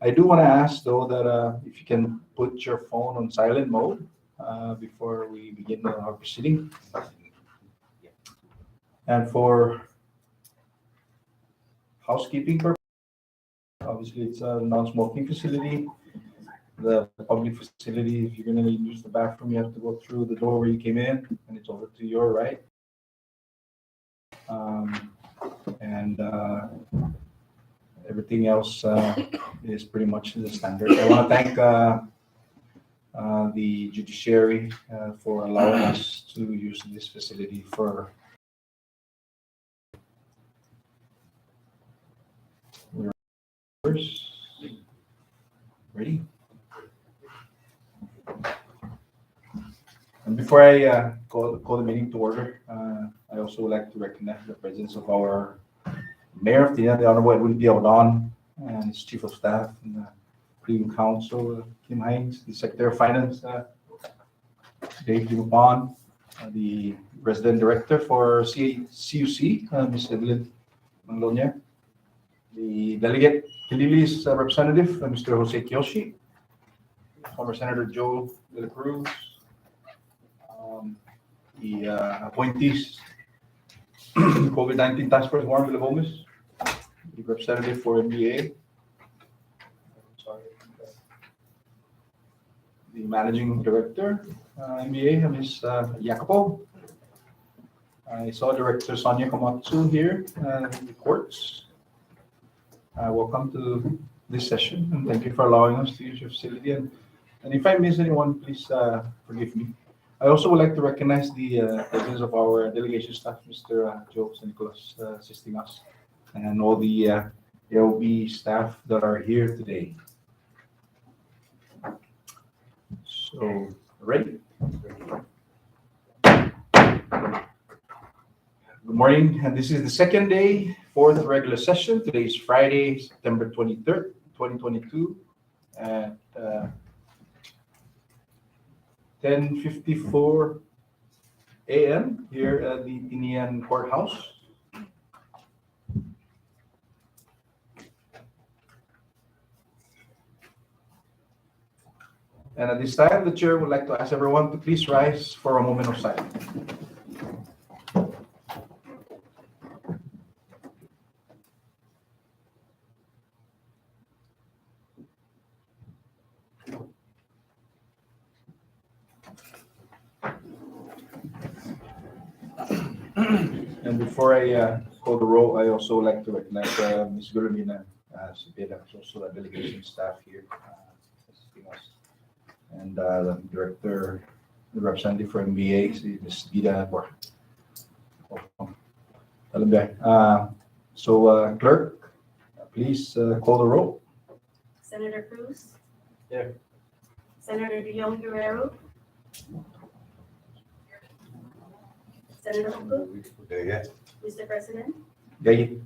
I do want to ask though that if you can put your phone on silent mode before we begin our proceeding. And for housekeeping purposes, obviously it's a non-smoking facility. The public facility, if you're going to use the bathroom, you have to go through the door where you came in, and it's over to your right. And everything else is pretty much the standard. I want to thank the judiciary for allowing us to use this facility for ready. And before I call the meeting to order, I also would like to recognize the presence of our Mayor of the Honorable Edwin P. Audon, and his Chief of Staff, and the Cleveland Council, Kim Hines, the Secretary of Finance, Dave Dimapon, the President Director for CUC, Ms. Evelyn Manglonia, the Delegate Kilili's Representative, Mr. Jose Kiyoshi, former Senator Joe De La Cruz, the appointees, COVID-19 Task Force Warren Villagomez, the representative for NBA, the Managing Director, NBA, Ms. Jacopo. I saw Director Sonia Komatsu here in the courts. Welcome to this session, and thank you for allowing us to use your facility. And if I miss anyone, please forgive me. I also would like to recognize the presence of our delegation staff, Mr. Joe San Nicolas, assisting us, and all the AOB staff that are here today. So, ready? Good morning, and this is the second day for the regular session. Today is Friday, September 23rd, 2022, at 10:54 a.m. here at the Tinian Courthouse. And at this time, the chair would like to ask everyone to please rise for a moment of silence. And before I call the roll, I also like to recognize Ms. Gurumina Cepeda, who's also the delegation staff here assisting us, and the director, the representative for MBA, Ms. Gida Borja. So, clerk, please call the roll. Senator Cruz? Here. Senator De Jong Guerrero? Senator Hugo? Yes. Mr. President? Gaye.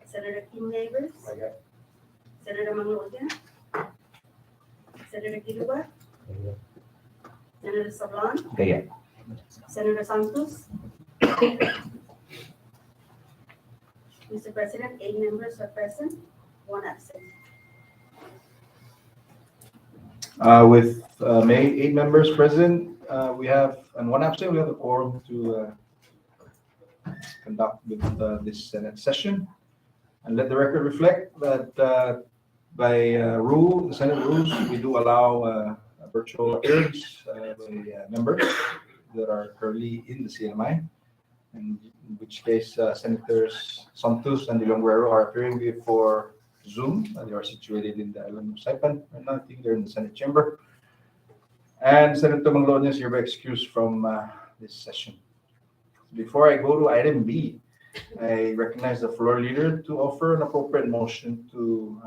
Senator Kim Neighbors? Senator Manglodia? Senator Kiluba? Senator Sablan? Gaye. Senator Santos? Mr. President, 8 members are present, 1 absent. With 8 members present, we have, and 1 absent, we have a quorum to conduct with this Senate session. And let the record reflect that by rule, the Senate rules, we do allow a virtual appearance by members that are currently in the CMI, in which case Senators Santos and De Jong Guerrero are appearing before Zoom. They are situated in the island of Saipan right now. I think they're in the Senate chamber. And Senator Manglonia is hereby excused from this session. Before I go to item B, I recognize the floor leader to offer an appropriate motion to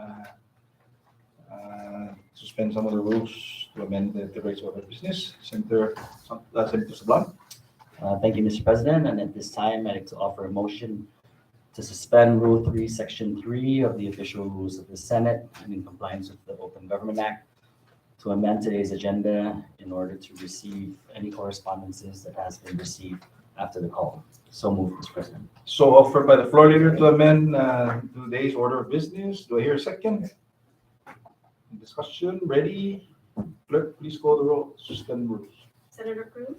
suspend some of the rules to amend the rates of order of business. Senator Sablan. Thank you, Mr. President. And at this time, I'd like to offer a motion to suspend Rule 3, Section 3 of the official rules of the Senate and in compliance with the Open Government Act to amend today's agenda in order to receive any correspondences that has been received after the call. So moved, Mr. President. So offered by the floor leader to amend today's order of business. Do I hear a second? Discussion, ready? Clerk, please call the roll, suspend rules. Senator Cruz,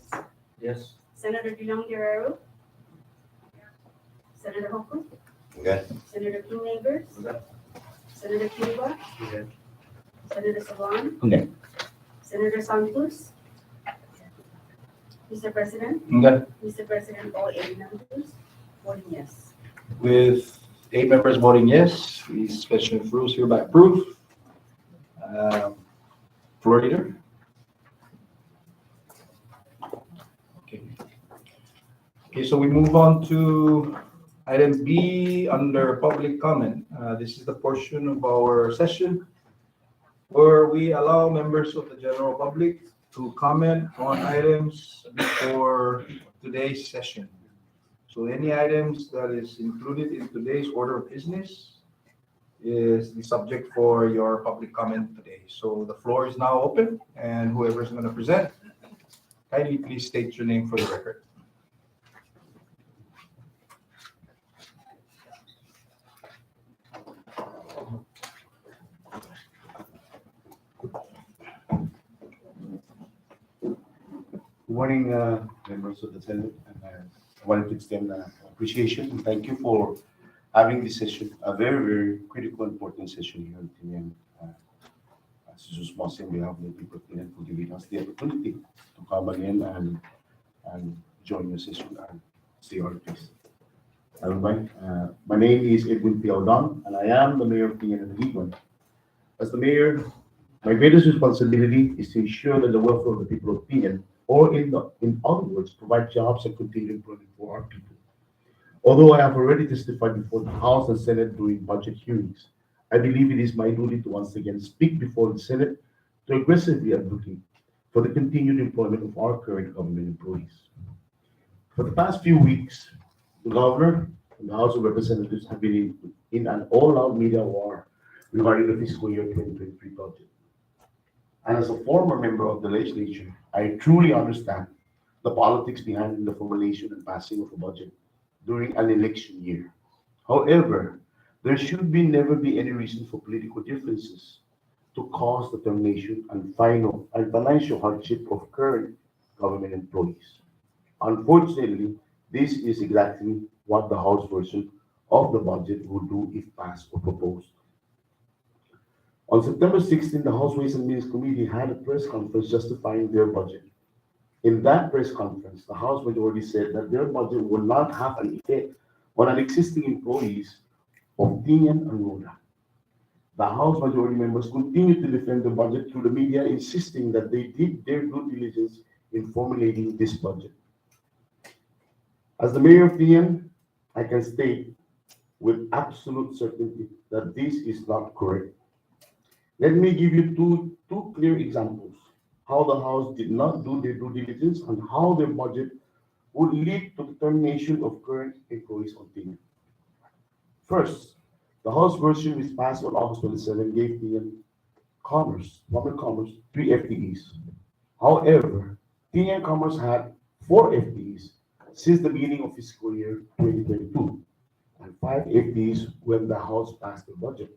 Yes. Senator De Leon Guerrero, Senator Hoku, Okay. Senator King Neighbors, Okay. Senator Cuba, Okay. Senator Sablan, Okay. Senator Santos. Mr. President, Okay. Mr. President, all 8 members voting yes. With 8 members voting yes, the suspension of rules hereby approved. Floor leader? Okay. Okay, so we move on to item B under public comment. This is the portion of our session where we allow members of the general public to comment on items before today's session. So any items that is included in today's order of business is the subject for your public comment today. So the floor is now open, and whoever is going to present, kindly please state your name for the record. Good morning, members of the Senate. And I wanted to extend appreciation and thank you for having this session, a very, very critical, important session here in TNN. As is responsible, we have the people of TNN for giving us the opportunity to come again and join your session and say our piece. Everybody, my name is Edwin Piaudon, and I am the mayor of TNN League. As the mayor, my greatest responsibility is to ensure that the welfare of the people of TNN, or in other words, provide jobs and continue employment for our people. Although I have already testified before the House and Senate during budget hearings, I believe it is my duty to once again speak before the Senate to aggressively advocate for the continued employment of our current government employees. For the past few weeks, the governor and the House of Representatives have been in an all-out media war regarding the fiscal year 2023 budget. And as a former member of the legislature, I truly understand the politics behind the formulation and passing of a budget during an election year. However, there should never be any reason for political differences to cause the termination and financial hardship of current government employees. Unfortunately, this is exactly what the House version of the budget would do if passed or proposed. On September 16, the House Ways and Means Committee had a press conference justifying their budget. In that press conference, the House majority said that their budget will not have an effect on an existing employees of TNN and RODA. The House majority members continued to defend the budget through the media, insisting that they did their due diligence in formulating this budget. As the mayor of TNN, I can state with absolute certainty that this is not correct. Let me give you two clear examples how the House did not do their due diligence and how their budget would lead to the termination of current employees on TNN. First, the House version which passed on August 27 gave TNN Commerce, 3 FTEs. However, TNN Commerce had 4 FTEs since the beginning of fiscal year 2022 and 5 FTEs when the House passed the budget.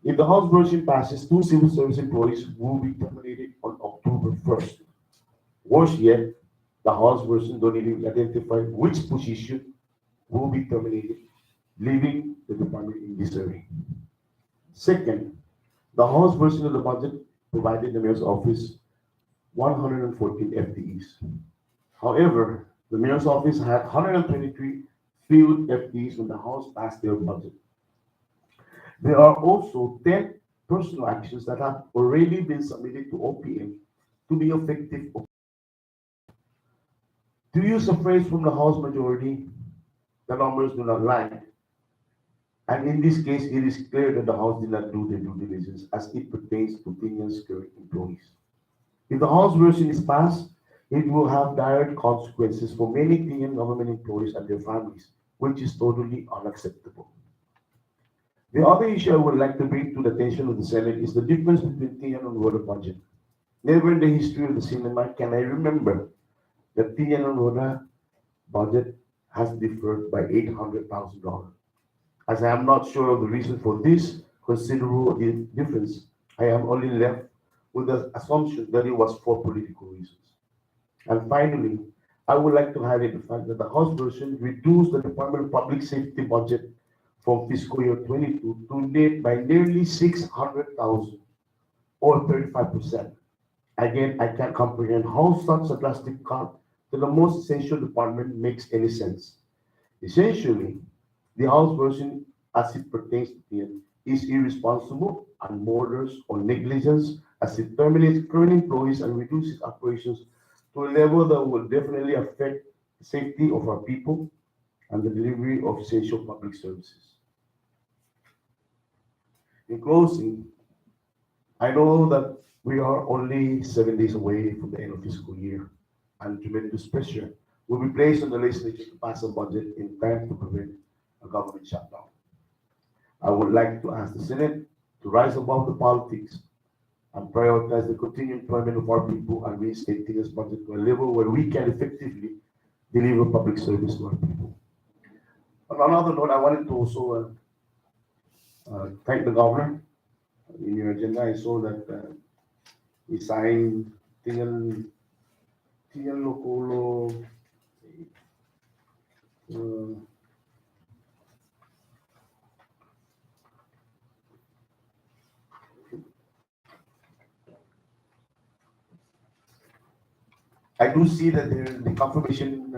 If the House version passes, 2 civil service employees will be terminated on October 1st. Worse yet, the House version don't even identify which position will be terminated, leaving the department in disarray. Second, the House version of the budget provided the mayor's office 114 FTEs. However, the mayor's office had 123 filled FTEs when the House passed their budget. There are also 10 personal actions that have already been submitted to OPM to be effective. To use a phrase from the House majority, the numbers do not lie. And in this case, it is clear that the House did not do their due diligence as it pertains to TNN's current employees. If the House version is passed, it will have direct consequences for many TNN government employees and their families, which is totally unacceptable. The other issue I would like to bring to the attention of the Senate is the difference between TNN and RODA budget. Never in the history of the cinema can I remember that TNN and RODA budget has differed by $800,000. As I am not sure of the reason for this considerable difference, I am only left with the assumption that it was for political reasons. And finally, I would like to highlight the fact that the House version reduced the Department of Public Safety budget from fiscal year 22 by nearly 600,000 or 35%. Again, I can't comprehend how such a drastic cut to the most essential department makes any sense. Essentially, the House version, as it pertains to TN, is irresponsible and borders on negligence as it terminates current employees and reduces operations to a level that will definitely affect the safety of our people and the delivery of essential public services. In closing, I know that we are only 7 days away from the end of fiscal year, and tremendous pressure will be placed on the legislature to pass a budget in time to prevent a government shutdown. I would like to ask the Senate to rise above the politics and prioritize the continued employment of our people and reinstate this budget to a level where we can effectively deliver public service to our people. On another note, I wanted to also thank the governor. In your agenda, I saw that we signed Tingan Loculo. I do see that the confirmation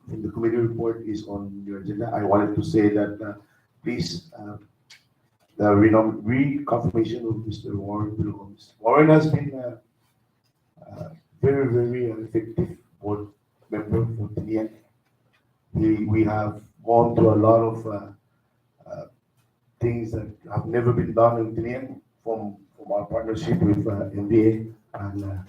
in the committee report is on your agenda. I wanted to say that please, the reconfirmation of Mr. Warren Williams. Warren has been very, very effective board member for TN. We have gone through a lot of things that have never been done in TN from our partnership with MBA. And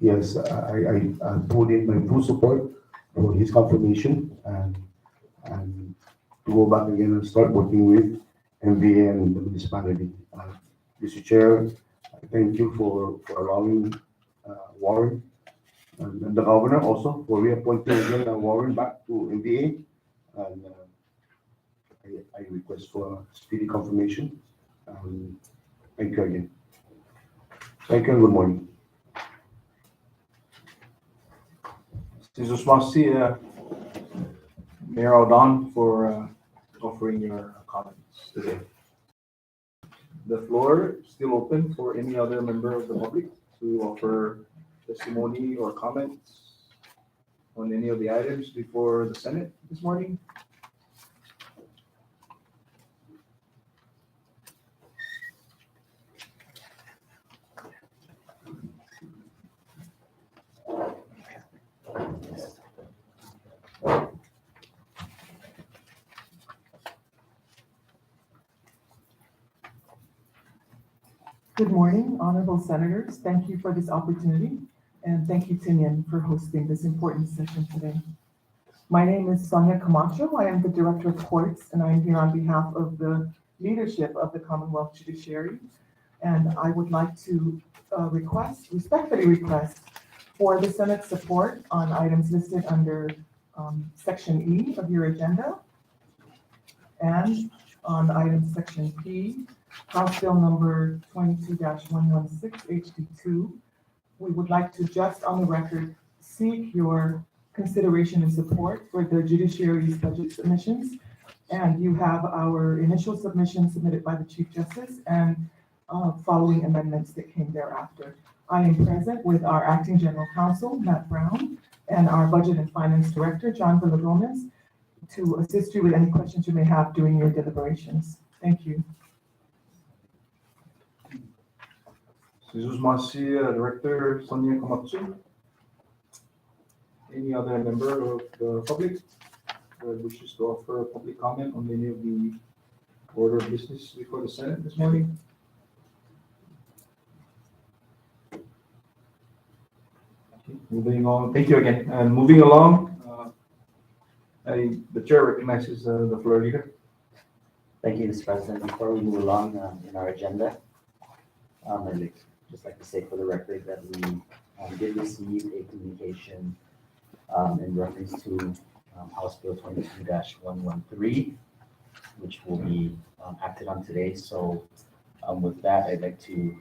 yes, I put in my full support for his confirmation and to go back again and start working with MBA and the municipality. Mr. Chair, thank you for allowing Warren and the governor also for reappointing again Warren back to MBA. And I request for speedy confirmation. Thank you again. Thank you and good morning. Jesus Masi, Mayor Aldon, for offering your comments today. The floor is still open for any other member of the public to offer testimony or comments on any of the items before the Senate this morning. Good morning, honorable senators. Thank you for this opportunity, and thank you, Tinian, for hosting this important session today. My name is Sonia Camacho. I am the Director of Courts, and I am here on behalf of the leadership of the Commonwealth Judiciary. And I would like to respectfully request for the Senate support on items listed under Section E of your agenda, and on item Section P, House Bill number 22-116 HD2. We would like to just on the record seek your consideration and support for the judiciary's budget submissions. And you have our initial submission submitted by the Chief Justice and following amendments that came thereafter. I am present with our Acting General Counsel, Matt Brown, and our Budget and Finance Director, John Villagomez, to assist you with any questions you may have during your deliberations. Thank you. Jesus Masi, Director Sonia Camacho. Any other member of the public that wishes to offer public comment on any of the order of business before the Senate this morning? Okay, moving on. Thank you again. And moving along, the chair recognizes the floor leader. Thank you, Mr. President. Before we move along in our agenda, I'd just like to say for the record that we did receive a communication in reference to House Bill 22-113. which will be acted on today. So with that, I'd like to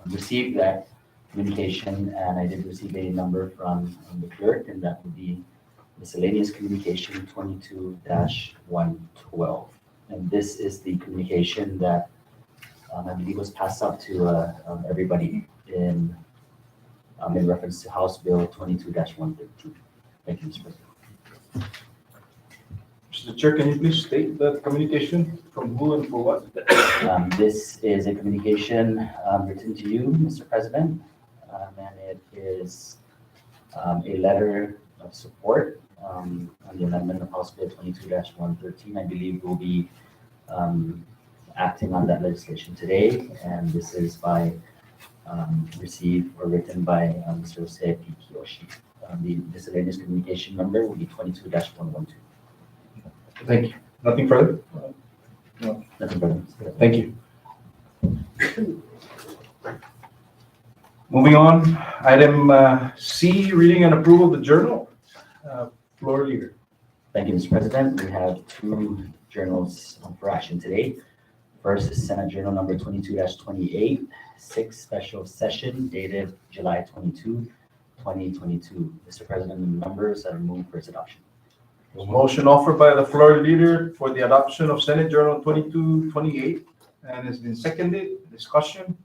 receive that communication, and I did receive a number from the clerk, and that would be miscellaneous communication 22-112. And this is the communication that I believe was passed out to everybody in reference to House Bill 22-113. Thank you, Mr. President. Mr. Chair, can you please state the communication from who and for what? This is a communication written to you, Mr. President, and it is a letter of support on the amendment of House Bill 22-113. I believe we'll be acting on that legislation today, and this is by received or written by Mr. Jose P. Kiyoshi. The miscellaneous communication number will be 22-112. Thank you. Nothing further? Nothing further. Thank you. Moving on, item C, reading and approval of the journal. Floor leader. Thank you, Mr. President. We have two journals for action today. First is Senate Journal number 22-28, 6th special session dated July 22, 2022. Mr. President and members, I move for its adoption. Motion offered by the floor leader for the adoption of Senate Journal 22-28 and has been seconded. Discussion?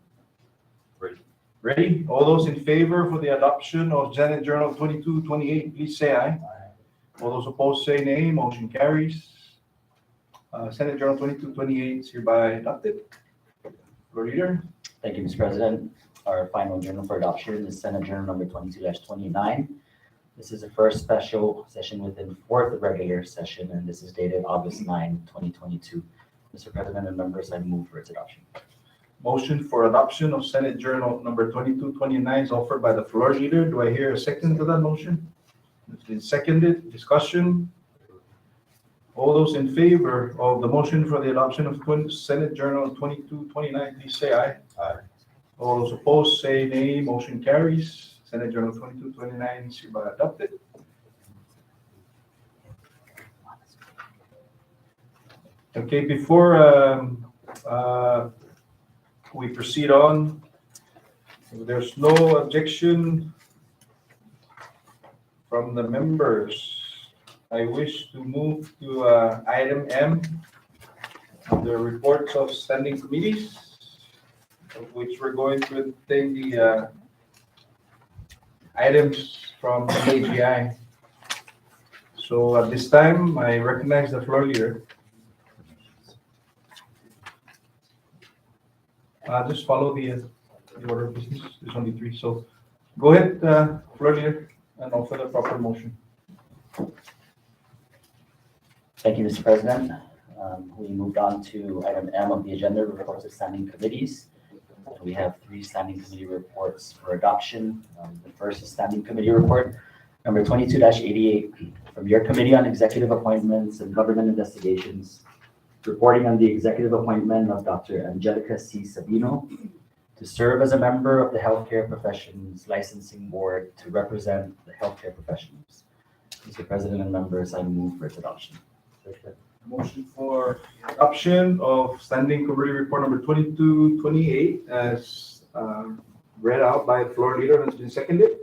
Ready? All those in favor for the adoption of Senate Journal 22-28, please say aye. All those opposed say nay. Motion carries. Senate Journal 22-28 is hereby adopted. Floor leader. Thank you, Mr. President. Our final journal for adoption is Senate Journal number 22-29. This is the first special session within the fourth regular session, and this is dated August 9, 2022. Mr. President and members, I move for its adoption. Motion for adoption of Senate Journal number 22-29 is offered by the floor leader. Do I hear a second to that motion? It's been seconded. Discussion? All those in favor of the motion for the adoption of Senate Journal 22-29, please say aye. Aye. All those opposed say nay. Motion carries. Senate Journal 22-29 is hereby adopted. Okay, before we proceed on, if there's no objection from the members, I wish to move to item M, the reports of standing committees, of which we're going to obtain the items from the AGI. So at this time, I recognize the floor leader. Just follow the order of business. There's only three. So go ahead, floor leader, and offer the proper motion. Thank you, Mr. President. We moved on to item M of the agenda, reports of standing committees. We have three standing committee reports for adoption. The first is standing committee report number 22-88 from your Committee on Executive Appointments and Government Investigations, reporting on the executive appointment of Dr. Angelica C. Sabino to serve as a member of the Healthcare Professions Licensing Board to represent the healthcare professionals. Mr. President and members, I move for its adoption. Motion for adoption of standing committee report number 22-28 as read out by floor leader has been seconded.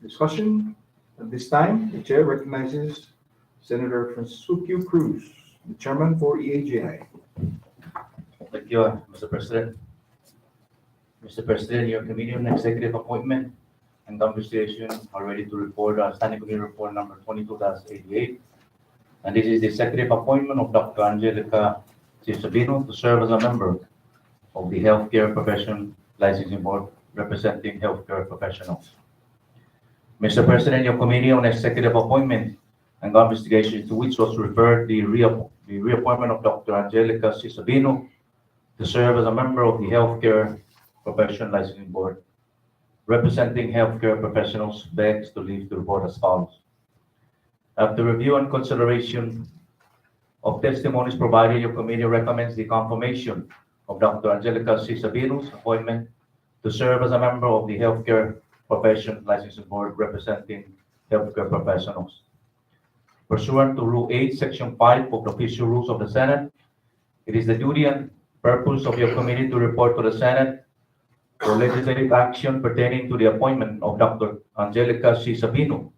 Discussion? At this time, the chair recognizes Senator Francisco Cruz, the chairman for EAGI. Thank you, Mr. President. Mr. President, your Committee on Executive Appointment and Conversation are ready to report our standing committee report number 22-88. And this is the executive appointment of Dr. Angelica C. Sabino to serve as a member of the Healthcare Profession Licensing Board representing healthcare professionals. Mr. President, your Committee on Executive Appointment and Investigation, to which was referred the reappointment of Dr. Angelica C. Sabino to serve as a member of the Healthcare Profession Licensing Board representing healthcare professionals, begs to leave the report as follows. After review and consideration of testimonies provided, your committee recommends the confirmation of Dr. Angelica C. Sabino's appointment to serve as a member of the Healthcare Profession Licensing Board representing healthcare professionals. Pursuant to Rule 8, Section 5 of the Official Rules of the Senate, it is the duty and purpose of your committee to report to the Senate for legislative action pertaining to the appointment of Dr. Angelica C. Sabino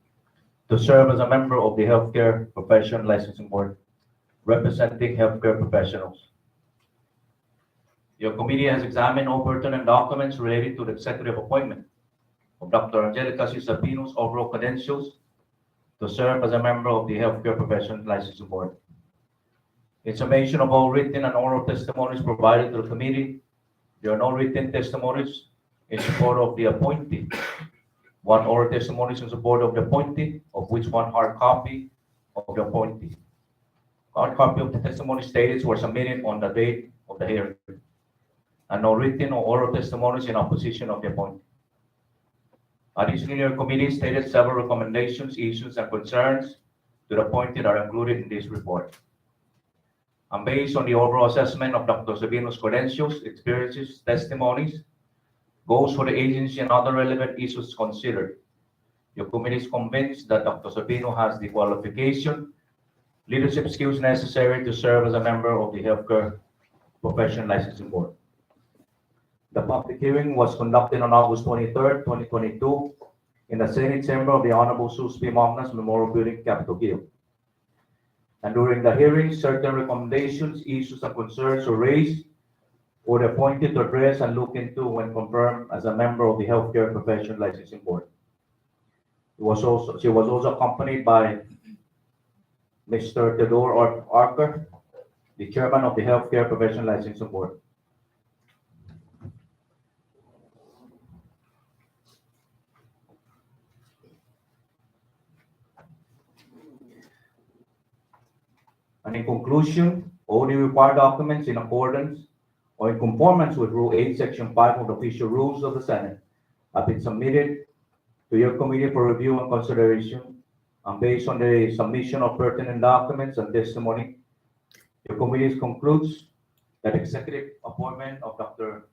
to serve as a member of the Healthcare Profession Licensing Board, representing healthcare professionals. Your committee has examined all pertinent documents related to the executive appointment of Dr. Angelica C. Sabino's overall credentials to serve as a member of the Healthcare Profession Licensing Board. In summation of all written and oral testimonies provided to the committee, there are no written testimonies in support of the appointee. One oral testimony is in support of the appointee, of which one hard copy of the appointee. Hard copy of the testimony stated were submitted on the date of the hearing, and no written or oral testimonies in opposition of the appointee. Additionally, your committee stated several recommendations, issues, and concerns to the appointee are included in this report. And based on the overall assessment of Dr. Sabino's credentials, experiences, testimonies, goals for the agency, and other relevant issues considered, your committee is convinced that Dr. Sabino has the qualification, leadership skills necessary to serve as a member of the Healthcare Profession Licensing Board. The public hearing was conducted on August 23rd, 2022, in the Senate chamber of the Honorable Sus P. Magnas Memorial Building, Capitol Hill. And during the hearing, certain recommendations, issues, and concerns were raised for the appointed to address and look into when confirmed as a member of the Healthcare Profession Licensing Board. She was also accompanied by Mr. Theodore Archer, the chairman of the Healthcare Profession Licensing Board. And in conclusion, all the required documents in accordance or in conformance with Rule 8, Section 5 of the Official Rules of the Senate have been submitted to your committee for review and consideration. And based on the submission of pertinent documents and testimony, your committee concludes that executive appointment of Dr.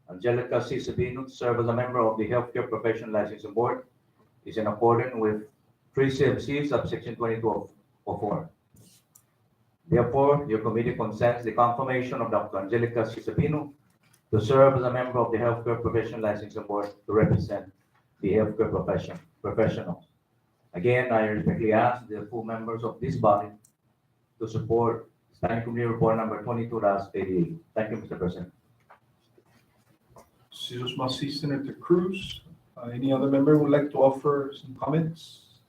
Angelica C. Sabino to serve as a member of the Healthcare Profession Licensing Board is in accordance with 3 CFC subsection 2204. Therefore, your committee consents the confirmation of Dr. Angelica C. Sabino to serve as a member of the Healthcare Profession Licensing Board to represent the healthcare professionals. Again, I respectfully ask the full members of this body to support Standing Committee Report number 22-88. Thank you, Mr. President. Jesus Masi, Senator Cruz. Any other member would like to offer some comments?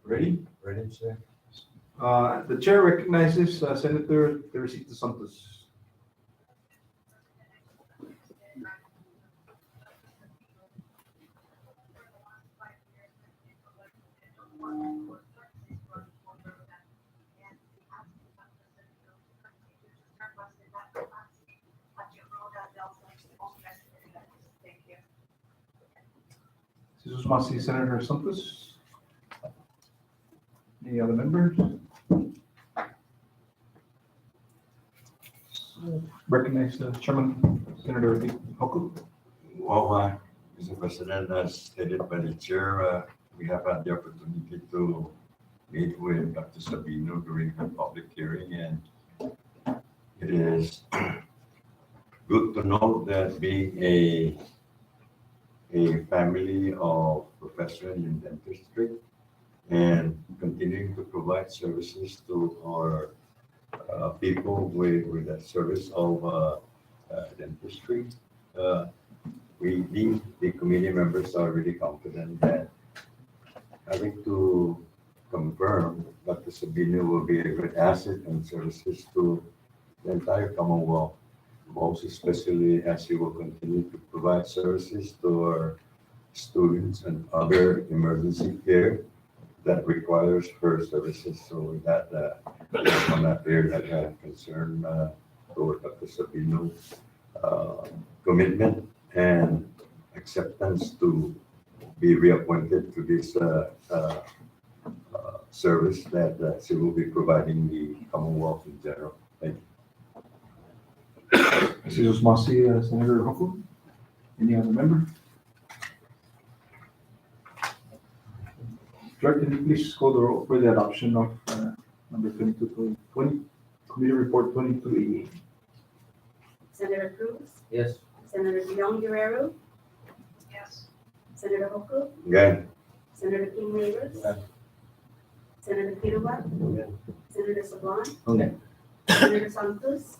Ready? Ready, sir? The chair recognizes Senator Teresita Santos. Jesus Masi, Senator Santos. Any other members? Recognize the Chairman, Senator Hoku. Well, Mr. President, as stated by the chair, we have had the opportunity to meet with Dr. Sabino during her public hearing, and it is good to know that being a family of professionals in dentistry and continuing to provide services to our people with the service of dentistry. We, the committee members, are really confident that having to confirm Dr. Sabino will be a great asset and services to the entire Commonwealth, most especially as he will continue to provide services to our students and other emergency care that requires her services. So that on that there that concern toward Dr. Sabino's commitment and acceptance to be reappointed to this service that she will be providing the Commonwealth in general. Thank you. Jesus Masi, Senator Hoku. Any other member? Clerk, can you please call the roll for the adoption of number 20, Committee Report 2288? Senator Cruz, Yes. Senator Leon Guerrero. Yes. Senator Hoku, Again. Senator King Neighbors. Yes. Senator Kiruba. Yes. Senator Sablan, Okay. Senator Santos.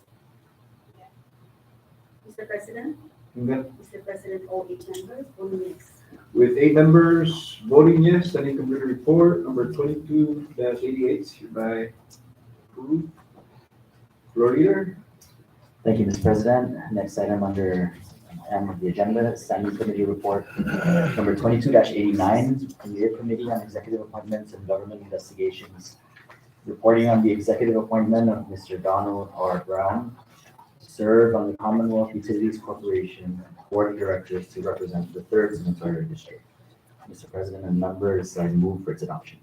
Mr. President, Again, Mr. President, all 8 members, 1 yes. with 8 members voting yes, Standing Committee Report number 22-88 is hereby approved. Floor leader. Thank you, Mr. President. Next item under M of the agenda, Standing Committee Report number 22-89, Career Committee on Executive Appointments and Government Investigations. Reporting on the executive appointment of Mr. Donald R. Brown to serve on the Commonwealth Utilities Corporation Board of Directors to represent the 3rd Senatorial District. Mr. President and members, I move for its adoption.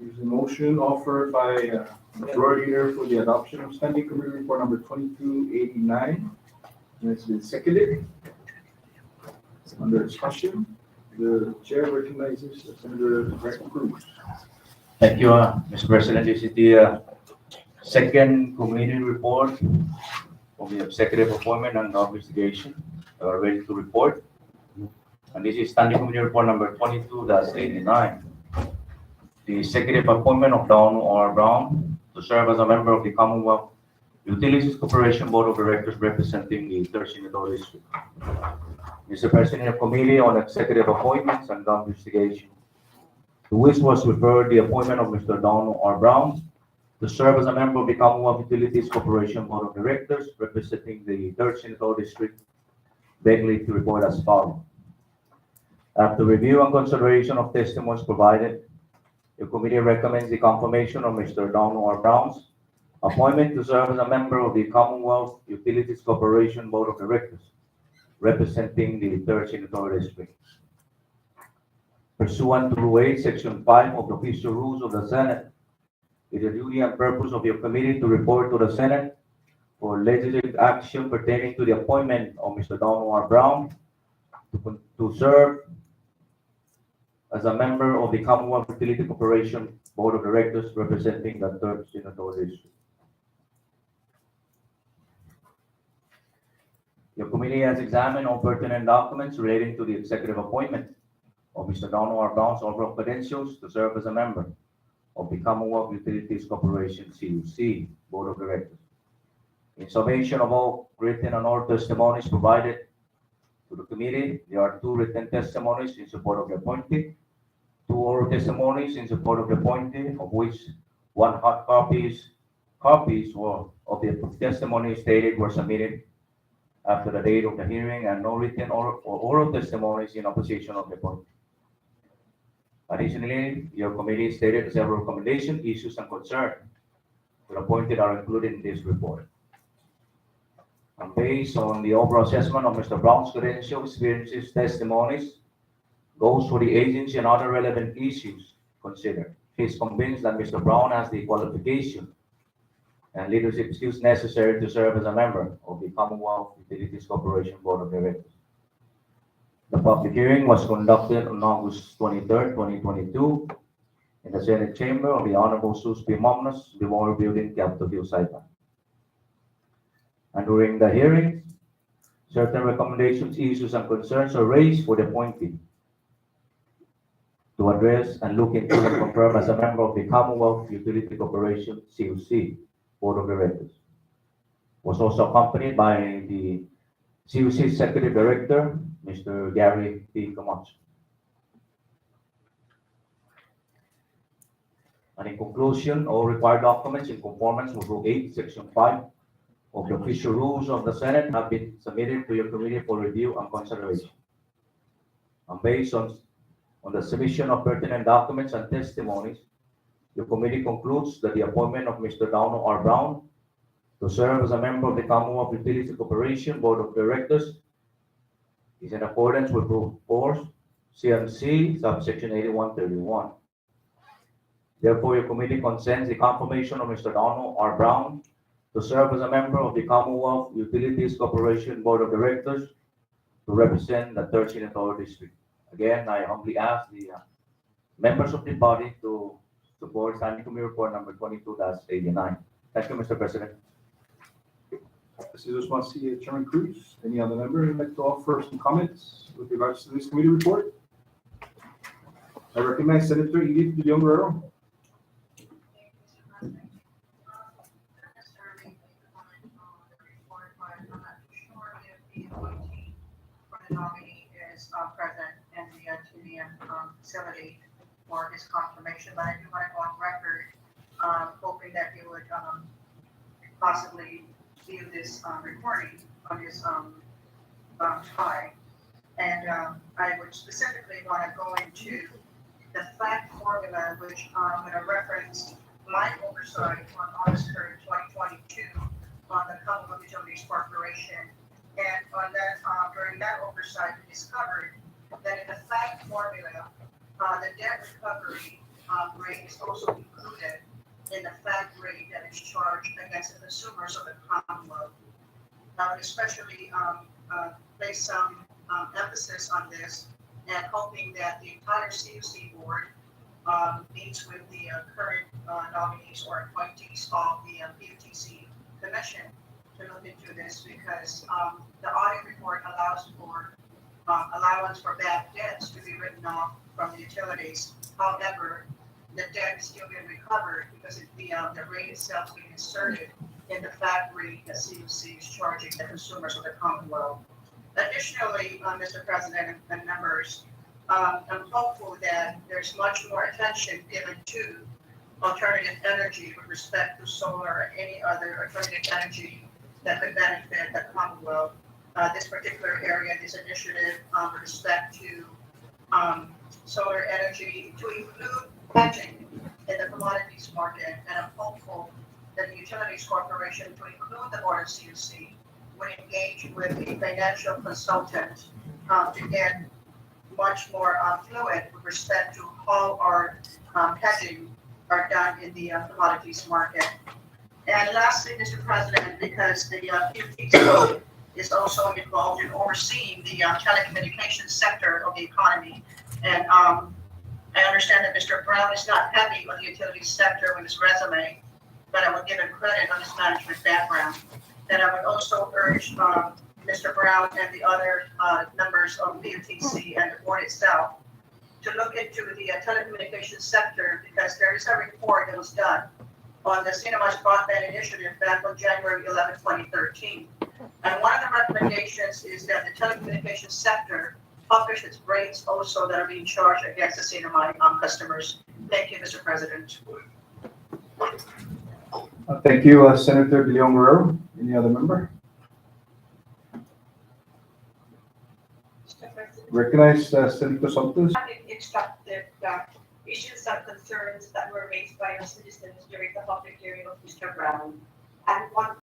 There's a motion offered by the floor leader for the adoption of Standing Committee Report number 2289. And it's been seconded. Under discussion, the chair recognizes Senator Cruz. Thank you, Mr. President. This is the second committee report of the executive appointment and investigation. Ready to report. And this is Standing Committee Report number 22-89. The executive appointment of Donald R. Brown to serve as a member of the Commonwealth Utilities Corporation Board of Directors representing the 3rd Senatorial District. Mr. President of Committee on Executive Appointments and Investigation, to which was referred the appointment of Mr. Donald R. Brown to serve as a member of the Commonwealth Utilities Corporation Board of Directors representing the 3rd Senatorial District, begging to report as follows. After review and consideration of testimonies provided, the committee recommends the confirmation of Mr. Donald R. Brown's appointment to serve as a member of the Commonwealth Utilities Corporation Board of Directors, representing the 3rd Senatorial District. Pursuant to Rule 8, Section 5 of the Official Rules of the Senate, it is the duty and purpose of your committee to report to the Senate for legislative action pertaining to the appointment of Mr. Donald R. Brown to serve as a member of the Commonwealth Utility Corporation Board of Directors representing the 3rd Senatorial District. Your committee has examined all pertinent documents relating to the executive appointment of Mr. Donald R. Brown's overall credentials to serve as a member of the Commonwealth Utilities Corporation CUC Board of Directors. In summation of all written and oral testimonies provided to the committee, there are 2 written testimonies in support of the appointee, 2 oral testimonies in support of the appointee, of which 1 hard copies of the testimony stated were submitted after the date of the hearing, and no written or oral testimonies in opposition of the appointee. Additionally, your committee stated several recommendations, issues, and concerns to the appointed are included in this report. And based on the overall assessment of Mr. Brown's credentials, experiences, testimonies, goals for the agency, and other relevant issues considered, he is convinced that Mr. Brown has the qualification and leadership skills necessary to serve as a member of the Commonwealth Utilities Corporation Board of Directors. The public hearing was conducted on August 23rd, 2022, in the Senate Chamber of the Honorable Sus P. Momnus, Memorial Building, Capitol Hill, Saipan. And during the hearing, certain recommendations, issues, and concerns are raised for the appointee to address and look into and confirm as a member of the Commonwealth Utility Corporation CUC Board of Directors. Was also accompanied by the CUC Executive Director, Mr. Gary P. Camacho. And in conclusion, all required documents in conformance with Rule 8, Section 5 of the Official Rules of the Senate have been submitted to your committee for review and consideration. And based on the submission of pertinent documents and testimonies, the committee concludes that the appointment of Mr. Donald R. Brown to serve as a member of the Commonwealth Utility Corporation Board of Directors is in accordance with Rule 4, CMC, subsection 8131. Therefore, your committee consents the confirmation of Mr. Donald R. Brown to serve as a member of the Commonwealth Utilities Corporation Board of Directors to represent the 3rd Senatorial District. Again, I humbly ask the members of the body to support Standing Committee Report number 22-89. Thank you, Mr. President. This is Chairman Cruz. Any other member who'd like to offer some comments with regards to this committee report? I recognize Senator Edith De Leon Guerrero. The nominee is present in the TDM facility for his confirmation, but I do want to go on record, hoping that he would possibly view this recording on his time. And I would specifically want to go into the fact formula, which I'm going to reference my oversight on August 3rd, 2022, on the Commonwealth Utilities Corporation. And on that, during that oversight, we discovered that in the fact formula, the debt recovery rate is also included in the fact rate that is charged against the consumers of the Commonwealth. I would especially place some emphasis on this and hoping that the entire CUC board meets with the current nominees or appointees of the PUTC Commission to look into this, because the audit report allows for allowance for bad debts to be written off from the utilities. However, the debt is still being recovered because the rate itself is being inserted in the fact rate that CUC is charging the consumers of the Commonwealth. Additionally, Mr. President and members, I'm hopeful that there's much more attention given to alternative energy with respect to solar or any other alternative energy that could benefit the Commonwealth. This particular area, this initiative with respect to solar energy to include hedging in the commodities market, and I'm hopeful that the Utilities Corporation, to include the board of CUC, would engage with a financial consultant to get much more fluid with respect to how our hedging are done in the commodities market. And lastly, Mr. President, because the PUTC is also involved in overseeing the telecommunications sector of the economy, and I understand that Mr. Brown is not heavy on the utilities sector with his resume, but I would give him credit on his management background. And I would also urge Mr. Brown and the other members of PUTC and the board itself to look into the telecommunications sector, because there is a report that was done on the Cinemas Broadband Initiative back on January 11, 2013. And one of the recommendations is that the telecommunications sector publishes rates also that are being charged against the cinema customers. Thank you, Mr. President. Thank you, Senator De Leon Guerrero. Any other member? Mr. President. Recognize Senator Santos. Instructed issues and concerns that were raised by our citizens during the public hearing of Mr. Brown. And one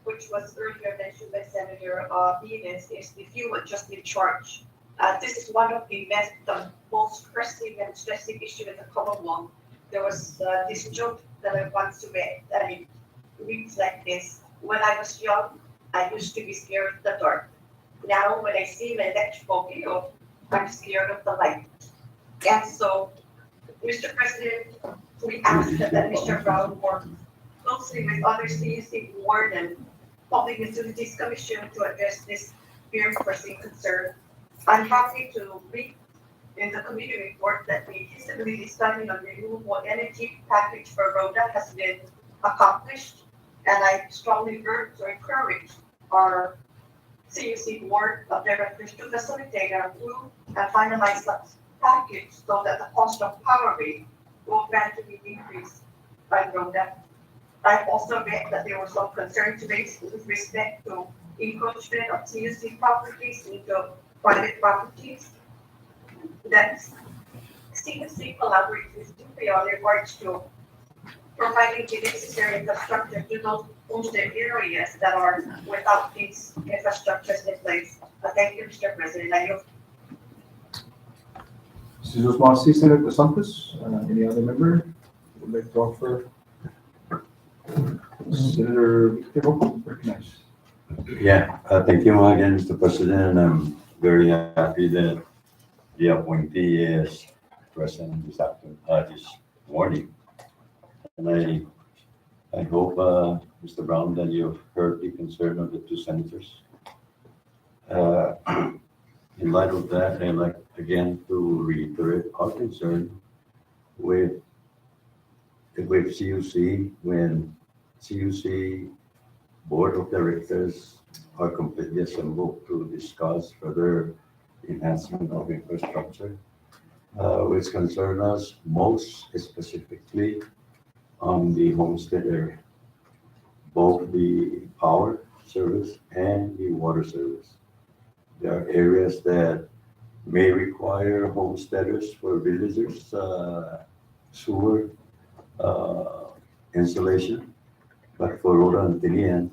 which was earlier mentioned by Senator Venus, is the fuel adjustment charge. This is one of the most pressing and stressing issue in the Commonwealth. There was this joke that I want to make, that it reads like this: when I was young, I used to be scared of the dark. Now, when I see an electrical bill, I'm scared of the light. And so, Mr. President, we ask that Mr. Brown work closely with other CUC board and Public Utilities Commission to address this very pressing concern. I'm happy to read in the committee report that the feasibility study on renewable energy package for Rhoda has been accomplished, and I strongly urge or encourage our CUC board of directors to facilitate and approve and finalize the package so that the cost of power rate will gradually increase by Rhoda. I've also read that there were some concerns raised with respect to encroachment of CUC properties into private properties. That CUC collaborates with DPR in regards to providing the necessary infrastructure to those hosted areas that are without these infrastructures in place. Thank you, Mr. President. I yield. Mrs. Osmasi, Senator Santos. Any other member who would like to offer? Senator Victor, recognize. Yeah, thank you again, Mr. President. I'm very happy that the appointee is present this afternoon, this morning. And I hope, Mr. Brown, that you've heard the concern of the two senators. In light of that, I'd like again to reiterate our concern with CUC when CUC Board of Directors are completely assembled to discuss further enhancement of infrastructure, which concern us most specifically on the homestead area, both the power service and the water service. There are areas that may require homesteaders for villagers, sewer installation, but for Rhoda and Tinian,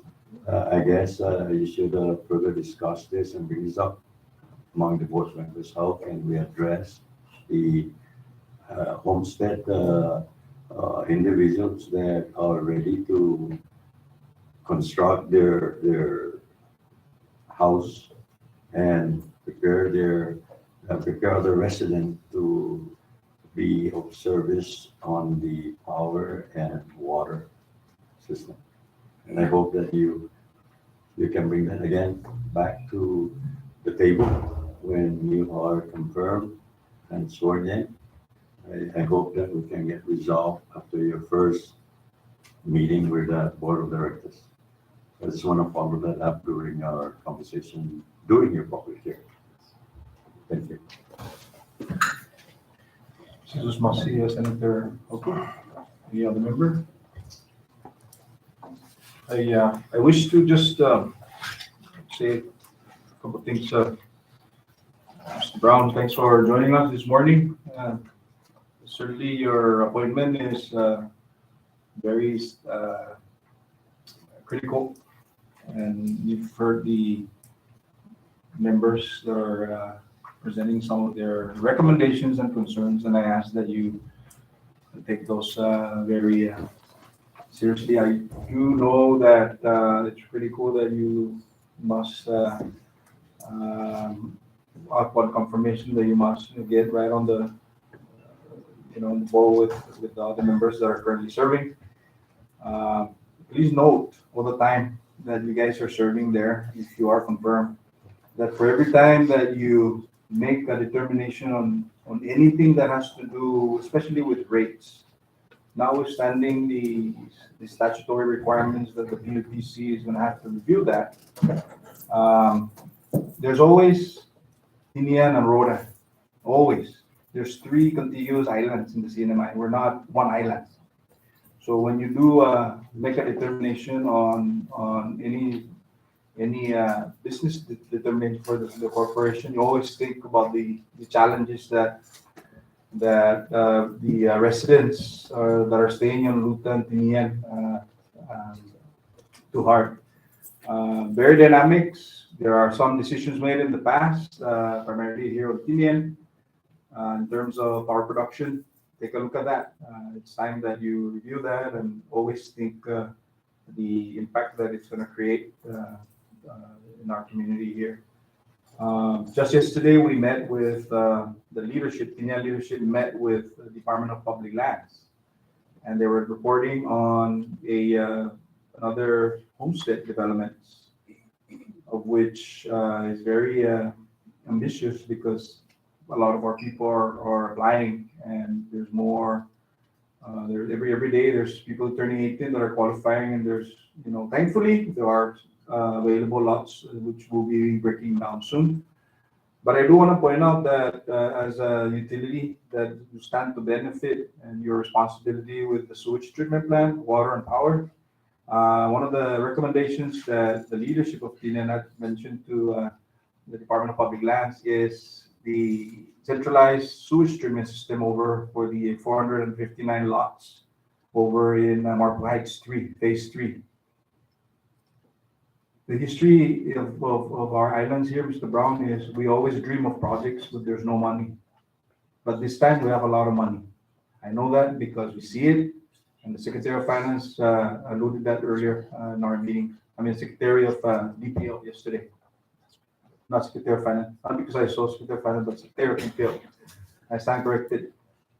I guess you should further discuss this and bring this up among the board members. How can we address the homestead individuals that are ready to construct their house and prepare the resident to be of service on the power and water system. And I hope that you can bring that again back to the table when you are confirmed and sworn in. I hope that we can get resolved after your first meeting with the board of directors. I just want to follow that up during our conversation, during your public hearing. Thank you. Jesus Masi, Senator Oku. Any other member? I wish to just say a couple things. Mr. Brown, thanks for joining us this morning. Certainly your appointment is very critical, and you've heard the members that are presenting some of their recommendations and concerns, and I ask that you take those very seriously. I do know that it's critical that you must, upon confirmation, that you must get right on the, on the ball with the other members that are currently serving. Please note all the time that you guys are serving there, if you are confirmed, that for every time that you make a determination on anything that has to do, especially with rates, notwithstanding the statutory requirements that the PUTC is going to have to review that, there's always Tinian and Rhoda, always. There's 3 contiguous islands in the CNMI. We're not one island. So when you do make a determination on any business determination for the corporation, you always think about the challenges that the residents that are staying in Luta and Tinian to heart. Very dynamics. There are some decisions made in the past, primarily here on Tinian, in terms of power production. Take a look at that. It's time that you review that and always think the impact that it's going to create in our community here. Just yesterday, we met with the leadership, Tinian leadership met with the Department of Public Lands, and they were reporting on another homestead development, of which is very ambitious because a lot of our people are applying, and there's more. Every day there's people turning 18 that are qualifying, and there's, thankfully there are available lots which will be breaking down soon. But I do want to point out that as a utility that you stand to benefit and your responsibility with the sewage treatment plant, water and power, one of the recommendations that the leadership of TINEN had mentioned to the Department of Public Lands is the centralized sewage treatment system over for the 459 lots over in Marple Heights 3, Phase 3. The history of our islands here, Mr. Brown, is we always dream of projects, but there's no money. But this time we have a lot of money. I know that because we see it, and the Secretary of Finance alluded that earlier in our meeting. Secretary of DPL yesterday. Not Secretary of Finance, not because I saw Secretary of Finance, but Secretary of DPL. I stand corrected.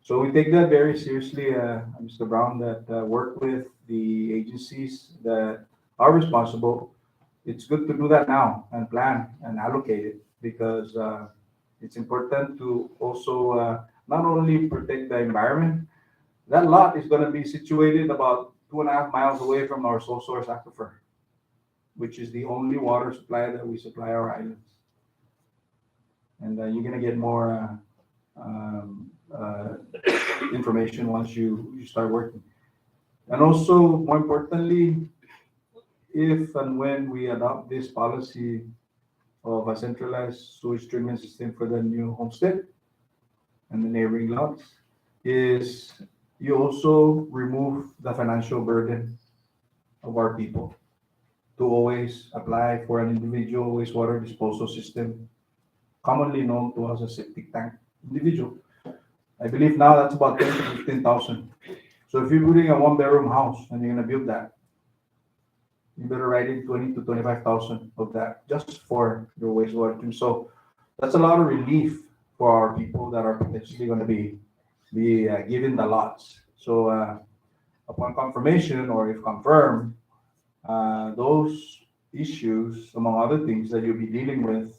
So we take that very seriously, Mr. Brown, that work with the agencies that are responsible. It's good to do that now and plan and allocate it because it's important to also not only protect the environment. That lot is going to be situated about 2.5 miles away from our sole source aquifer, which is the only water supply that we supply our islands. And you're going to get more um, uh, information once you start working. And also, more importantly, if and when we adopt this policy of a centralized sewage treatment system for the new homestead and the neighboring lots, is you also remove the financial burden of our people to always apply for an individual wastewater disposal system, commonly known to us as septic tank individual. I believe now that's about 10 to 15,000. So if you're building a one-bedroom house and you're gonna build that, you better write in 20 to 25,000 of that just for your wastewater treatment. So that's a lot of relief for our people that are potentially gonna be given the lots. So upon confirmation or if confirmed, those issues, among other things that you'll be dealing with,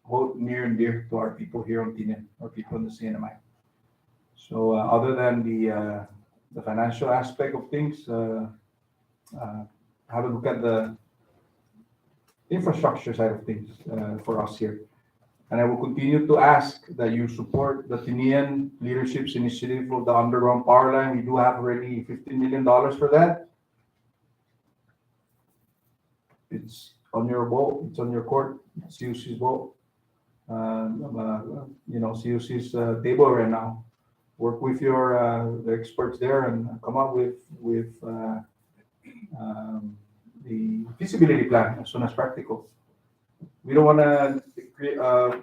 hold near and dear to our people here on Tinian, or people in the CNMI. So other than the financial aspect of things, have a look at the infrastructure side of things for us here. And I will continue to ask that you support the Tinian Leadership's initiative of the underground power line. We do have already $15 million for that. It's on your vote, it's on your court, it's CUC's vote. CUC's table right now. Work with your the experts there and come up with the feasibility plan as soon as practical. We don't want to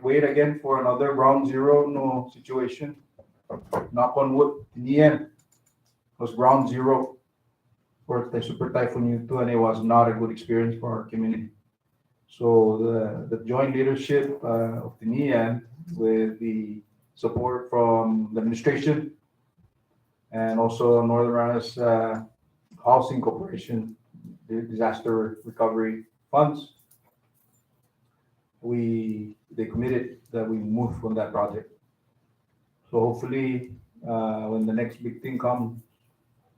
wait again for another ground zero no situation. Knock on wood, in the end, was ground zero for the Super Typhoon U2, and it was not a good experience for our community. So the joint leadership of the NIAN with the support from the administration and also Northern Rana's Housing Corporation, the disaster recovery funds, they committed that we move from that project. So hopefully, when the next big thing comes,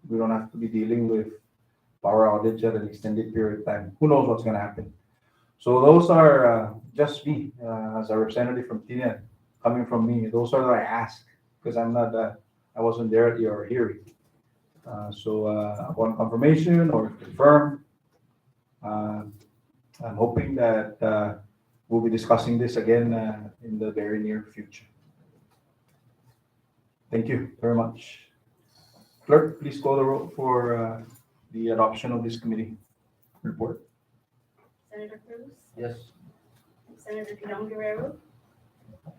we don't have to be dealing with power outage at an extended period of time. Who knows what's going to happen? So those are just me as a representative from Tinian, coming from me. Those are that I ask because I'm not, I wasn't there at your hearing. So upon confirmation or confirmed, I'm hoping that we'll be discussing this again in the very near future. Thank you very much. Clerk, please call the roll for the adoption of this committee report. Senator Cruz, Yes. Senator Leon Guerrero,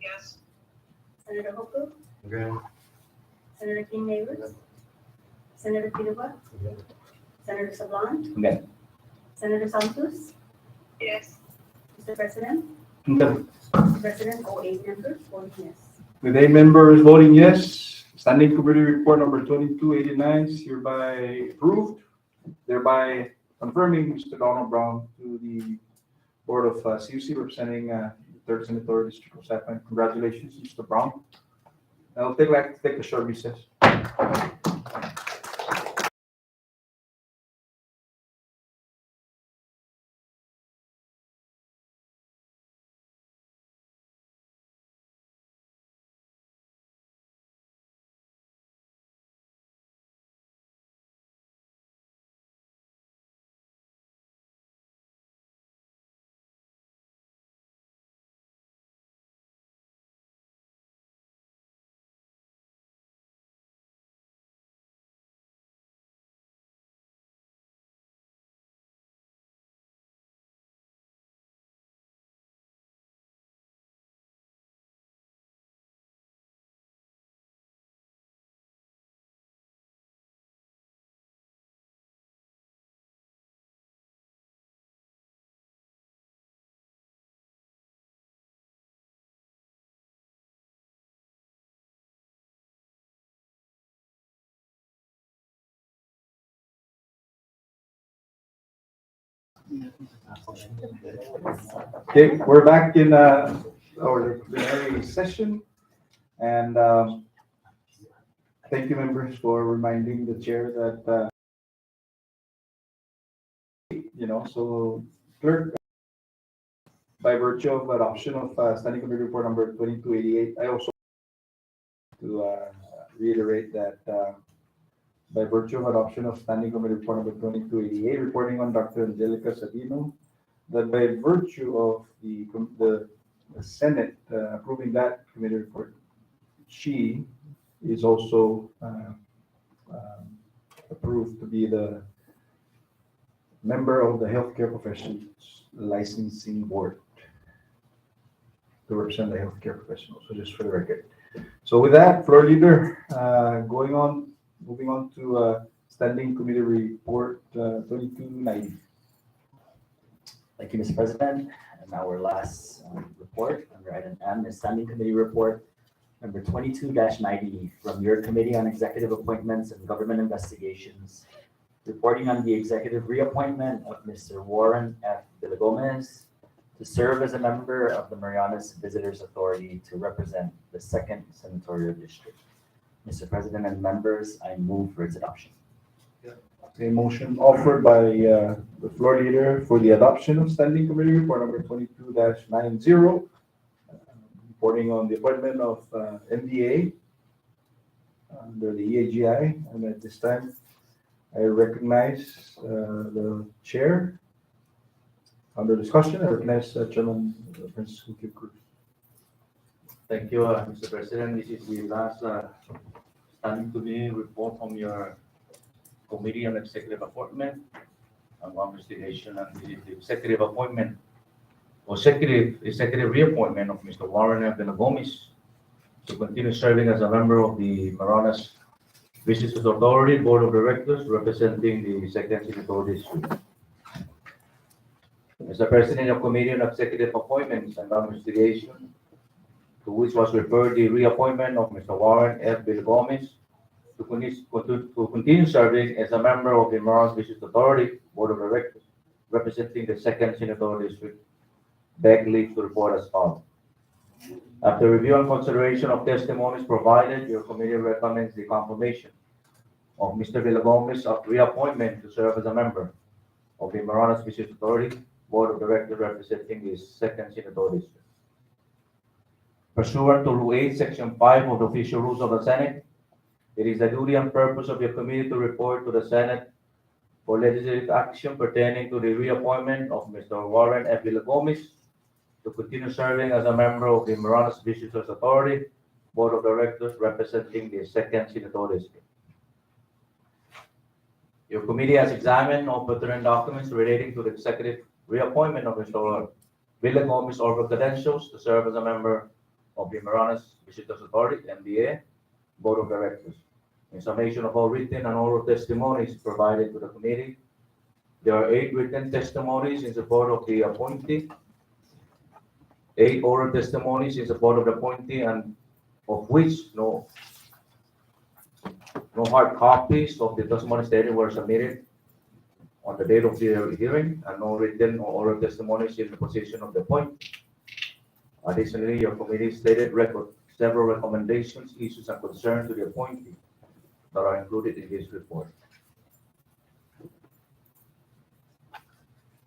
Yes. Senator Hoku, Okay. Senator King Neighbors, Senator Pidua, Senator Sablan, Okay. Senator Santos, Yes. Mr. President, Okay. Mr. President, all 8 members voting yes. With 8 members voting yes, standing committee report number 2289 is hereby approved, thereby confirming Mr. Donald Brown to the Board of CUC representing the 3rd Senatorial District of Saipan. Congratulations, Mr. Brown. I'll take a short recess. Okay, we're back in our plenary session. And thank you, members, for reminding the chair that, so clerk, by virtue of adoption of Standing Committee Report number 2288, I also to reiterate that by virtue of adoption of Standing Committee Report number 2288, reporting on Dr. Angelica Sabino, that by virtue of the Senate approving that committee report, she is also approved to be the member of the Healthcare Professionals Licensing Board to represent the healthcare professionals. So just for the record. So with that, floor leader, moving on to Standing Committee Report 2290. Thank you, Mr. President. And our last report under item M is Standing Committee Report number 22-90 from your Committee on Executive Appointments and Government Investigations, reporting on the executive reappointment of Mr. Warren F. Villagomez to serve as a member of the Marianas Visitors Authority to represent the 2nd Senatorial District. Mr. President and members, I move for its adoption. A motion offered by the floor leader for the adoption of Standing Committee Report number 22-90, reporting on the appointment of MDA under the EAGI. And at this time, I recognize the chair. Under discussion, I recognize Chairman Francisco Q. Cruz. Thank you, Mr. President. This is the last Standing Committee report from your Committee on Executive Appointment and Investigation, and the executive appointment or executive reappointment of Mr. Warren F. Villagomez to continue serving as a member of the Marianas Visitors Authority Board of Directors representing the 2nd Senatorial District. Mr. President of Committee on Executive Appointments and Investigation, to which was referred the reappointment of Mr. Warren F. Villagomez to continue serving as a member of the Marianas Visitors Authority Board of Directors representing the 2nd Senatorial District, beg leave to report as follows. After review and consideration of testimonies provided, your committee recommends the confirmation of Mr. Villagomez's reappointment to serve as a member of the Marianas Visitors Authority Board of Directors representing the 2nd Senatorial District. Pursuant to Rule 8, Section 5 of the Official Rules of the Senate, it is the duty and purpose of your committee to report to the Senate for legislative action pertaining to the reappointment of Mr. Warren F. Villagomez to continue serving as a member of the Marianas Visitors Authority Board of Directors representing the 2nd Senatorial District. Your committee has examined all pertinent documents relating to the executive reappointment of Mr. Villagomez over credentials to serve as a member of the Marianas Visitors Authority, MDA, Board of Directors. In summation of all written and oral testimonies provided to the committee, there are 8 written testimonies in support of the appointee, 8 oral testimonies in support of the appointee, and of which no hard copies of the testimony stated were submitted on the date of the hearing, and no written or oral testimonies in the position of the appointee. Additionally, your committee stated several recommendations, issues, and concerns to the appointee that are included in this report.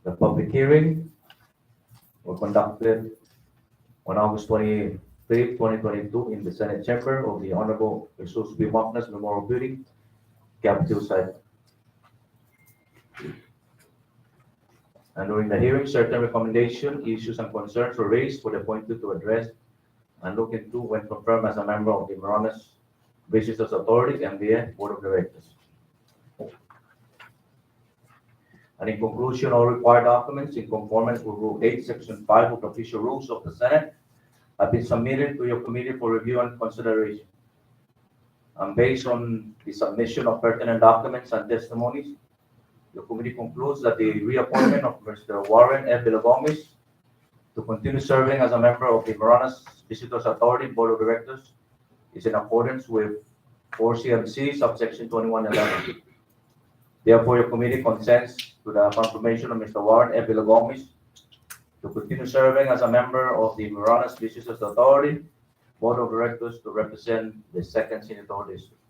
The public hearing was conducted on August 25th, 2022 in the Senate chamber of the Honorable Jesus B. Magnus Memorial Building, Capitol Site. And during the hearing, certain recommendations, issues, and concerns were raised for the appointee to address and look into when confirmed as a member of the Marianas Visitors Authority, MDA, Board of Directors. And in conclusion, all required documents in conformance with Rule 8, Section 5 of the Official Rules of the Senate have been submitted to your committee for review and consideration. And based on the submission of pertinent documents and testimonies, the committee concludes that the reappointment of Mr. Warren F. Villagomez to continue serving as a member of the Marianas Visitors Authority Board of Directors is in accordance with 4 CMC subsection 2111. Therefore, your committee consents to the confirmation of Mr. Warren F. Villagomez to continue serving as a member of the Miranas Business Authority Board of Directors to represent the second senatorial district.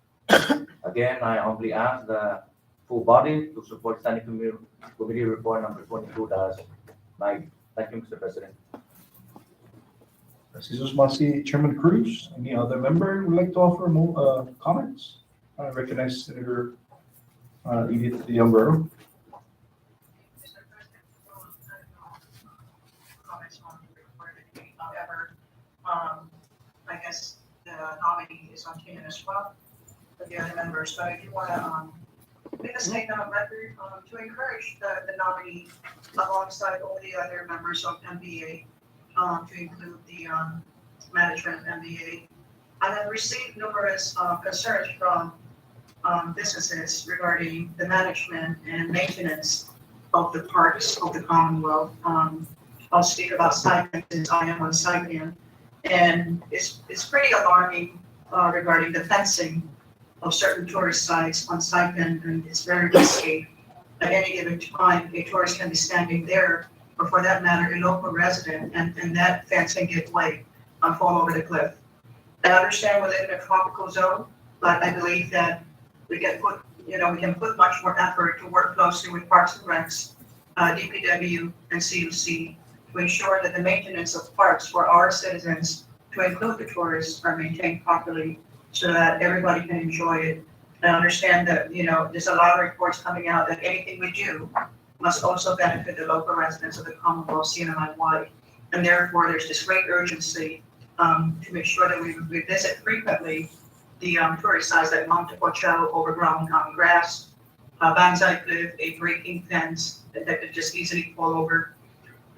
Again, I humbly ask the full body to support standing committee report number 22-9. Thank you, Mr. President. Jesus Masi, Chairman Cruz, any other member who would like to offer comments? I recognize Senator Edith Youngberg. Mr. President, comments on the report. However, I guess the nominee is on tenure as well for the other members, but I do want to make a statement on record to encourage the nominee alongside all the other members of MBA to include the management of MBA. I have received numerous concerns from businesses regarding the management and maintenance of the parks of the Commonwealth. I'll speak about Saipan since I am on Saipan. And it's pretty alarming regarding the fencing of certain tourist sites on Saipan, and it's very risky. At any given time, a tourist can be standing there, or for that matter, a local resident, and that fence can give way and fall over the cliff. I understand we're in a tropical zone, but I believe that we can put much more effort to work closely with Parks and Recs, DPW, and CUC to ensure that the maintenance of parks for our citizens, to include the tourists, are maintained properly so that everybody can enjoy it. I understand that, there's a lot of reports coming out that anything we do must also benefit the local residents of the Commonwealth CNMI-wide. And therefore, there's this great urgency to make sure that we visit frequently the tourist sites like Monte Pocho, overgrown grass, Banzai Cliff, a breaking fence that could just easily fall over.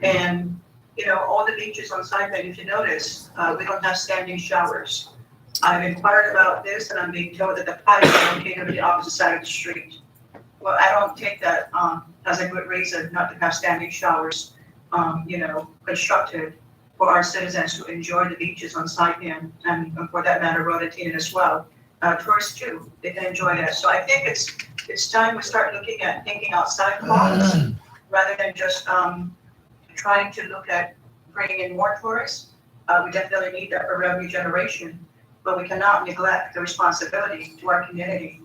And, all the beaches on Saipan, if you notice, we don't have standing showers. I've inquired about this and I'm being told that the pipes are located on the opposite side of the street. Well, I don't take that as a good reason not to have standing showers, constructed for our citizens to enjoy the beaches on Saipan and for that matter, Rodatine as well. Tourists too, they can enjoy that. So I think it's time we start looking at thinking outside the box rather than just trying to look at bringing in more tourists. We definitely need that for revenue generation, but we cannot neglect the responsibility to our community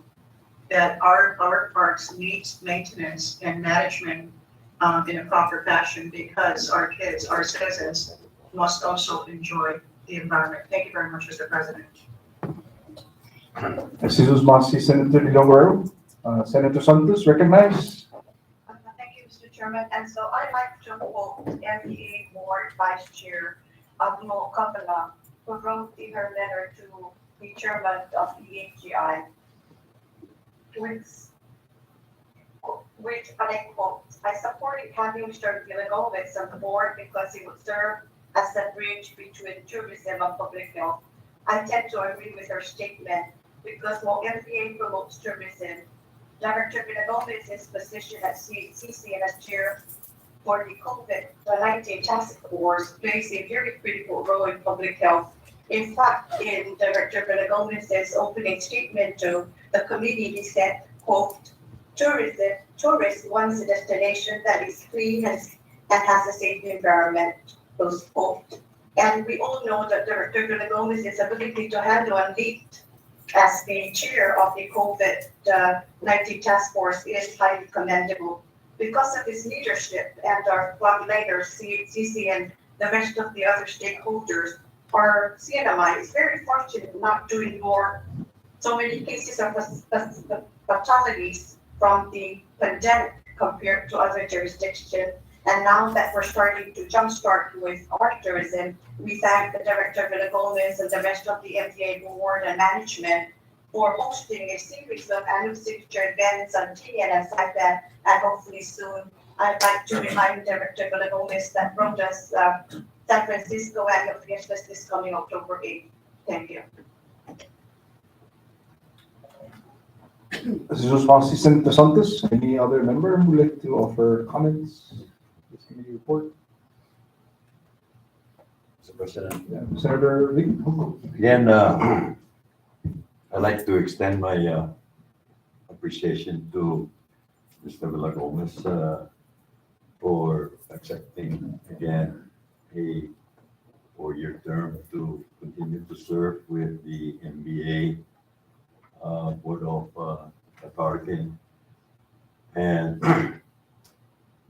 that our parks needs maintenance and management in a proper fashion because our kids, our citizens must also enjoy the environment. Thank you very much, Mr. President. Jesus Masi, Senator Youngberg. Senator Santos, recognize. Thank you, Mr. Chairman. And so I'd like to quote MPA Board Vice Chair Abno Kapala, who wrote in her letter to the chairman of the AGI, which and I quote, I supported having Mr. Villagomez on the board because he would serve as a bridge between tourism and public health. I tend to agree with her statement because while MPA promotes tourism, Director Villagomez's position at CC and as chair for the COVID-19 task force plays a very critical role in public health. In fact, in Director Villagomez's opening statement to the committee, he said, quote, tourists want a destination that is clean and has a safe environment, close quote. And we all know that Director Villagomez's ability to handle and lead as the chair of the COVID-19 task force is highly commendable. Because of his leadership and our frontliners, CC and the rest of the other stakeholders, our CNMI is very fortunate not to ignore so many cases of fatalities from the pandemic compared to other jurisdictions. And now that we're starting to jumpstart with our tourism, we thank the Director Villagomez and the rest of the MPA board and management for hosting a series of annual signature events on TN and Saipan, and hopefully soon. I'd like to remind Director Villagomez that Roda's San Francisco annual fiestas is coming October 8th. Thank you. Jesus Masi, Senator Santos, any other member who would like to offer comments? This committee report. Mr. President. Yeah. Senator Lee. Again, I'd like to extend my appreciation to Mr. Villagomez for accepting again a 4-year term to continue to serve with the MBA Board of Authority. And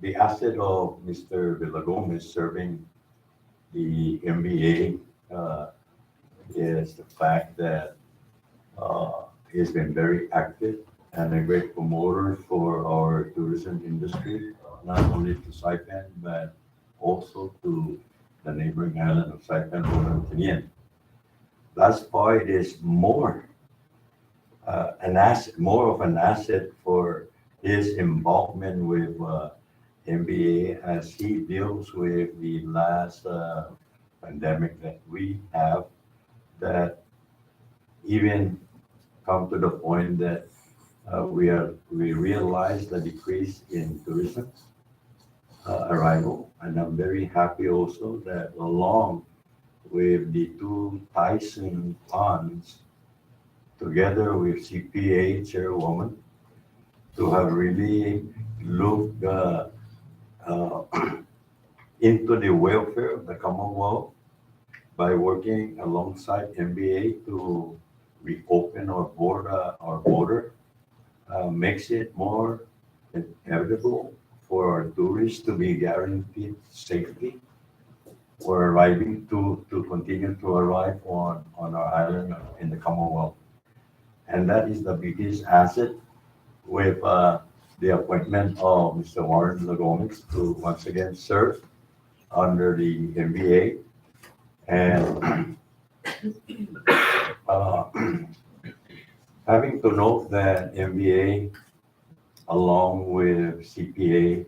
the asset of Mr. Villagomez serving the MBA is the fact that he's been very active and a great promoter for our tourism industry, not only to Saipan, but also to the neighboring island of Saipan, Bohol, and Tinian. Thus far, it is more more of an asset for his involvement with MBA as he deals with the last pandemic that we have, that even come to the point that we realize the decrease in tourism arrival. And I'm very happy also that along with the two Tyson funds, together with CPA chairwoman, to have really looked into the welfare of the Commonwealth by working alongside MBA to reopen our border, makes it more inevitable for our tourists to be guaranteed safety for arriving to continue to arrive on our island in the Commonwealth. And that is the biggest asset with the appointment of Mr. Warren Villagomez to once again serve under the MBA. And having to note that MBA, along with CPA,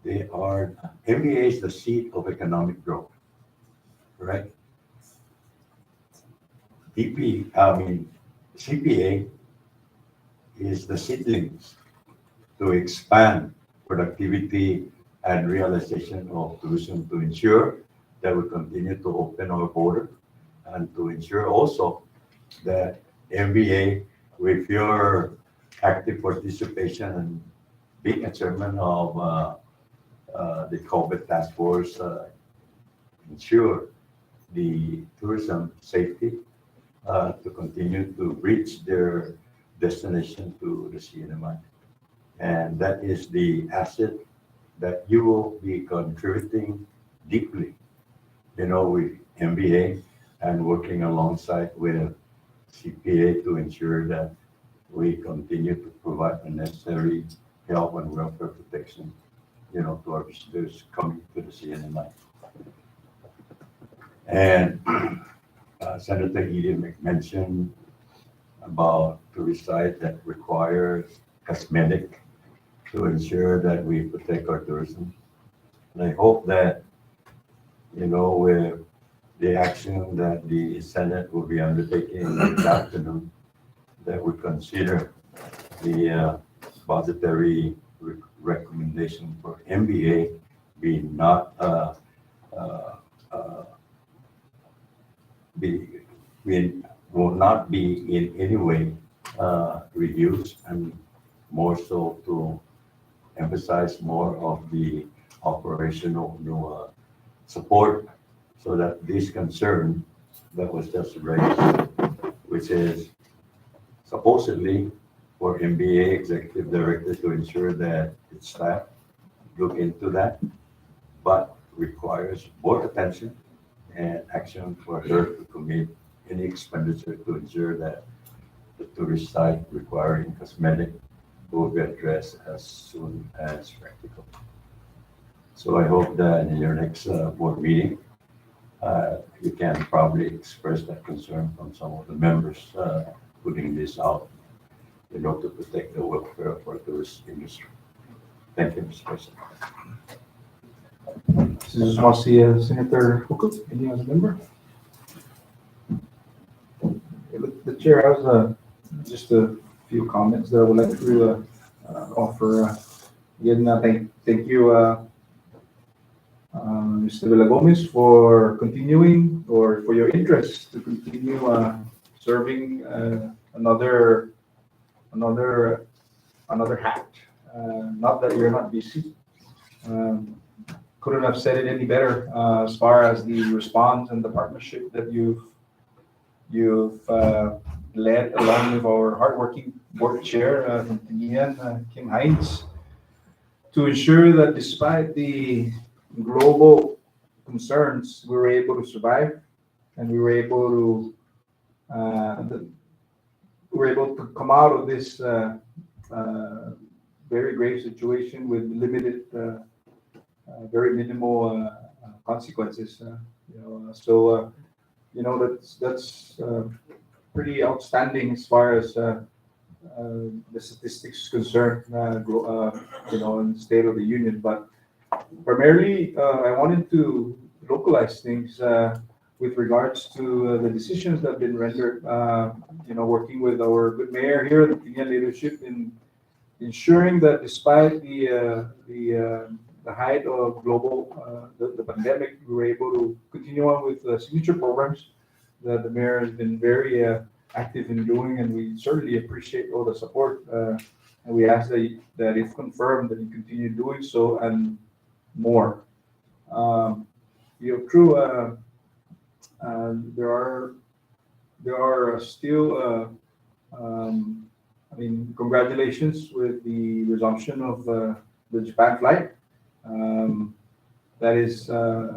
MBA is the seat of economic growth, right? CPA is the seedlings to expand productivity and realization of tourism, to ensure that we continue to open our border, and to ensure also that MBA, with your active participation and being a chairman of the COVID task force, ensure the tourism safety to continue to reach their destination to the CNMI. And that is the asset that you will be contributing deeply, with MBA and working alongside with CPA to ensure that we continue to provide the necessary health and welfare protection, to our visitors coming to the CNMI. And Senator Edie mentioned about tourist site that requires cosmetic to ensure that we protect our tourism. And I hope that, with the action that the Senate will be undertaking this afternoon, that we consider the budgetary recommendation for MBA will not be in any way reduced, and more so to emphasize more of the operational support, so that this concern that was just raised, which is supposedly for MBA executive director to ensure that its staff look into that, but requires more attention and action for her to commit any expenditure to ensure that the tourist site requiring cosmetic will be addressed as soon as practical. So I hope that in your next board meeting, you can probably express that concern from some of the members putting this out, to protect the welfare of our tourist industry. Thank you, Mr. President. This is Senator Hukuk, any other member? The chair has just a few comments that I would like to offer. Again, thank you, Mr. Villagomez, for continuing, or for your interest to continue serving another hat Not that you're not busy. Um, Couldn't have said it any better as far as the response and the partnership that you've led along with our hardworking board chair, Kim Hines, to ensure that despite the global concerns, we were able to survive and we were able to come out of this uh, very grave situation with limited, very minimal consequences. That's pretty outstanding as far as the statistics is concerned, in the State of the Union. But primarily, I wanted to localize things with regards to the decisions that have been rendered, working with our good mayor here, the Tinian leadership in ensuring that despite the height of the pandemic, we were able to continue on with signature programs that the mayor has been very active in doing, and we certainly appreciate all the support. And we ask that if confirmed, that you continue doing so and more. Um, True. There are still. Congratulations with the resumption of the Japan flight. Um, that is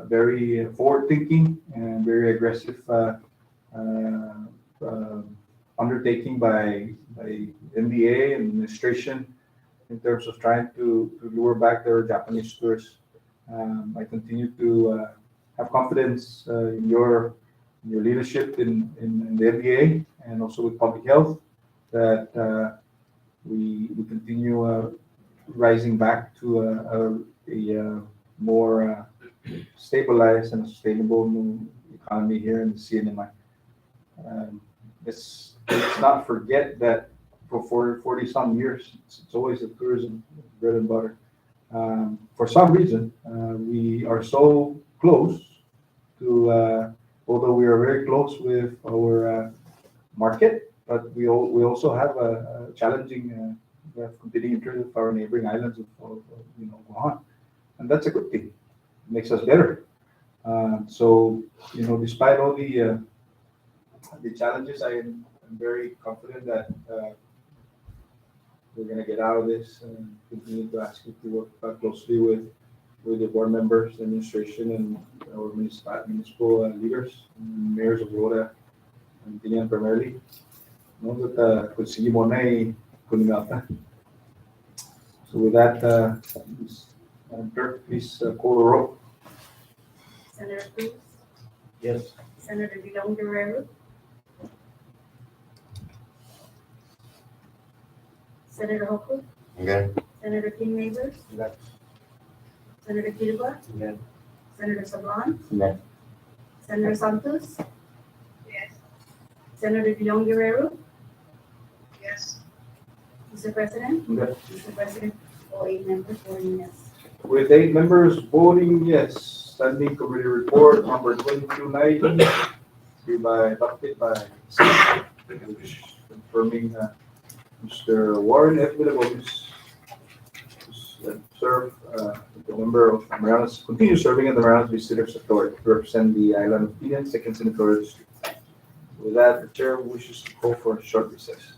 very forward-thinking and very aggressive uh, undertaking by NBA and administration in terms of trying to lure back their Japanese tourists. I continue to have confidence in your leadership in the NBA and also with public health that we continue rising back to a more stabilized and sustainable new economy here in the CNMI. Let's not forget that for 40 some years, it's always the tourism bread and butter. For some reason, we are so close although we are very close with our market, but we also have a challenging, we have competing interests with our neighboring islands of Guam, and that's a good thing. It makes us better. Despite all the challenges, I'm very confident that we're going to get out of this and continue to ask you to work closely with the board members, the administration, and our municipal leaders, and mayors of Rota and Tinian primarily. No, that conseguimos na kuningata. So with that, Madam Clerk, please call the roll. Senator Cruz, Yes. Senator Dilon Guerrero, Senator Hoku, Okay. Senator King Neighbors, Yes. Senator Kirwa, Yes. Senator Sablan, Yes. Senator Santos, Yes. Senator Dilon Guerrero, Yes. Mr. President. Okay. Mr. President, all 8 members voting yes. With 8 members voting yes, standing committee report number 2290, hereby adopted by confirming Mr. Warren F. Villalobos serve the member of Marianas, continue serving in the Marianas Visitors Authority to represent the island of Tinian, 2nd Senatorial District. With that, the chair wishes to call for a short recess.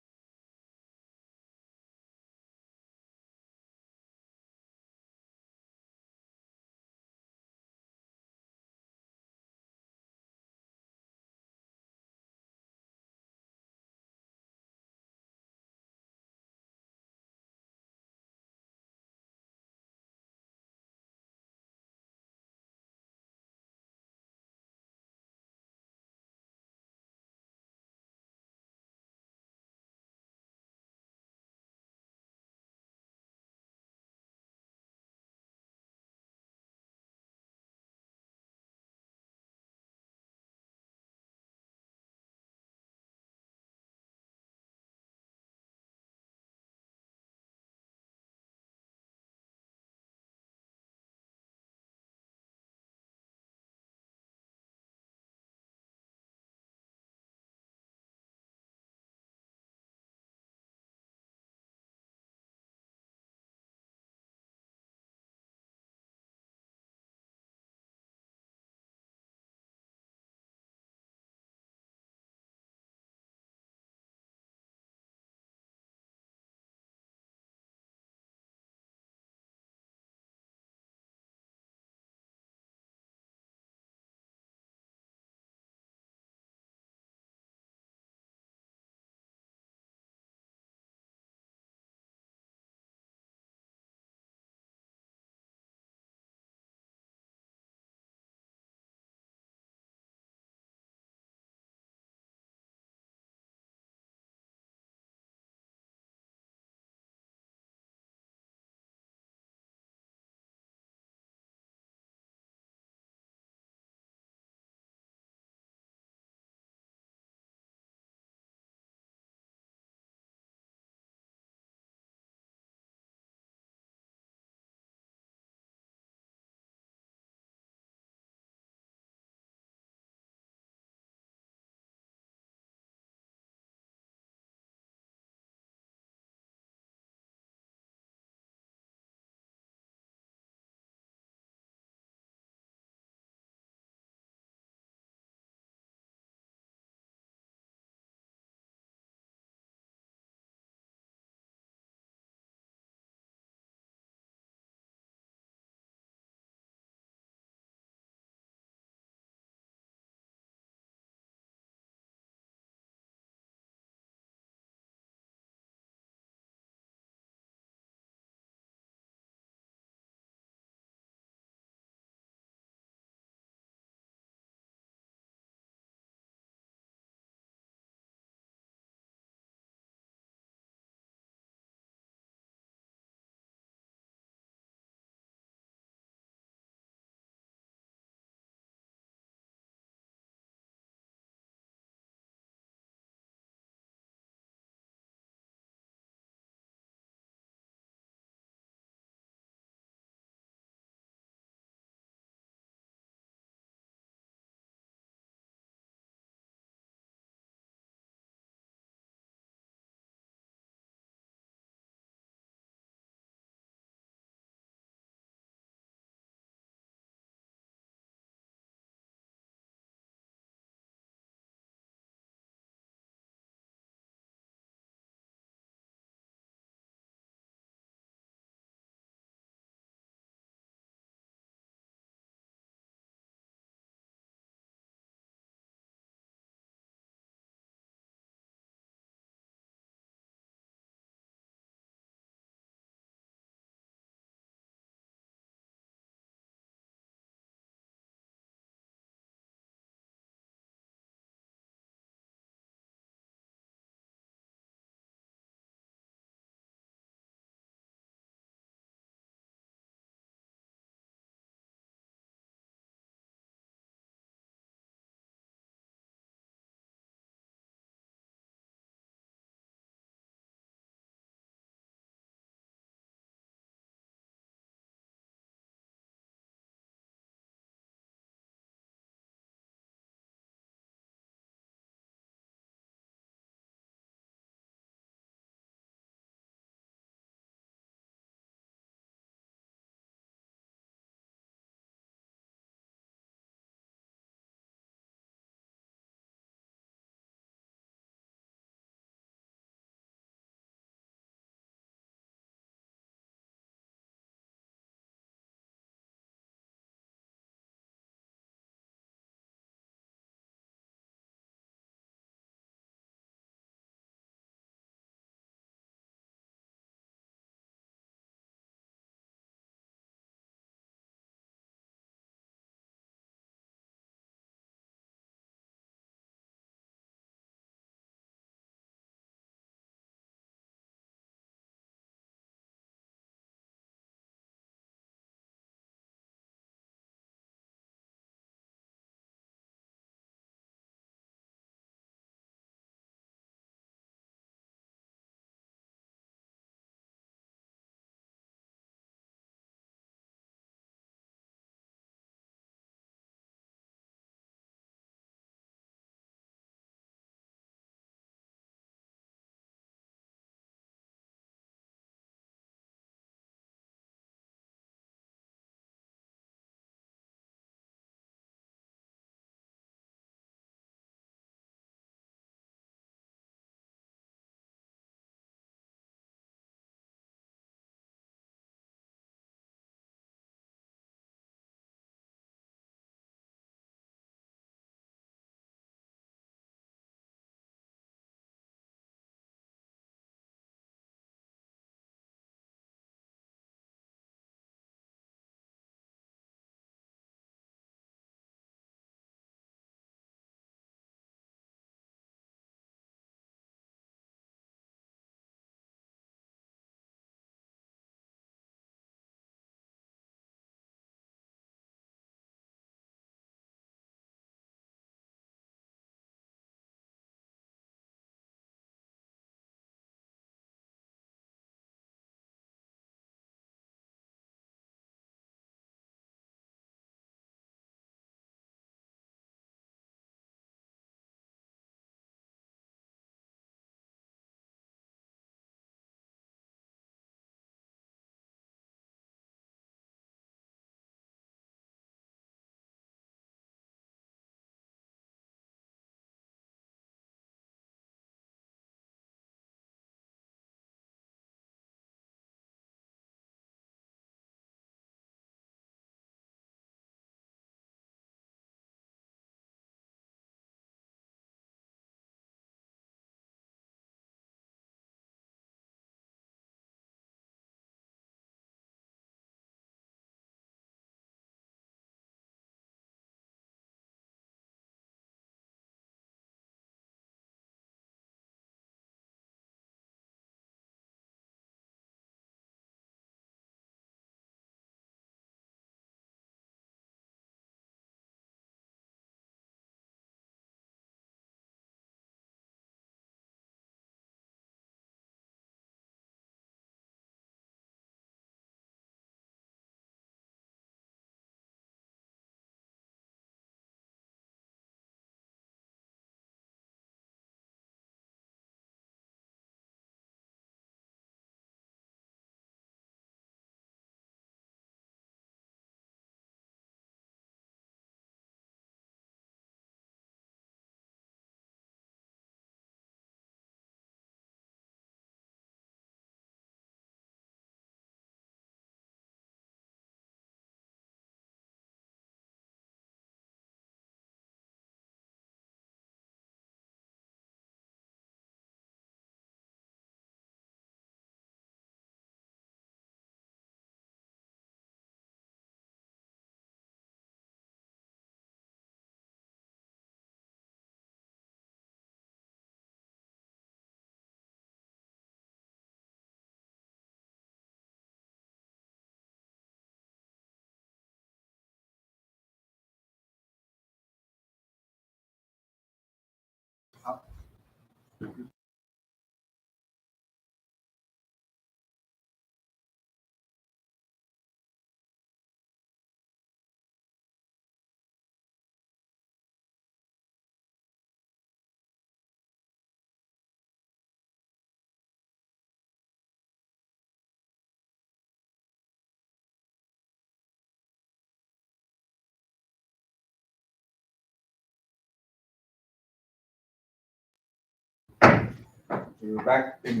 We're back in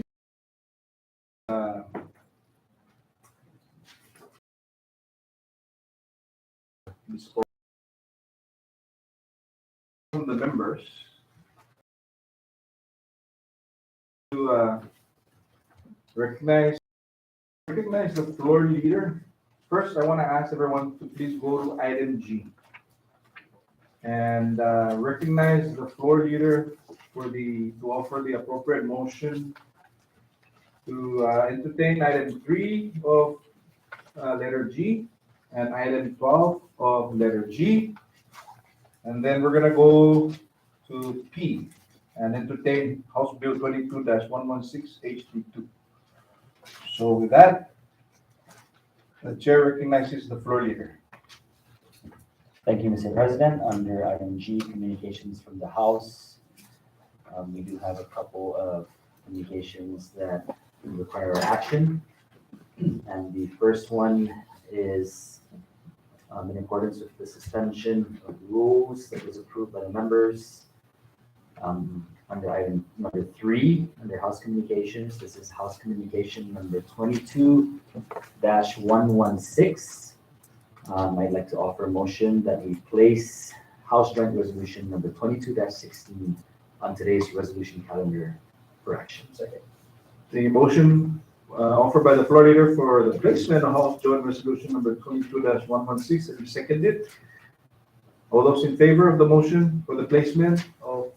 this call from the members to recognize the floor leader. First, I want to ask everyone to please go to item G and recognize the floor leader to offer the appropriate motion to entertain item 3 of letter G and item 12 of letter G. And then we're gonna go to P and entertain House Bill 22-116 HD2. So with that, the chair recognizes the floor leader. Thank you, Mr. President. Under item G, communications from the House. We do have a couple of communications that require action. And the first one is in accordance with the suspension of rules that was approved by the members. Under item number 3, under House Communications, this is House Communication number 22-116. I'd like to offer a motion that we place House Joint Resolution number 22-16 on today's resolution calendar for action. Second. The motion offered by the floor leader for the placement of House Joint Resolution number 22-116 and seconded. All those in favor of the motion for the placement of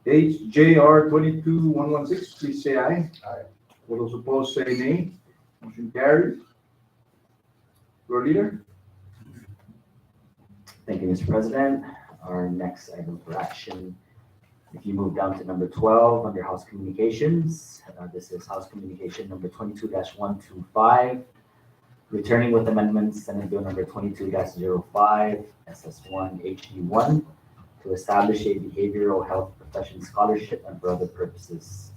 HJR 22-116, please say aye. Aye. All those opposed say nay. Motion carries. Floor leader. Thank you, Mr. President. Our next item for action, if you move down to number 12 under House Communications, this is House Communication number 22-125, returning with amendments, Senate Bill number 22-05, SS1 HD1, to establish a behavioral health profession scholarship and for other purposes.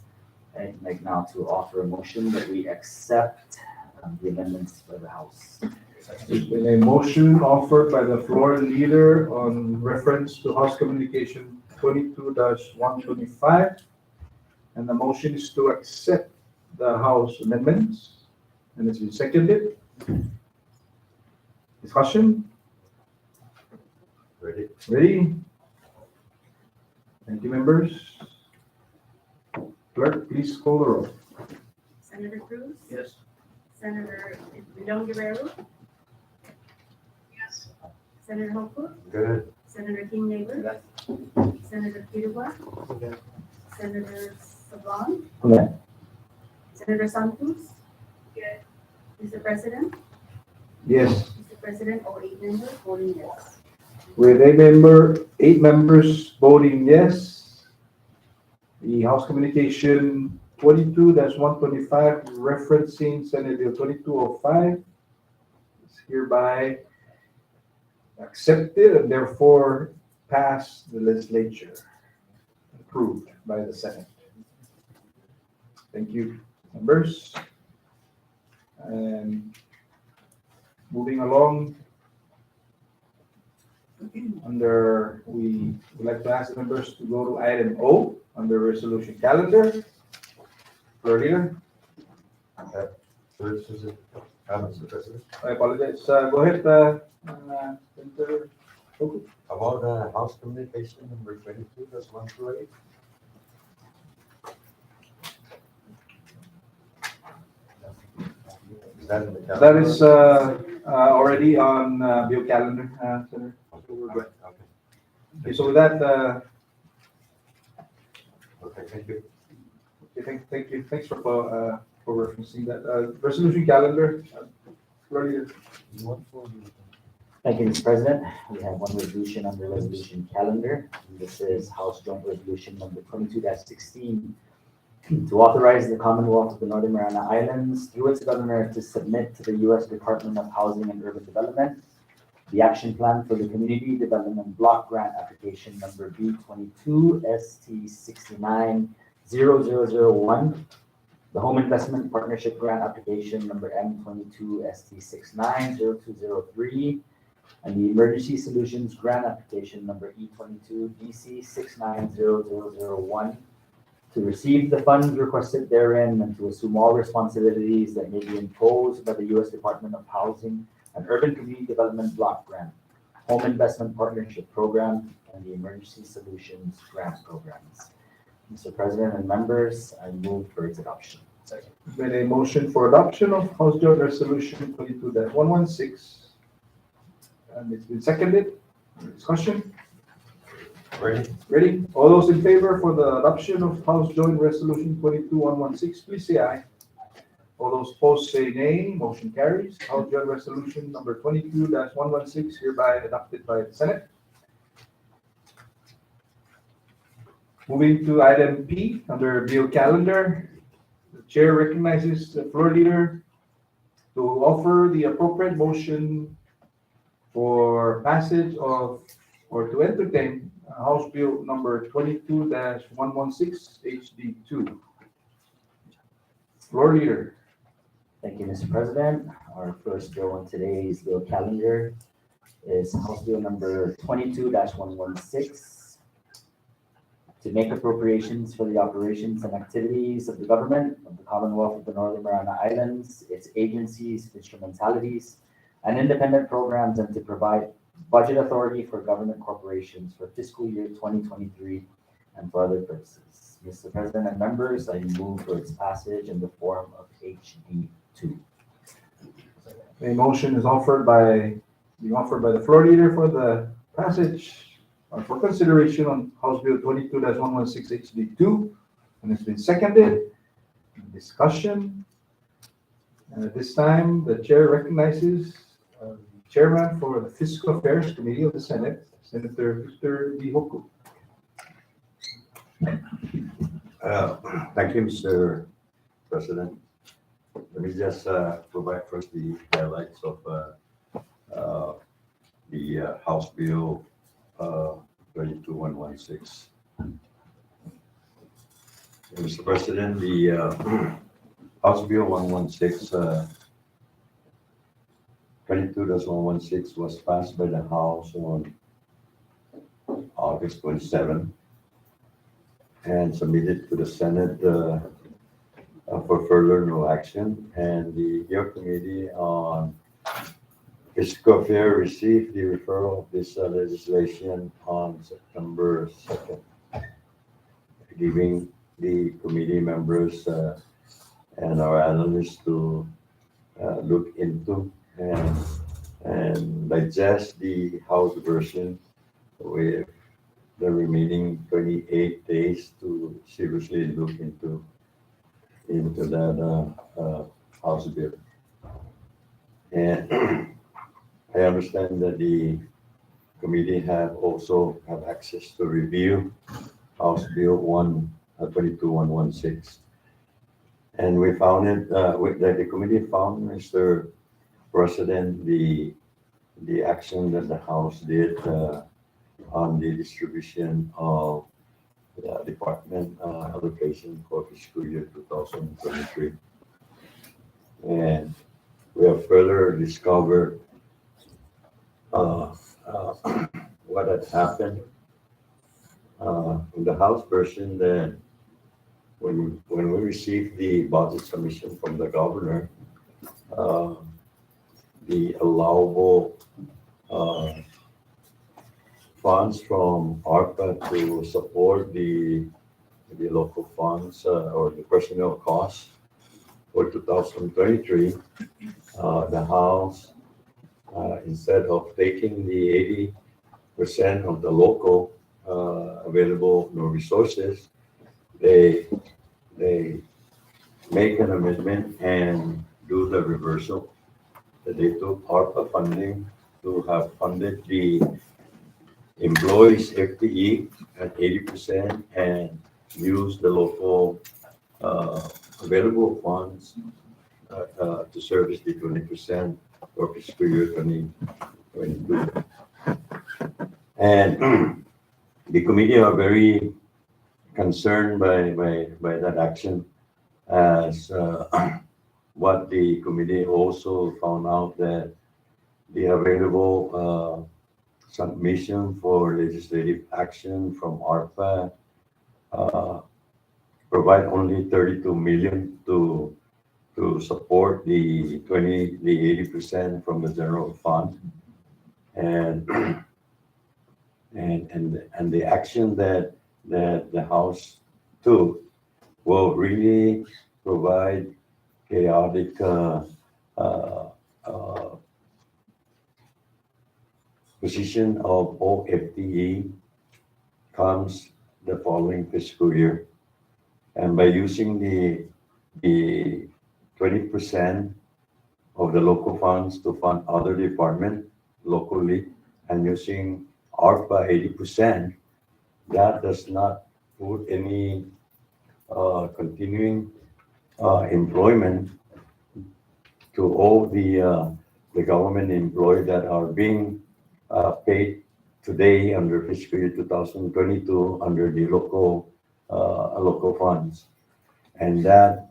I'd like now to offer a motion that we accept the amendments by the House. There's been a motion offered by the floor leader on reference to House Communication 22-125. And the motion is to accept the House amendments. And it's been seconded. Discussion? Ready? Ready? Thank you, members. Clerk, please call the roll. Senator Cruz? Yes. Senator Ridon Guerrero? Yes. Senator Hope? Good. Senator King Neighbor? Senator Quirua? Senator Sablan? Okay. Senator Santos? Yes. Mr. President? Yes. Mr. President, all 8 members voting yes. With 8 members voting yes, the House Communication 22-125 referencing Senate Bill 2205 is hereby accepted and therefore passed the legislature, approved by the Senate. Thank you, members. And moving along, we would like to ask the members to go to item O under resolution calendar. Floor leader. Mr. President. I apologize. Go ahead, Senator Hope. About House Communication number 22-128. Is that in the calendar? That is already on bill calendar, Senator. So we're good. Okay. Okay, so with that, Okay, thank you. okay, thank you. Thanks for referencing that. Resolution calendar, floor leader. Thank you, Mr. President. We have one resolution under resolution calendar. This is House Joint Resolution number 22-16 to authorize the Commonwealth of the Northern Mariana Islands through its governor to submit to the U.S. Department of Housing and Urban Development the action plan for the Community Development Block Grant Application number B22 ST690001, the Home Investment Partnership Grant Application number M22 ST690203, and the Emergency Solutions Grant Application number E22 DC690001 to receive the funds requested therein and to assume all responsibilities that may be imposed by the U.S. Department of Housing and Urban Community Development Block Grant, Home Investment Partnership Program, and the Emergency Solutions Grant Programs. Mr. President and members, I move for its adoption. Second. Been a motion for adoption of House Joint Resolution 22-116. And it's been seconded. Discussion? Ready? All those in favor for the adoption of House Joint Resolution 22-116, please say aye. All those opposed say nay. Motion carries. House Joint Resolution number 22-116 hereby adopted by the Senate. Moving to item P under bill calendar. The chair recognizes the floor leader to offer the appropriate motion for passage of or to entertain House Bill number 22-116 HD2. Floor leader. Thank you, Mr. President. Our first bill on today's bill calendar is House Bill number 22-116 to make appropriations for the operations and activities of the government of the Commonwealth of the Northern Mariana Islands, its agencies, instrumentalities, and independent programs, and to provide budget authority for government corporations for fiscal year 2023 and for other purposes. Mr. President and members, I move for its passage in the form of HD2. A motion is offered by the floor leader for the passage or for consideration on House Bill 22-116 HD2, and it's been seconded. Discussion. And at this time, the chair recognizes the chairman for the Fiscal Affairs Committee of the Senate, Senator Victor D. Hoku. Thank you, Mr. President. Let me just provide first the highlights of the House Bill 22-116. Mr. President, the House Bill 22-116 was passed by the House on August 27 and submitted to the Senate for further no action. And the Health Committee on Fiscal Affairs received the referral of this legislation on September 2nd, giving the committee members and our analysts to look into and digest the House version with the remaining 28 days to seriously look into that House bill. And I understand that the committee have access to review House Bill 22-116. And we found it, that the committee found, Mr. President, the action that the House did on the distribution of the department allocation for fiscal year 2023. And we have further discovered what had happened in the House version. That when we received the budget submission from the governor, the allowable funds from ARPA to support the local funds or the personnel costs for 2023, the House, instead of taking the 80% of the local available resources, they make an amendment and do the reversal. That they took ARPA funding to have funded the employees FTE at 80% and use the local available funds to service the 20% for fiscal year 2022. And the committee are very concerned by that action, as what the committee also found out that the available submission for legislative action from ARPA provide only 32 million to support the 80% from the general fund. And and the action that the House took will really provide chaotic uh, position of OFTE comes the following fiscal year. And by using the 20% of the local funds to fund other department locally and using ARPA 80%, that does not put any continuing employment to all the government employees that are being paid today under fiscal year 2022 under the local funds. And that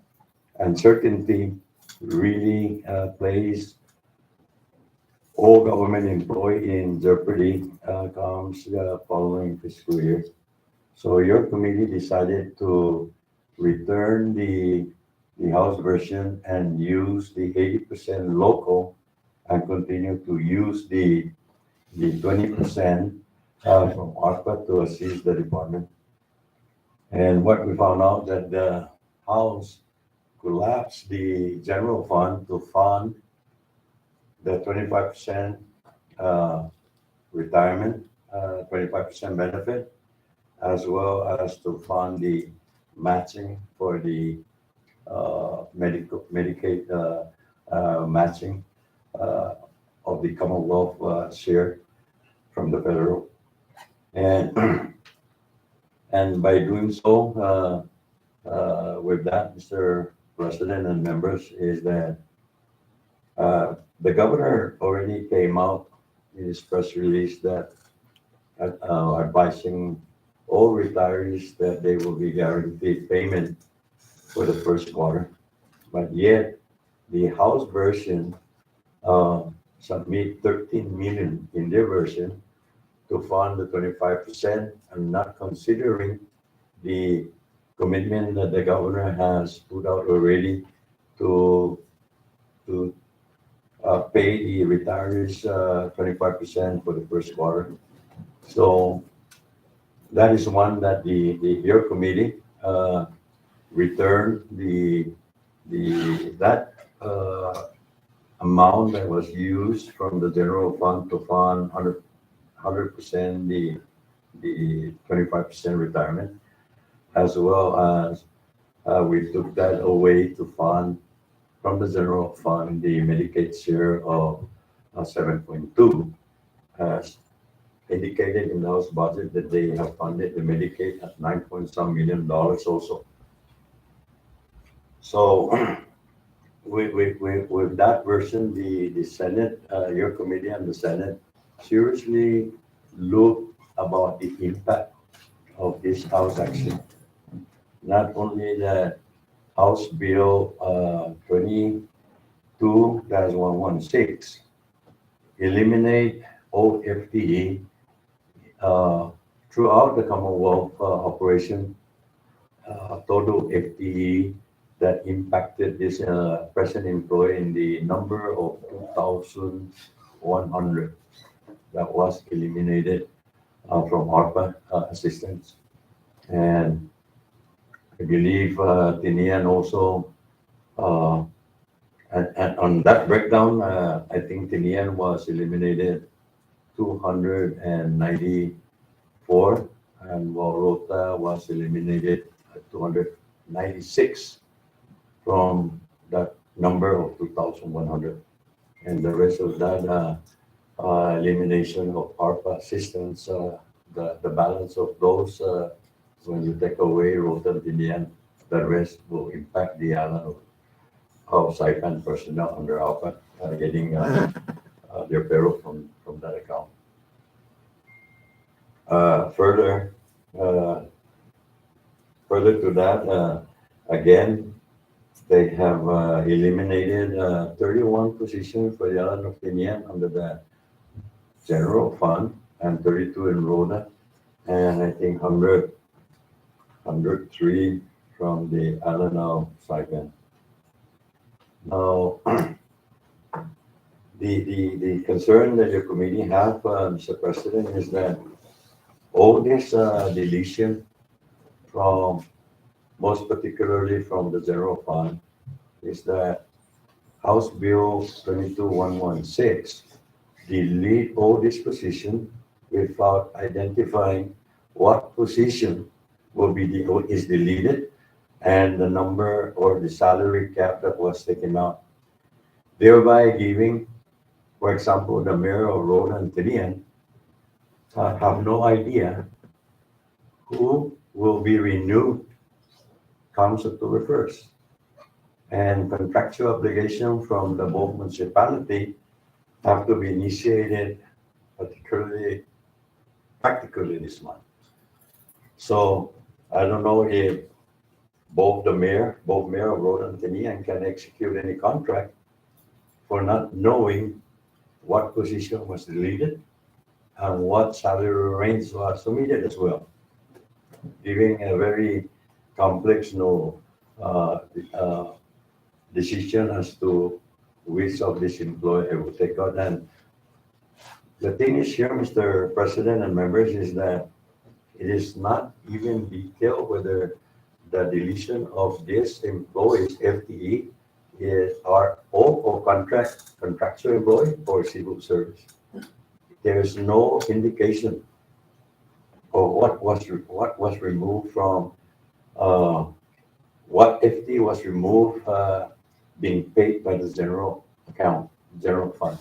uncertainty really plays all government employee in jeopardy comes the following fiscal year. So your committee decided to return the House version and use the 80% local and continue to use the 20% from ARPA to assist the department. And what we found out that the House collapsed the general fund to fund the 25% retirement, 25% benefit, as well as to fund the matching for the Medicaid matching of the Commonwealth share from the federal. And and by doing so, with that, Mr. President and members, is that the governor already came out in his press release that advising all retirees that they will be guaranteed payment for the first quarter. But yet, the House version submit 13 million in their version to fund the 25% and not considering the commitment that the governor has put out already to pay the retirees 25% for the first quarter. So that is one that your committee returned that amount that was used from the general fund to fund 100% the 25% retirement, as well as we took that away to fund from the general fund the Medicaid share of 7.2, as indicated in the House budget that they have funded the Medicaid at $9 point some million also. So with that version, the Senate, your committee and the Senate seriously look about the impact of this House action. Not only the House Bill 22-116 eliminate OFTE throughout the Commonwealth operation, total FTE that impacted this present employee in the number of 2,100 that was eliminated from ARPA assistance. And I believe Tinian also, and on that breakdown, I think Tinian was eliminated 294, and Rota was eliminated 296 from that number of 2,100. And the rest of that elimination of ARPA assistance, the balance of those, when you take away Rota and Tinian, the rest will impact the island of Saipan personnel under ARPA getting their payroll from that account. Further to that, again, they have eliminated 31 positions for the island of Tinian under the general fund and 32 in Rota, and I think 103 from the Alanao stipend. Now, the concern that your committee have, Mr. President, is that all this deletion from, most particularly from the general fund, is that House Bill 22116 delete all this position without identifying what position is deleted and the number or the salary cap that was taken out, thereby giving, for example, the mayor of Rhode and Tinian have no idea who will be renewed comes October 1st. And contractual obligation from the both municipality have to be initiated practically this month. So I don't know if both mayor of Rhode and Tinian can execute any contract for not knowing what position was deleted and what salary range was submitted as well, giving a very complex decision as to which of this employee will take out. And the thing is here, Mr. President and members, is that it is not even detailed whether the deletion of these employees, FTE, are all or contractual employee or civil service. There is no indication of what was removed from what FTE was removed being paid by the general fund.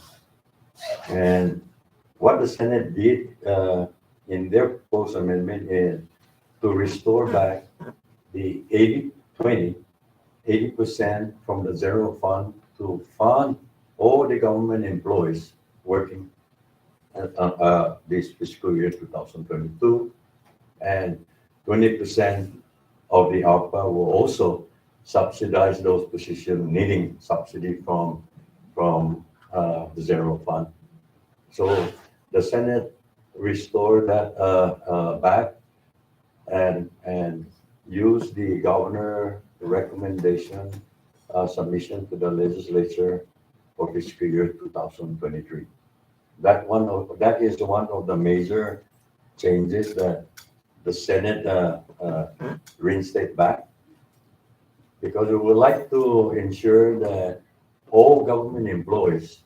And what the Senate did in their proposed amendment is to restore back the 80% from the general fund to fund all the government employees working this fiscal year 2022, and 20% of the ARPA will also subsidize those positions needing subsidy from the general fund. So the Senate restored that back and use the governor recommendation submission to the legislature for fiscal year 2023. That is one of the major changes that the Senate reinstate back, because we would like to ensure that all government employees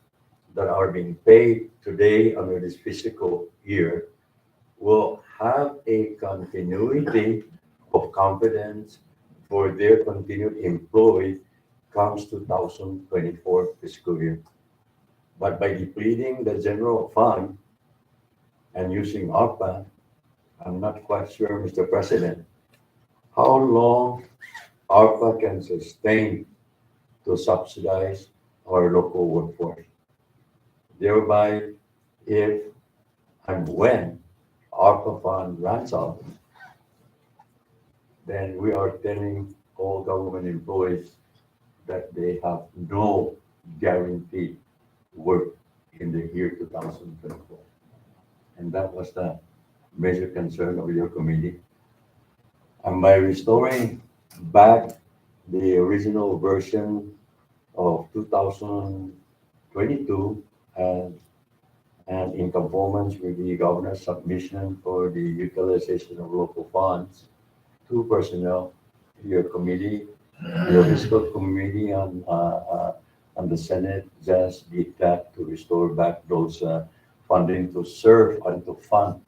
that are being paid today under this fiscal year will have a continuity of confidence for their continued employee comes 2024 fiscal year. But by depleting the general fund and using ARPA, I'm not quite sure, Mr. President, how long ARPA can sustain to subsidize our local workforce. Thereby, if and when ARPA fund runs out, then we are telling all government employees that they have no guaranteed work in the year 2024. And that was the major concern of your committee. And by restoring back the original version of 2022 and in conformance with the governor's submission for the utilization of local funds to personnel, your committee, your fiscal committee on the Senate just did that to restore back those funding to serve and to fund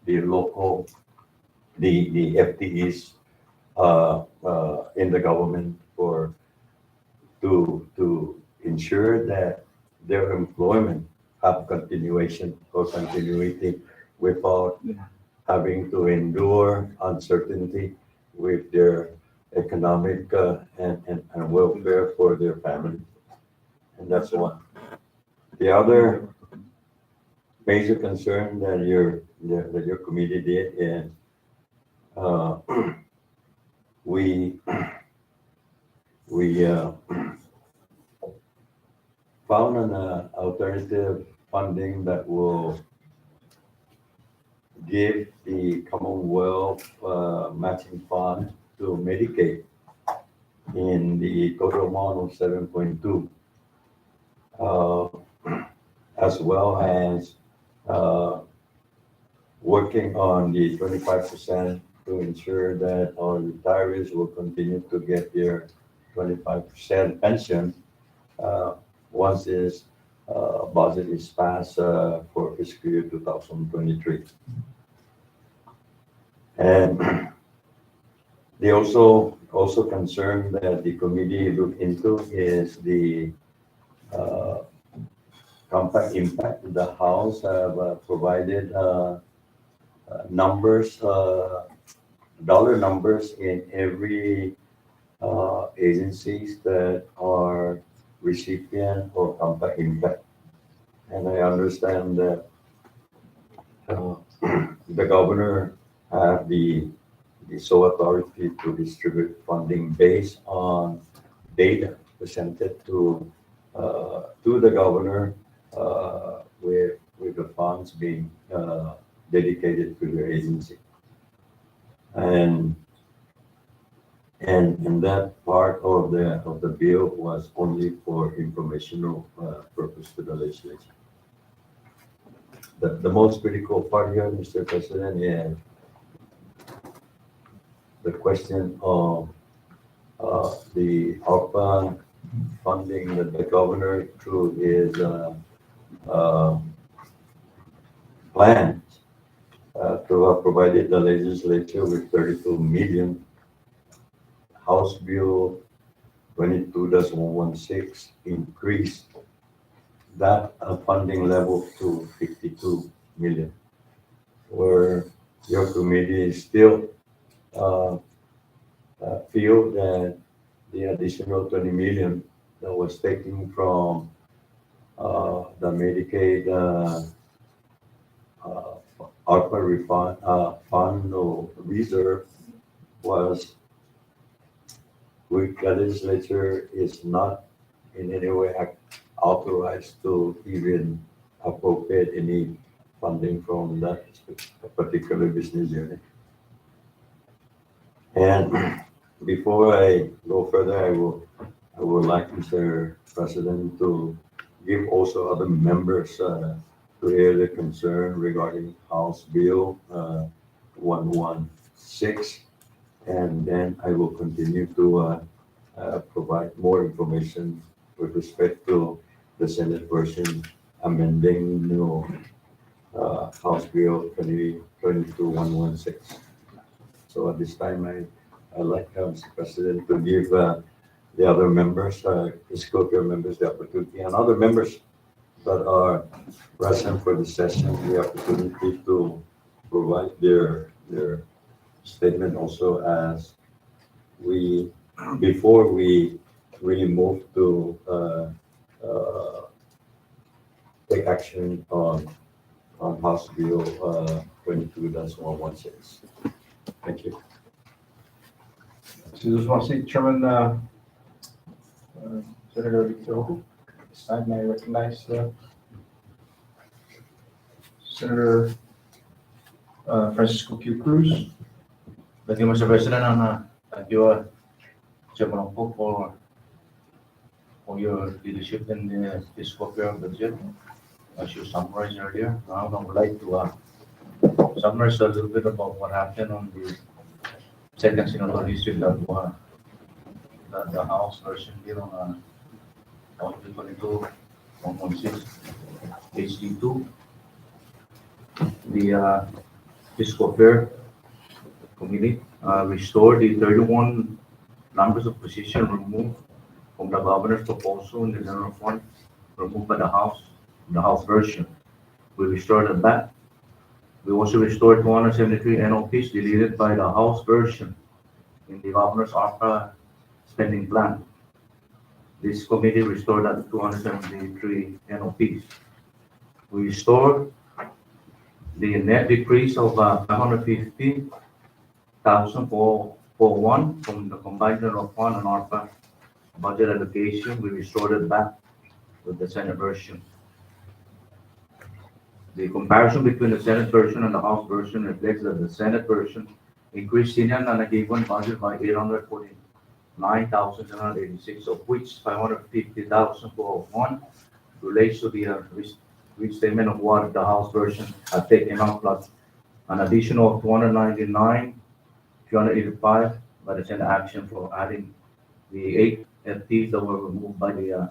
the local, the FTEs in the government to ensure that their employment have continuation or continuity without having to endure uncertainty with their economic and welfare for their family. And that's one. The other major concern that your committee did is we found an alternative funding that will give the Commonwealth matching fund to Medicaid in the total amount of 7.2, as well as working on the 25% to ensure that our retirees will continue to get their 25% pension once this budget is passed for fiscal year 2023. And they also concerned that the committee look into is the compact impact. The House have provided numbers, dollar numbers in every agencies that are recipient of compact impact. And I understand that the governor have the sole authority to distribute funding based on data presented to the governor with the funds being dedicated to the agency. And that part of the bill was only for informational purpose to the legislature. The most critical part here, Mr. President, is the question of the ARPA funding that the governor, through his plan, to have provided the legislature with 32 million. House Bill 22-116 increased that funding level to 52 million, where your committee still feel that the additional 20 million that was taken from the Medicaid ARPA refund fund or reserve was, which the legislature is not in any way authorized to even appropriate any funding from that particular business unit. And before I go further, I would like, Mr. President, to give also other members to hear the concern regarding House Bill 116, and then I will continue to provide more information with respect to the Senate version amending House Bill 22-116. So at this time, I'd like, Mr. President, to give the other members, fiscal care members, the opportunity, and other members that are present for the session, the opportunity to provide their statement also, as before we really move to take action on House Bill 22-116. Thank you. So just want to say, Chairman, Senator Victor, this time I recognize Senator Francisco Q. Cruz. Thank you, Mr. President, and thank you, Chairman Opo, for your leadership in the fiscal year budget, as you summarized earlier. Now I would like to summarize a little bit about what happened on the second Senate district that the House version bill on 22-116 HD2. The Fiscal Fair Committee restored the 31 numbers of positions removed from the governor's proposal in the general fund, removed by the House version. We restored it back. We also restored 273 NOPs deleted by the House version in the governor's ARPA spending plan. This committee restored that 273 NOPs. We restored the net decrease of 550,041 from the combined general fund and ARPA budget allocation. We restored it back with the Senate version. The comparison between the Senate version and the House version reflects that the Senate version increase senior and given budget by 849,786, of which 550,401 relates to the restatement of what the House version had taken out, plus an additional 299,385 by the Senate action for adding the 8 FTs that were removed by the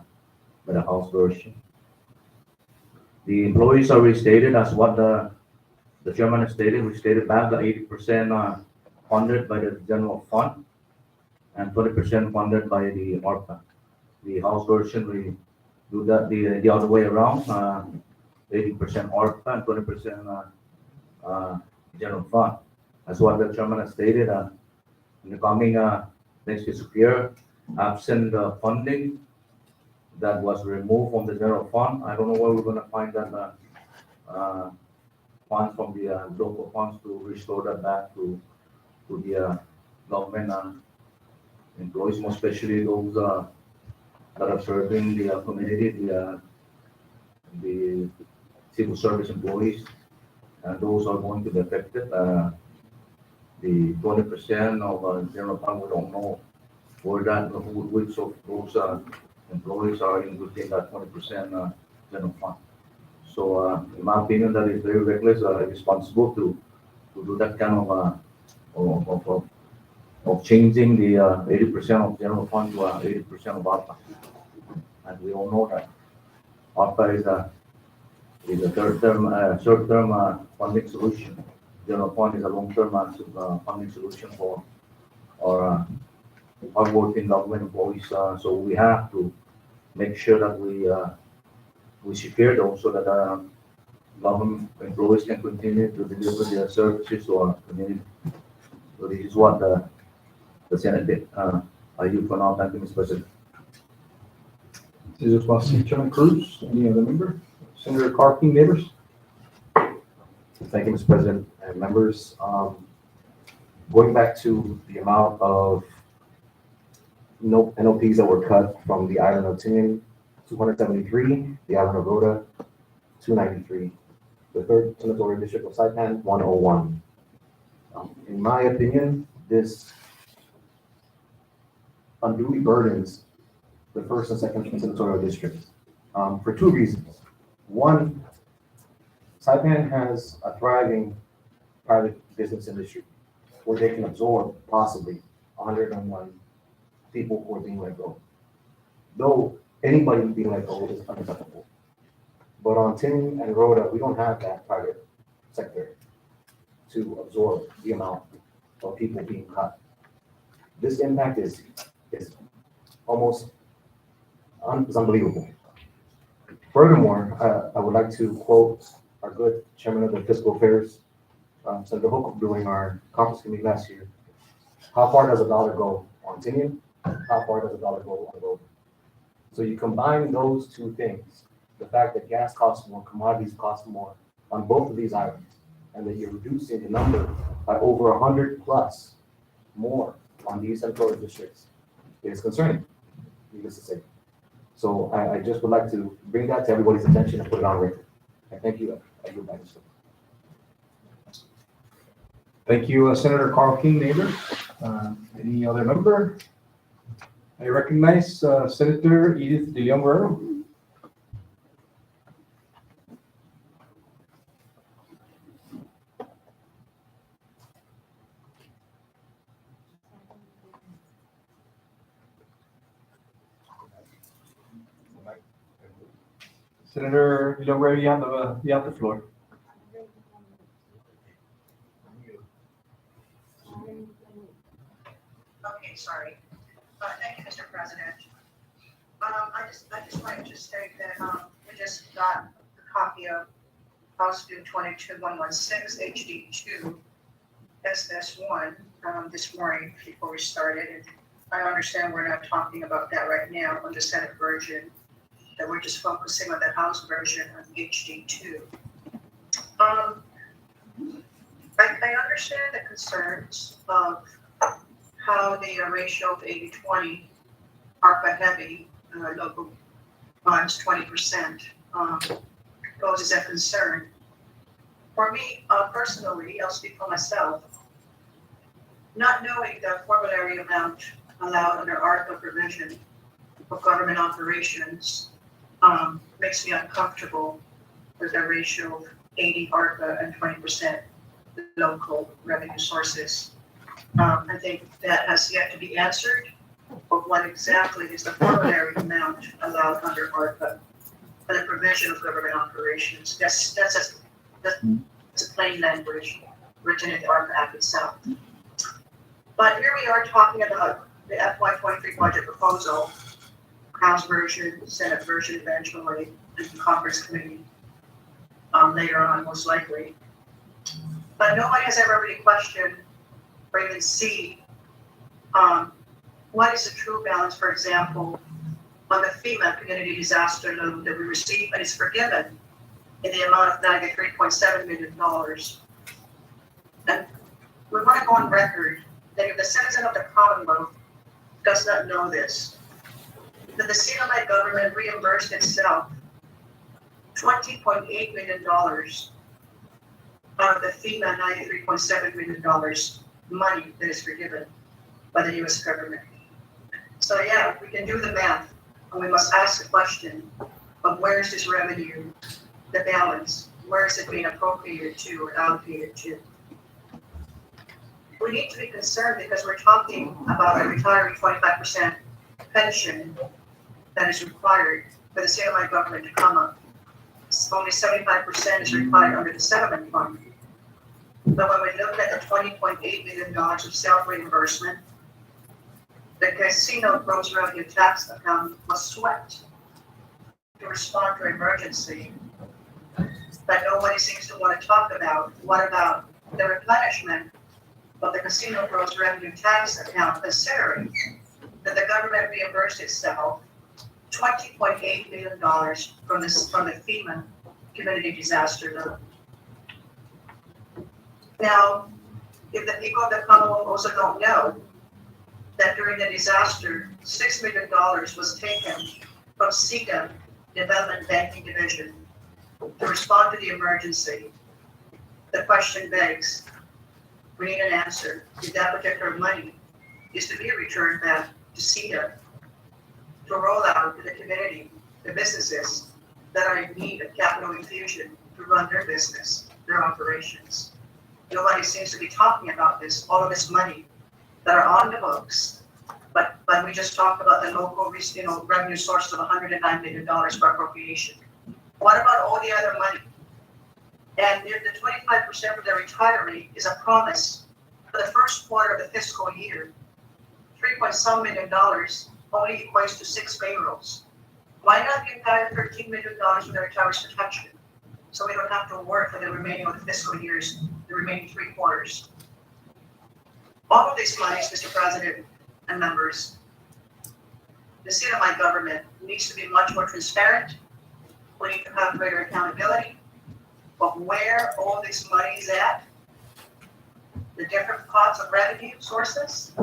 House version. The employees are restated as what the chairman has stated. We stated back that 80% funded by the general fund and 20% funded by the ARPA. The House version, we do that the other way around, 80% ARPA and 20% general fund. That's what the chairman has stated. In the coming next fiscal year, absent funding that was removed from the general fund, I don't know where we're going to find that funds from the local funds to restore that back to the government employees, more especially those that are serving the community, the civil service employees, and those are going to be affected. The 20% of general fund, we don't know where that, which of those employees are within that 20% general fund. So, in my opinion, that is very reckless, irresponsible to do that kind of changing the 80% of general fund to 80% of ARPA. And we all know that ARPA is a short-term funding solution. General fund is a long-term funding solution for our hardworking government employees. So we have to make sure that we secure those so that government employees can continue to deliver their services to our community. So this is what the Senate did. I yield for now. Thank you, Mr. President. This is responsive Chairman Cruz. Any other member? Senator Carr-King, neighbors? Thank you, Mr. President and members. Going back to the amount of NOPs that were cut from the island of Tinian, 273, the island of Rota, 293, the third senatorial district of Saipan, 101. In my opinion, this unduly burdens the first and second senatorial districts for two reasons. One, Saipan has a thriving private business industry where they can absorb possibly 101 people who are being let go. Though anybody being let go is unacceptable. But on Tin and Rhoda, we don't have that private sector to absorb the amount of people being cut. This impact is almost unbelievable. Furthermore, I would like to quote our good chairman of the Fiscal Affairs, Senator Hochul, during our conference committee last year. How far does a dollar go on Tinian? How far does a dollar go on Rhoda? So you combine those two things, the fact that gas costs more, commodities cost more on both of these islands, and that you're reducing the number by over 100 plus more on these senatorial districts, is concerning, needless to say. So I just would like to bring that to everybody's attention and put it on record. And thank you. Thank you, Senator Carl-King, neighbor. Any other member? I recognize Senator Edith De Leon Guerrero. Senator De Leon Guerrero, you have the floor. Okay, sorry. Thank you, Mr. President. I just wanted to state that we just got a copy of House Bill 22116 HD2 SS1 this morning before we started. And I understand we're not talking about that right now on the Senate version, that we're just focusing on the House version on HD2. I understand the concerns of how the ratio of 80-20 ARPA heavy local funds 20% poses a concern. For me personally, I'll speak for myself. Not knowing the formulary amount allowed under ARPA provision for government operations makes me uncomfortable with a ratio of 80 ARPA and 20% local revenue sources. I think that has yet to be answered, but what exactly is the formulary amount allowed under ARPA for the provision of government operations? That's a plain language written in the ARPA Act itself. But here we are talking about the FY23 budget proposal, House version, Senate version eventually, and Congress committee later on, most likely. But nobody has ever really questioned or even see what is the true balance, for example, on the FEMA community disaster loan that we received and is forgiven in the amount of $93.7 million. And we want to go on record that if the citizen of the Commonwealth does not know this, that the CNMI government reimbursed itself $20.8 million out of the FEMA $93.7 million money that is forgiven by the US government. So yeah, we can do the math, and we must ask the question of where is this revenue, the balance, where is it being appropriated to or allocated to? We need to be concerned because we're talking about a retiree 25% pension that is required for the CNMI government to come up. Only 75% is required under the settlement fund. But when we look at the $20.8 million of self-reimbursement, the casino gross revenue tax account was swept to respond to emergency. But nobody seems to want to talk about what about the replenishment of the casino gross revenue tax account, considering that the government reimbursed itself $20.8 million from the FEMA community disaster loan. Now, if the people of the Commonwealth also don't know that during the disaster, $6 million was taken from CEDA Development Banking Division to respond to the emergency, the question begs, we need an answer. If that particular money is to be returned back to CEDA to roll out to the community, the businesses that are in need of capital infusion to run their business, their operations. Nobody seems to be talking about this, all of this money that are on the books, but we just talked about the local revenue sources of $109 million for appropriation. What about all the other money? And if the 25% for the retiree is a promise for the first quarter of the fiscal year, $3 million only equates to 6 payrolls. Why not give that $13 million for the retiree's protection? So we don't have to work for the remaining of the fiscal years, the remaining 3 quarters. All of these monies, Mr. President and members, the CNMI government needs to be much more transparent. We need to have greater accountability of where all this money is at, the different pots of revenue sources.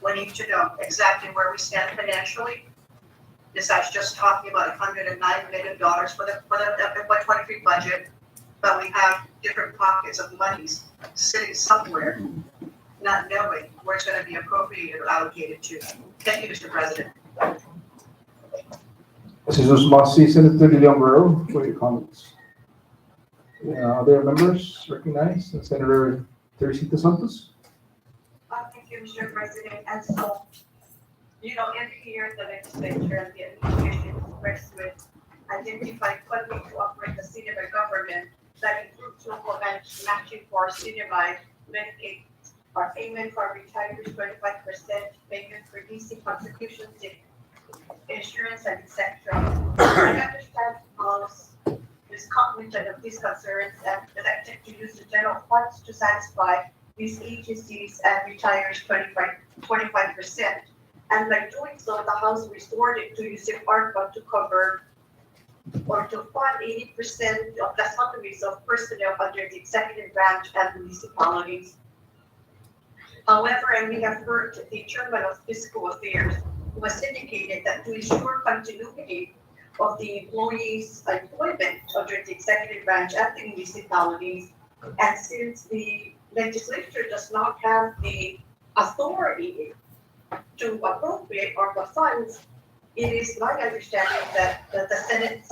We need to know exactly where we stand financially. Besides just talking about $109 million for the FY23 budget, but we have different pockets of monies sitting somewhere, not knowing where it's going to be appropriated or allocated to. Thank you, Mr. President. Jesus Masi, Senator De Leon Guerrero, for your comments. Other members recognized? Senator Teresita Santos. Thank you, Mr. President. And so, every year the legislature and the administration is pressed with identifying funding to operate the CNMI government that includes local matching for CNMI, Medicaid, or payment for retirees 25%, payment for DC contributions, insurance, and etc. I understand is cognizant of these concerns and elected to use the general funds to satisfy these agencies and retirees 25%. And by doing so, the House restored it to using ARPA to cover or to fund 80% of the salaries of personnel under the executive branch and municipalities. However, and we have heard the chairman of fiscal affairs who has indicated that to ensure continuity of the employees' employment under the executive branch and the municipalities, and since the legislature does not have the authority to appropriate ARPA funds, it is my understanding that the Senate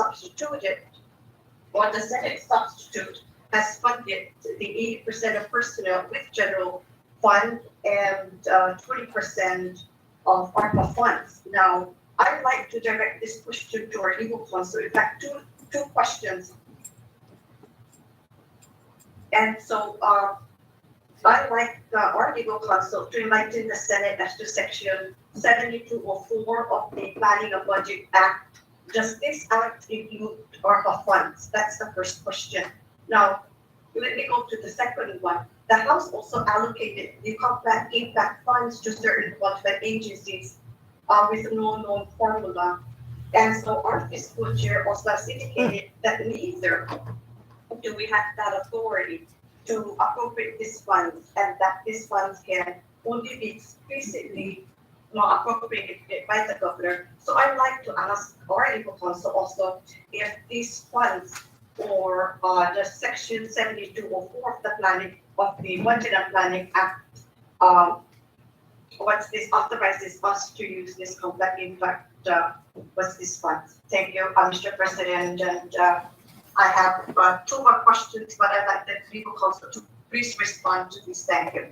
substitute has funded the 80% of personnel with general fund and 20% of ARPA funds. Now, I'd like to direct this question to our legal counsel. In fact, two questions. And so I'd like our legal counsel to enlighten the Senate as to section 7204 of the Planning and Budget Act. Does this act include ARPA funds? That's the first question. Now, let me go to the second one. The House also allocated the compact impact funds to certain qualified agencies with no known formula. And so our fiscal chair also has indicated that neither do we have that authority to appropriate these funds, and that these funds can only be explicitly appropriated by the governor. So I'd like to ask our legal counsel also if these funds or the section 7204 of the Budget and Planning Act, what's this authorizes us to use this compact impact, what's this funds? Thank you, Mr. President, and I have two more questions, but I'd like the legal counsel to please respond to this. Thank you.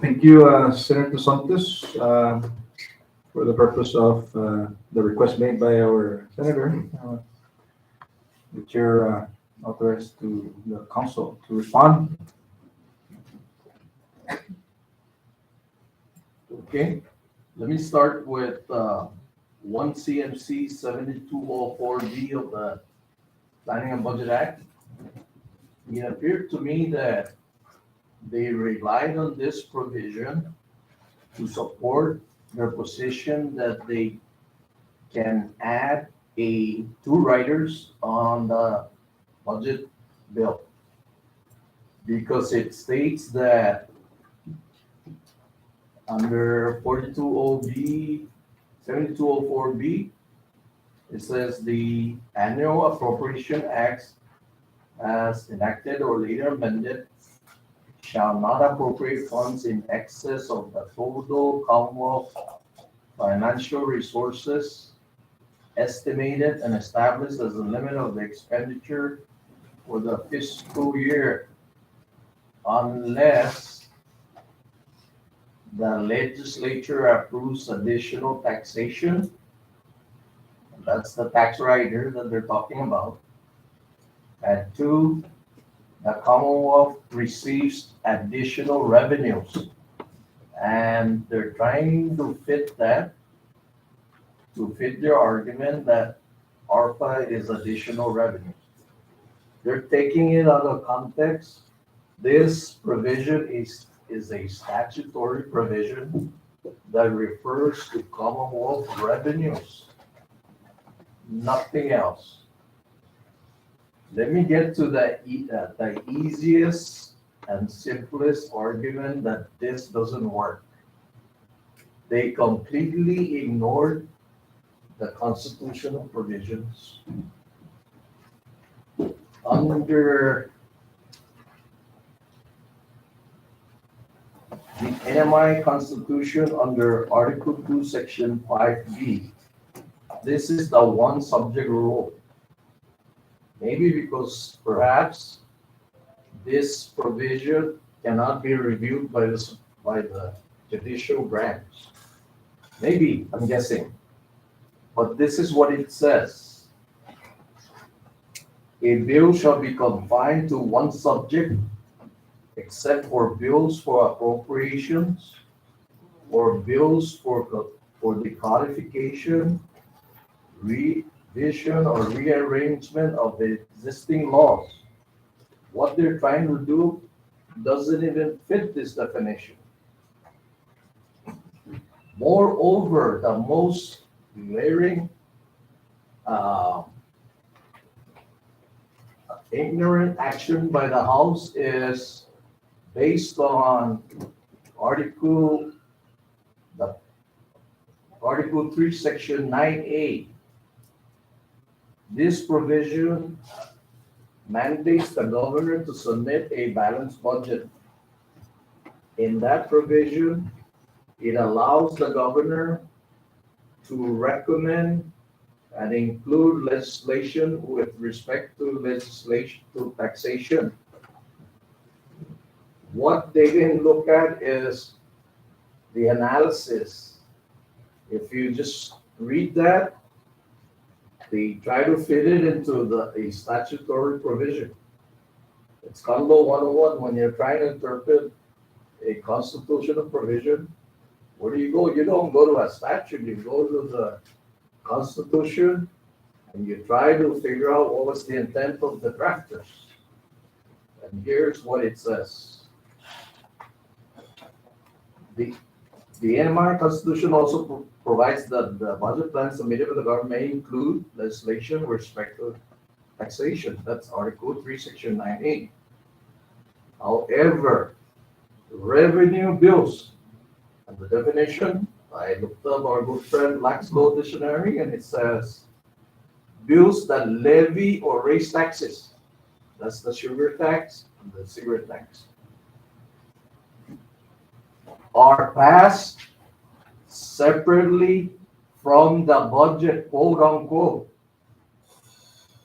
Thank you, Senator Santos. For the purpose of the request made by our senator, the chair authorized to the council to respond. Okay, let me start with 1 CMC 7204B of the Planning and Budget Act. It appeared to me that they relied on this provision to support their position that they can add two riders on the budget bill, because it states that under 4204B, it says the annual appropriation acts as enacted or later amended shall not appropriate funds in excess of the total Commonwealth financial resources estimated and established as the limit of the expenditure for the fiscal year, unless the legislature approves additional taxation. That's the tax rider that they're talking about. And two, the Commonwealth receives additional revenues. And they're trying to fit that, to fit their argument that ARPA is additional revenue. They're taking it out of context. This provision is a statutory provision that refers to Commonwealth revenues, nothing else. Let me get to the easiest and simplest argument that this doesn't work. They completely ignored the constitutional provisions. Under the NMI Constitution, under Article 2, Section 5B, this is the one subject rule. Maybe because perhaps this provision cannot be reviewed by the judicial branch. Maybe, I'm guessing. But this is what it says. A bill shall be confined to one subject, except for bills for appropriations or bills for the codification, revision, or rearrangement of the existing laws. What they're trying to do doesn't even fit this definition. Moreover, the most glaring ignorant action by the House is based on Article 3, Section 9A. This provision mandates the governor to submit a balanced budget. In that provision, it allows the governor to recommend and include legislation with respect to taxation. What they didn't look at is the analysis. If you just read that, they try to fit it into a statutory provision. It's Congo 101 when you're trying to interpret a constitutional provision. Where do you go? You don't go to a statute, you go to the Constitution and you try to figure out what was the intent of the drafters. And here's what it says. The NMI Constitution also provides that the budget plan submitted by the government may include legislation with respect to taxation. That's Article 3, Section 9A. However, revenue bills, and the definition, I looked up our good friend Black's Law Dictionary, and it says bills that levy or raise taxes. That's the sugar tax and the cigarette tax. Are passed separately from the budget, quote unquote.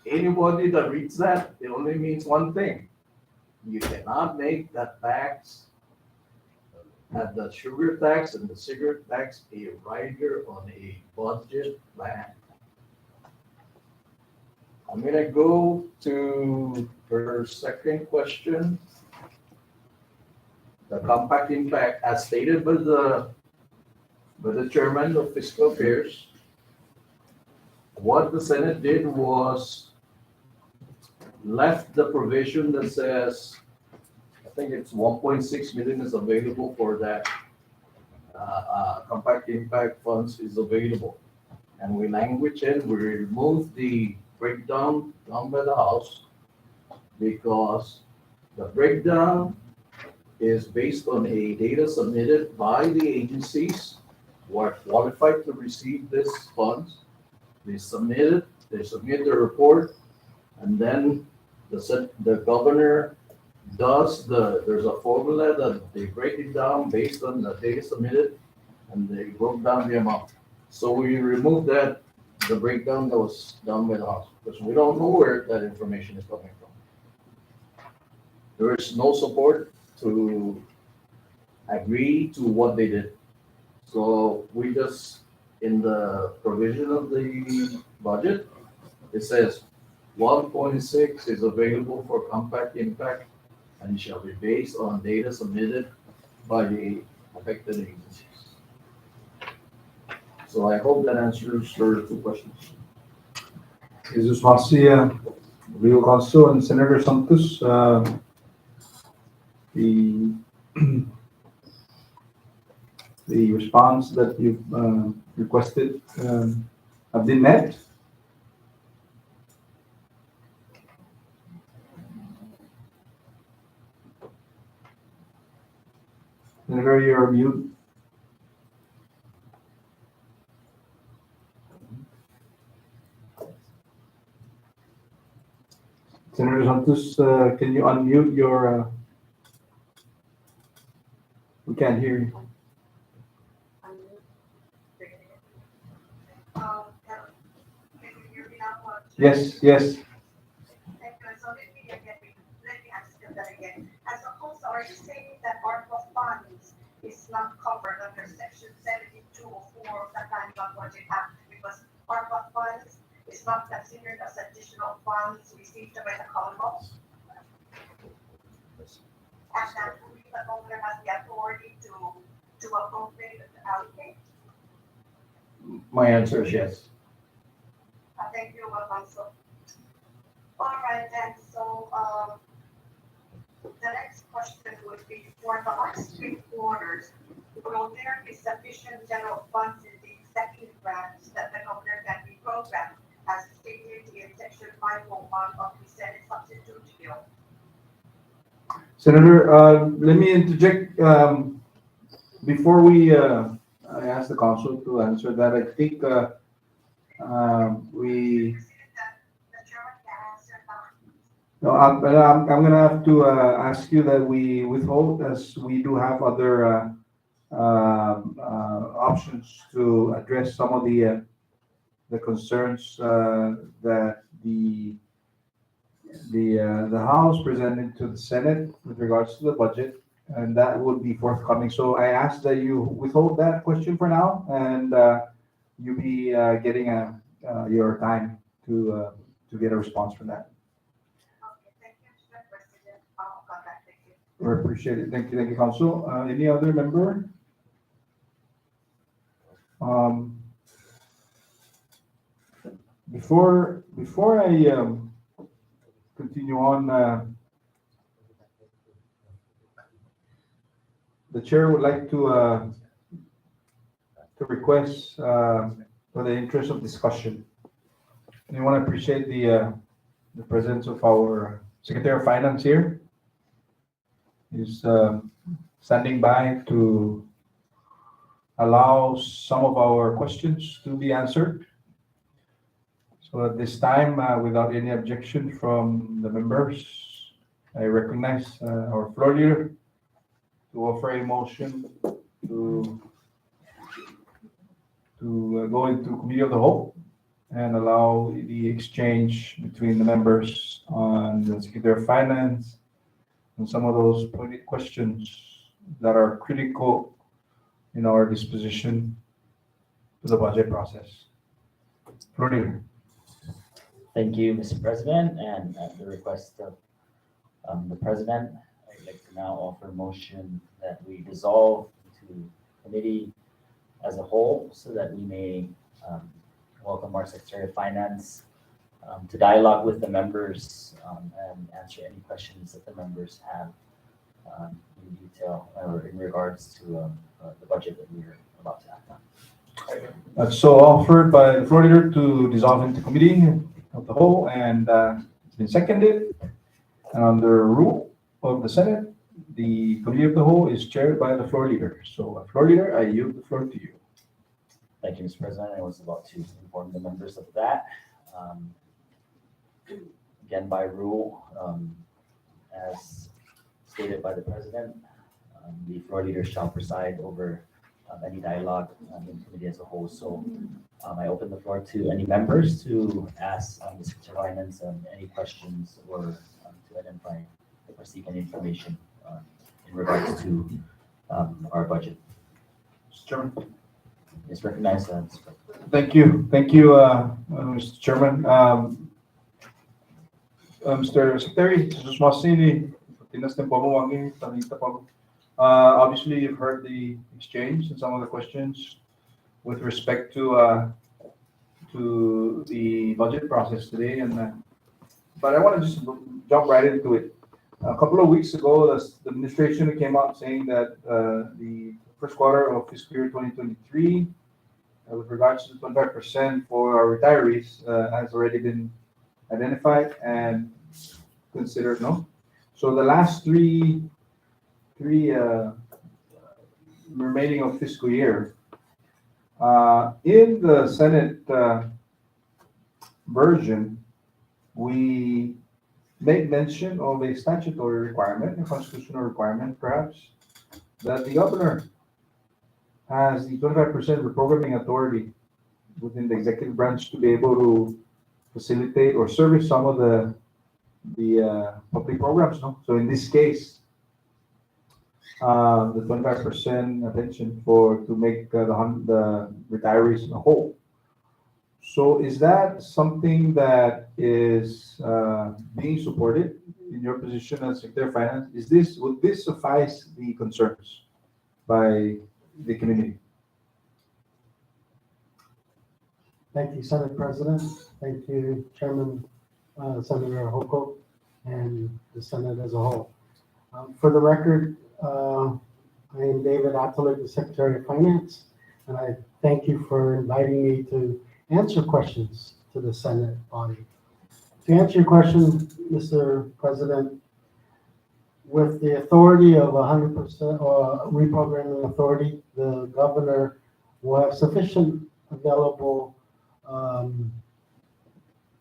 Anybody that reads that, it only means one thing. You cannot make that tax, the sugar tax and the cigarette tax, a rider on a budget plan. I'm gonna go to her second question. The compact impact, as stated by the chairman of fiscal affairs, what the Senate did was left the provision that says, I think it's 1.6 million is available for that. Compact impact funds is available. And we language in, we remove the breakdown done by the House because the breakdown is based on a data submitted by the agencies who are qualified to receive this funds. They submit the report, and then the governor there's a formula that they break it down based on the data submitted, and they broke down the amount. So we removed the breakdown that was done by the House, because we don't know where that information is coming from. There is no support to agree to what they did. So we just, in the provision of the budget, it says 1.6 is available for compact impact and shall be based on data submitted by the affected agencies. So I hope that answers your two questions. Jesus Masia, legal counsel, and Senator Santos, the response that you've requested have been met. Senator, you're mute. Senator Santos, can you unmute your? We can't hear you. Can you hear me now? Yes, yes. Thank you. So let me ask you that again. As opposed, are you saying that ARPA funds is not covered under section 7204 of the Annual Budget Act because ARPA funds is not considered as additional funds received by the Commonwealth? And that the governor has the authority to appropriate and to allocate? My answer is yes. Thank you, Council. All right, then, so, the next question would be, for the on-street orders, will there be sufficient general funds in the executive branch that the governor can reprogram as stated in section 501 of the Senate Substitute Bill? Senator, let me interject before I ask the council to answer that. I think we. No, I'm gonna have to ask you that we withhold, as we do have other options to address some of the concerns that the House presented to the Senate with regards to the budget, and that would be forthcoming. So I ask that you withhold that question for now, and you be getting your time to get a response from that. Okay, thank you, Mr. President. I'll come back. Thank you. We appreciate it. Thank you, Council. Any other member? Before I continue on, the chair would like to request, for the interest of discussion, and I want to appreciate the presence of our Secretary of Finance here. He's standing by to allow some of our questions to be answered. So at this time, without any objection from the members, I recognize our floor leader to offer a motion to go into committee of the whole and allow the exchange between the members on the Secretary of Finance and some of those pointed questions that are critical in our disposition to the budget process. Floor leader. Thank you, Mr. President, and at the request of the President, I'd like to now offer a motion that we dissolve into committee as a whole so that we may welcome our Secretary of Finance to dialogue with the members and answer any questions that the members have in detail or in regards to the budget that we're about to act on. That's so offered by the floor leader to dissolve into committee of the whole, and it's been seconded. And under rule of the Senate, the committee of the whole is chaired by the floor leader. So, floor leader, I yield the floor to you. Thank you, Mr. President. I was about to inform the members of that. Again, by rule, as stated by the President, the floor leader shall preside over any dialogue in committee as a whole. So I open the floor to any members to ask the Secretary of Finance any questions or to identify or seek any information in regards to our budget. Mr. Chairman. It's recognized. Thank you, Mr. Chairman. Mr. Secretary, obviously you've heard the exchange and some of the questions with respect to the budget process today, and but I want to just jump right into it. A couple of weeks ago, the administration came out saying that the first quarter of fiscal year 2023, with regards to the 25% for our retirees, has already been identified and considered. No, so the last three remaining of fiscal year, in the Senate version, we make mention of a statutory requirement, a constitutional requirement perhaps, that the governor has the 25% reprogramming authority within the executive branch to be able to facilitate or service some of the public programs. No? So in this case, the 25% attention to make the retirees in a whole. So is that something that is being supported in your position as Secretary of Finance? Would this suffice the concerns by the community? Thank you, Senate President. Thank you, Chairman Senator Hoko, and the Senate as a whole. For the record, I am David Atalik, the Secretary of Finance, and I thank you for inviting me to answer questions to the Senate body. To answer your question, Mr. President, with the authority of 100% or reprogramming authority, the governor will have sufficient available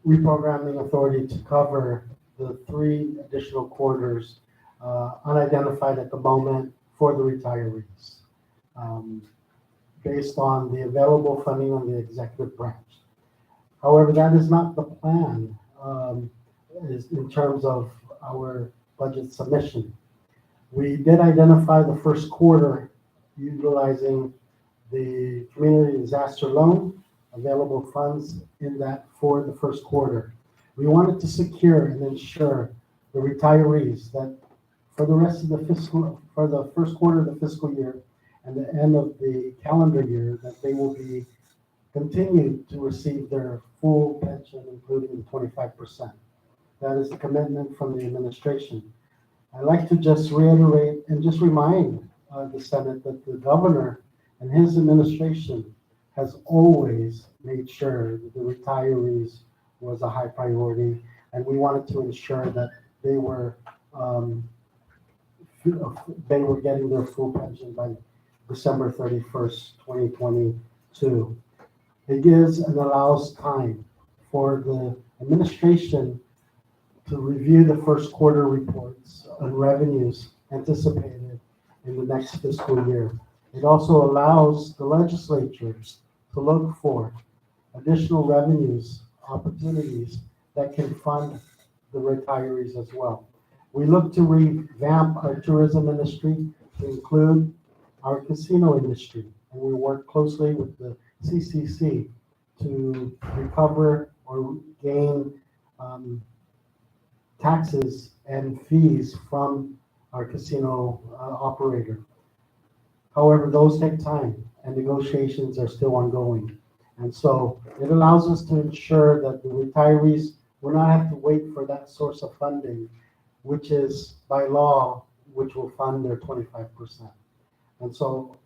reprogramming authority to cover the 3 additional quarters unidentified at the moment for the retirees, based on the available funding on the executive branch. However, that is not the plan is in terms of our budget submission. We did identify the first quarter utilizing the community disaster loan, available funds in that for the first quarter. We wanted to secure and ensure the retirees that for the rest of the for the first quarter of the fiscal year and the end of the calendar year, that they will be continued to receive their full pension, including the 25%. That is the commitment from the administration. I'd like to just reiterate and just remind the Senate that the governor and his administration has always made sure that the retirees was a high priority, and we wanted to ensure that they were getting their full pension by December 31st, 2022. It gives and allows time for the administration to review the first quarter reports on revenues anticipated in the next fiscal year. It also allows the legislatures to look for additional revenues, opportunities that can fund the retirees as well. We look to revamp our tourism industry to include our casino industry, and we work closely with the CCC to recover or gain taxes and fees from our casino operator. However, those take time and negotiations are still ongoing. And so it allows us to ensure that the retirees will not have to wait for that source of funding, which is by law, which will fund their 25%. And so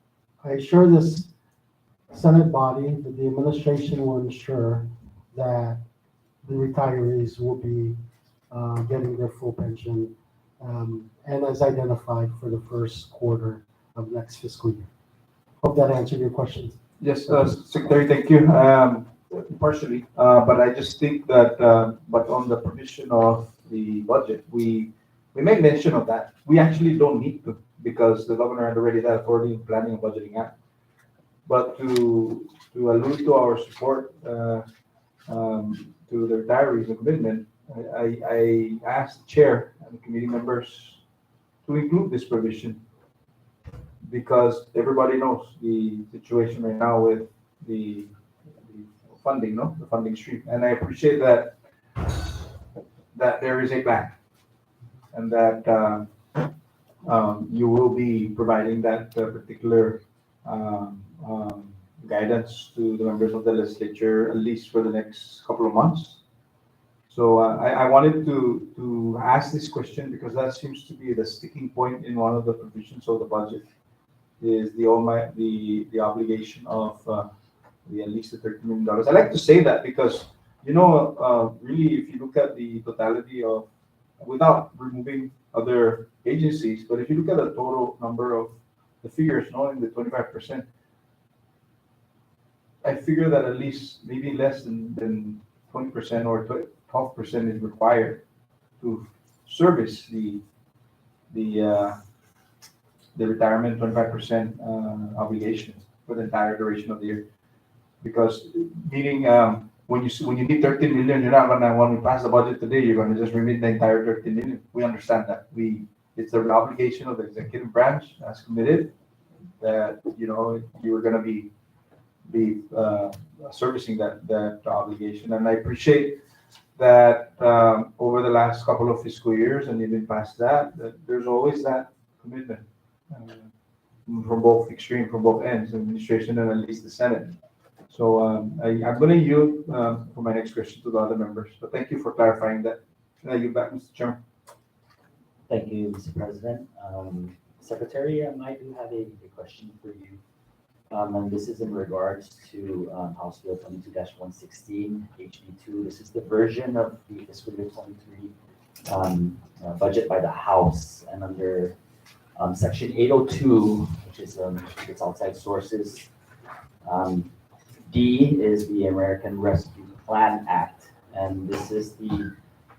I assure this Senate body that the administration will ensure that the retirees will be getting their full pension and as identified for the first quarter of next fiscal year. Hope that answered your questions. Yes, Secretary, thank you. Partially, but I just think that, but on the provision of the budget, we made mention of that. We actually don't need to, because the governor had already that authority in Planning and Budgeting Act. But to allude to our support to the retirees and commitment, I asked the chair and the committee members to include this provision, because everybody knows the situation right now with the funding, the funding stream. And I appreciate that there is a plan, and that you will be providing that particular guidance to the members of the legislature, at least for the next couple of months. So I wanted to ask this question because that seems to be the sticking point in one of the provisions of the budget, is the obligation of the at least the $30 million. I like to say that because, really, if you look at the totality of, without removing other agencies, but if you look at the total number of the figures, knowing the 25%, I figure that at least maybe less than 20% or 12% is required to service the retirement 25% obligation for the entire duration of the year. Because meaning when you need 13 million, you're not gonna, when we pass the budget today, you're gonna just remit the entire 13 million. We understand that. It's the obligation of the executive branch as committed that you were gonna be servicing that obligation. And I appreciate that over the last couple of fiscal years and even past that there's always that commitment from both extremes, from both ends, the administration and at least the Senate. So I'm going to yield for my next question to the other members. But thank you for clarifying that. Can I yield back, Mr. Chairman? Thank you, Mr. President. Secretary, I do have a question for you. And this is in regards to House Bill 22-116, HB2. This is the version of the fiscal year 23 budget by the House, and under Section 802, which is it's outside sources. D is the American Rescue Plan Act, and this is the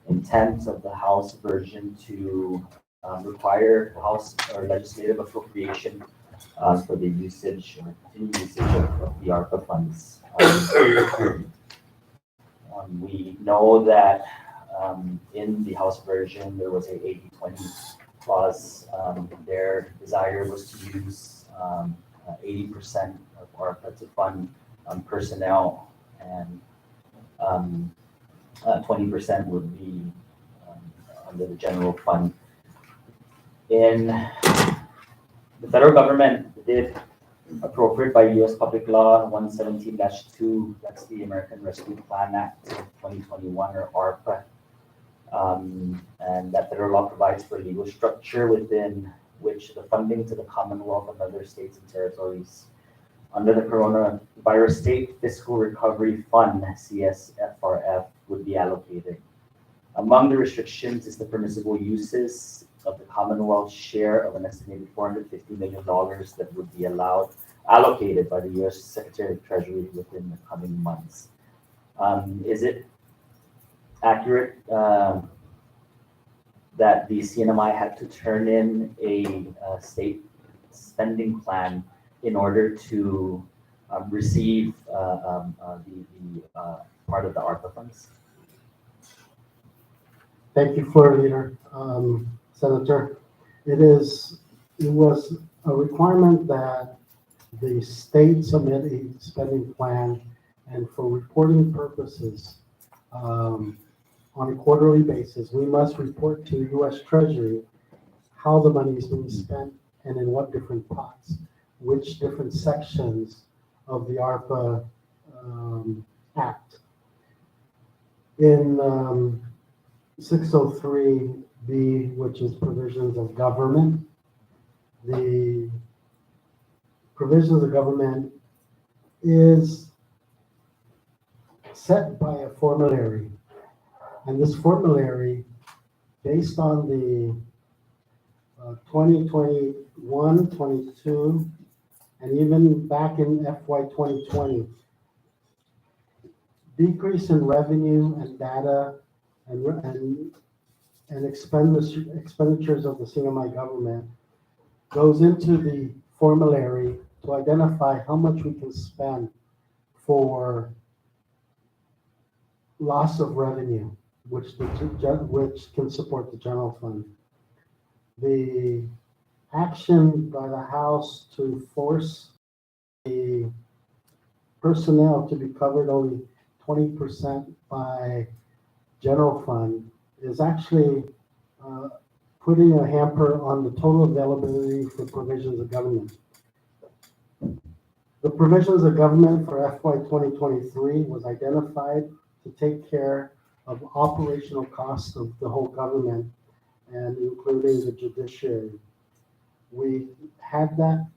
intent of the House version to require House or legislative appropriation for the usage or continued usage of the ARPA funds. We know that in the House version, there was a 80-20 clause. Their desire was to use 80% of ARPA to fund personnel, and 20% would be under the general fund. In the federal government did appropriate by U.S. Public Law 117-2, that's the American Rescue Plan Act of 2021, or ARPA. And that federal law provides for legal structure within which the funding to the Commonwealth and other states and territories under the Coronavirus State Fiscal Recovery Fund, CSFRF, would be allocated. Among the restrictions is the permissible uses of the Commonwealth's share of an estimated $450 million that would be allocated by the U.S. Secretary of Treasury within the coming months. Is it accurate that the CNMI had to turn in a state spending plan in order to receive the part of the ARPA funds? Thank you, Floor Leader. Senator, it was a requirement that the state submit a spending plan, and for reporting purposes, on a quarterly basis, we must report to U.S. Treasury how the money is being spent and in what different pots, which different sections of the ARPA Act. In 603B, which is provisions of government, the provisions of government is set by a formulary. And this formulary, based on the 2021, 22, and even back in FY 2020, decrease in revenue and data and expenditures of the CNMI government goes into the formulary to identify how much we can spend for loss of revenue, which can support the general fund. The action by the House to force the personnel to be covered only 20% by general fund is actually putting a hamper on the total availability for provisions of government. The provisions of government for FY 2023 was identified to take care of operational costs of the whole government, and including the judiciary. We had that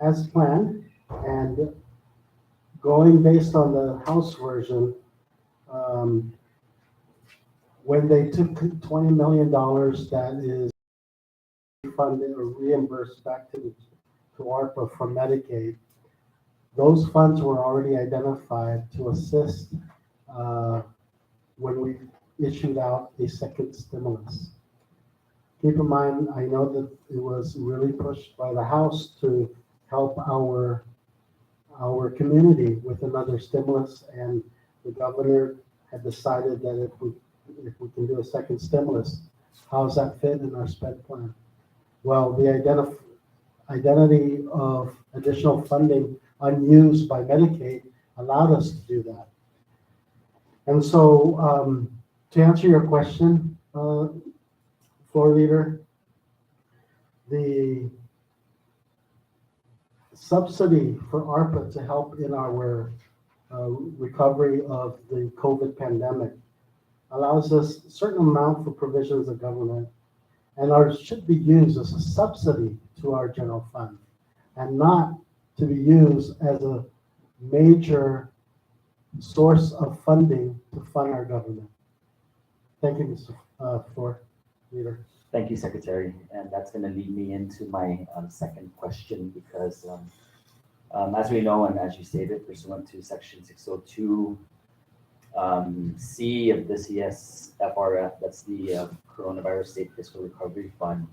as planned, and going based on the House version, when they took $20 million that is funded or reimbursed back to ARPA from Medicaid, those funds were already identified to assist when we issued out a second stimulus. Keep in mind, I know that it was really pushed by the House to help our community with another stimulus, and the governor had decided that if we can do a second stimulus, how does that fit in our spend plan? Well, the identity of additional funding unused by Medicaid allowed us to do that. And so, to answer your question, Floor Leader, the subsidy for ARPA to help in our recovery of the COVID pandemic allows us a certain amount for provisions of government, and ours should be used as a subsidy to our general fund and not to be used as a major source of funding to fund our government. Thank you, Mr. Floor Leader. Thank you, Secretary. And that's going to lead me into my second question, because as we know, and as you stated, pursuant to Section 602, C of the CSFRF, that's the Coronavirus State Fiscal Recovery Fund.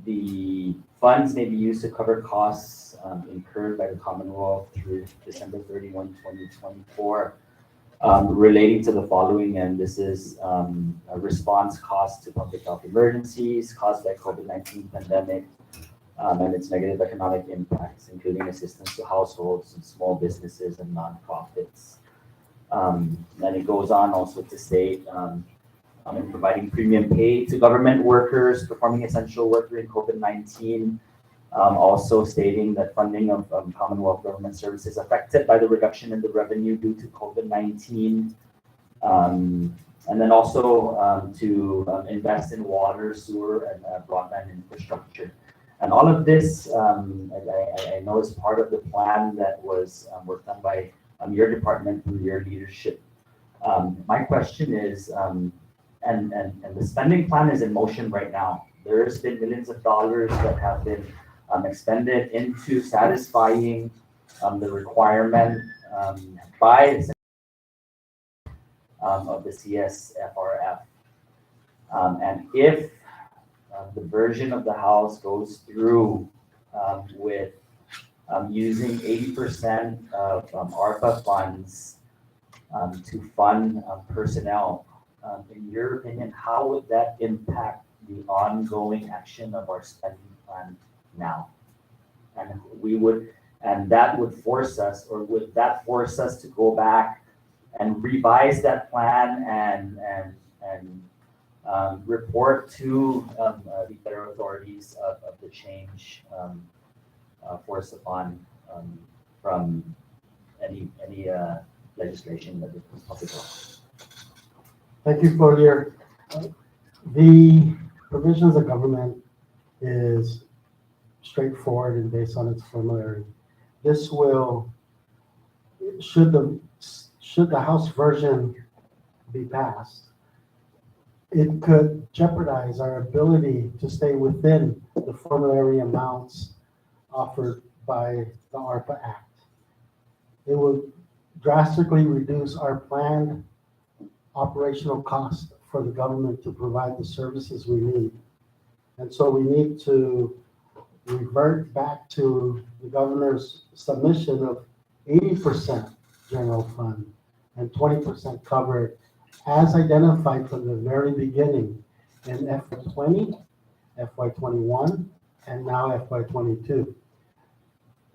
The funds may be used to cover costs incurred by the Commonwealth through December 31, 2024, relating to the following, and this is a response costs to public health emergencies caused by COVID-19 pandemic and its negative economic impacts, including assistance to households and small businesses and nonprofits. Then it goes on also to state in providing premium pay to government workers performing essential work during COVID-19. Also stating that funding of Commonwealth government services affected by the reduction in the revenue due to COVID-19. And then also to invest in water, sewer, and broadband infrastructure. And all of this, I know is part of the plan that was worked on by your department through your leadership. My question is, and the spending plan is in motion right now. There's been millions of dollars that have been expended into satisfying the requirement by of the CSFRF. And if the version of the House goes through with using 80% of ARPA funds to fund personnel, in your opinion, how would that impact the ongoing action of our spending plan now? And that would force us, or would that force us to go back and revise that plan and report to the federal authorities of the change forced upon from any legislation that is possible? Thank you for your, the provisions of government is straightforward and based on its formulary. This will, should the House version be passed, it could jeopardize our ability to stay within the formulary amounts offered by the ARPA Act. It would drastically reduce our planned operational cost for the government to provide the services we need. And so we need to revert back to the governor's submission of 80% general fund and 20% covered as identified from the very beginning in FY20, FY21, and now FY22.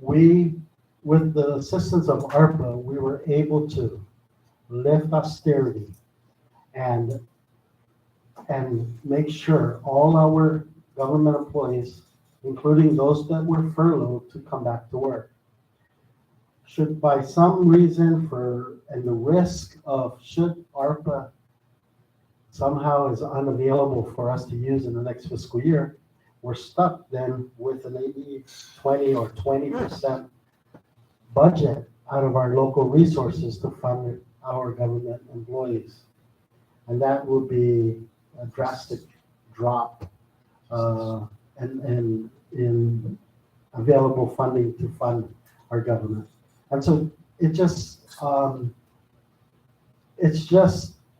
We, with the assistance of ARPA, we were able to lift austerity and make sure all our government employees, including those that were furloughed, to come back to work. Should by some reason and the risk of should ARPA somehow is unavailable for us to use in the next fiscal year, we're stuck then with an 80-20 or 20% budget out of our local resources to fund our government employees. And that will be a drastic drop in available funding to fund our government. And so it just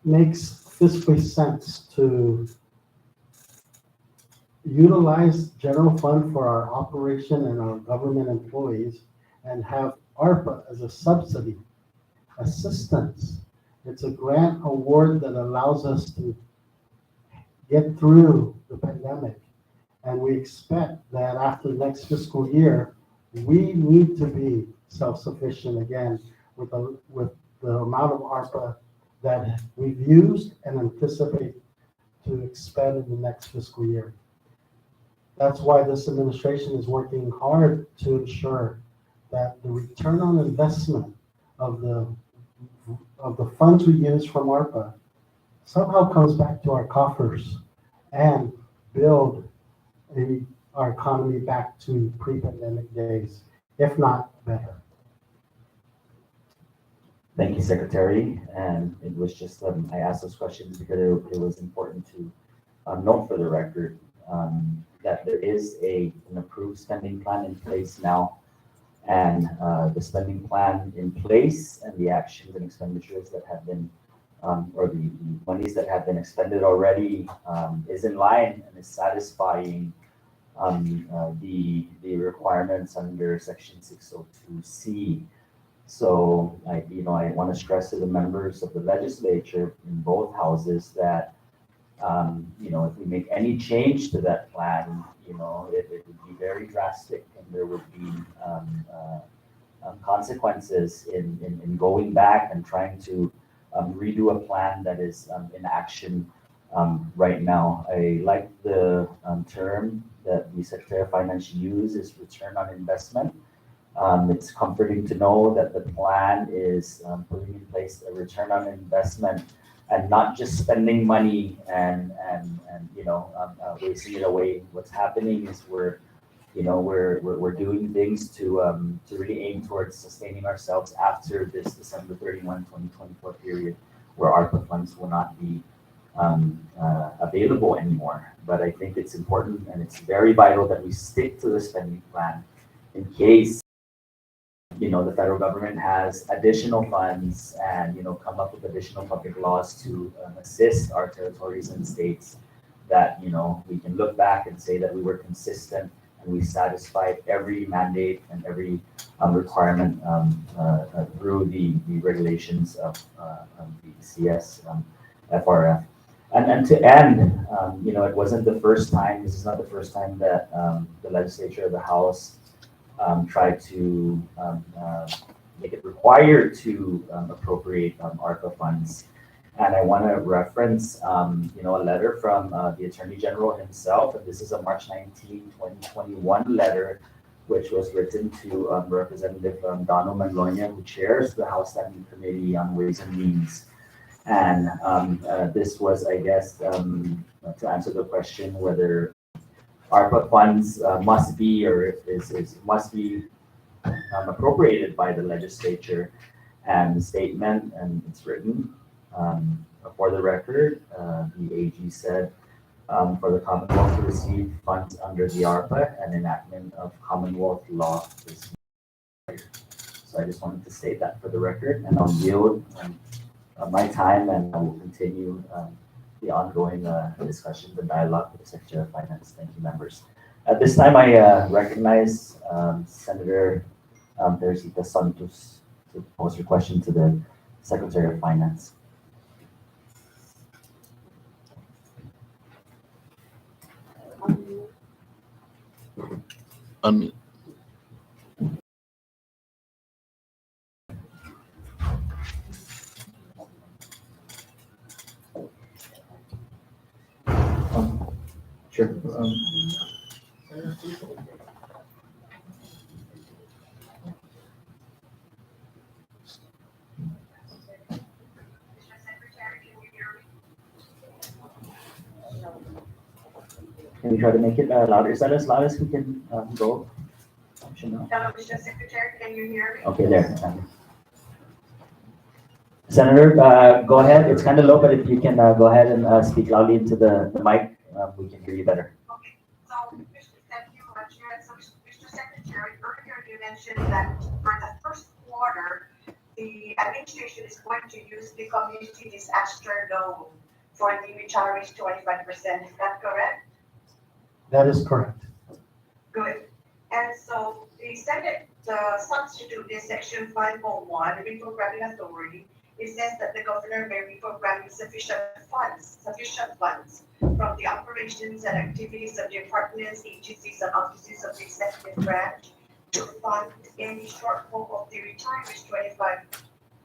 makes fiscally sense to utilize general fund for our operation and our government employees and have ARPA as a subsidy, assistance. It's a grant award that allows us to get through the pandemic. And we expect that after next fiscal year, we need to be self-sufficient again with the amount of ARPA that we've used and anticipate to expend in the next fiscal year. That's why this administration is working hard to ensure that the return on investment of the funds we use from ARPA somehow comes back to our coffers and build our economy back to pre-pandemic days, if not better. Thank you, Secretary. And it was just, I asked those questions because it was important to note for the record that there is an approved spending plan in place now. and the spending plan in place and the actions and expenditures that have been or the monies that have been expended already is in line and is satisfying the requirements under Section 602C. So I want to stress to the members of the legislature in both houses that if we make any change to that plan, it would be very drastic and there would be consequences in going back and trying to redo a plan that is in action right now. I like the term that the Secretary of Finance used is return on investment. It's comforting to know that the plan is putting in place a return on investment and not just spending money and wasting it away. What's happening is we're doing things to really aim towards sustaining ourselves after this December 31, 2024 period, where ARPA funds will not be available anymore. But I think it's important and it's very vital that we stick to the spending plan in case the federal government has additional funds and come up with additional public laws to assist our territories and states, that we can look back and say that we were consistent and we satisfied every mandate and every requirement through the regulations of the CS FRF. And to end, it wasn't the first time, this is not the first time that the legislature or the House tried to make it required to appropriate ARPA funds. And I want to reference, a letter from the Attorney General himself, and this is a March 19, 2021 letter, which was written to Representative Dono Manloña, who chairs the House Standing Committee on Ways and Means. And this was, I guess, to answer the question whether ARPA funds must be or must be appropriated by the legislature. And the statement, and it's written for the record, the AG said, for the Commonwealth to receive funds under the ARPA, an enactment of Commonwealth law is required. So I just wanted to state that for the record, and I'll yield my time, and I will continue the ongoing discussions and dialogue with the Secretary of Finance. Thank you, members. At this time, I recognize Senator Teresita Santos to pose her question to the Secretary of Finance. Sure. Can we try to make it louder? Is that as loud as we can go? Hello, Mr. Secretary, can you hear me? Okay, there. Senator, go ahead. It's kind of low, but if you can go ahead and speak loudly into the mic, we can hear you better. Okay, so thank you, Chair. So, Mr. Secretary, earlier you mentioned that for the first quarter, the administration is going to use the community disaster loan for the retirees 25%. Is that correct? That is correct. Good. And so the Senate substitute in Section 501, the reprogramming authority, it says that the governor may reprogram sufficient funds from the operations and activities of departments, agencies, and offices of the executive branch to fund any shortfall of the retirees' 25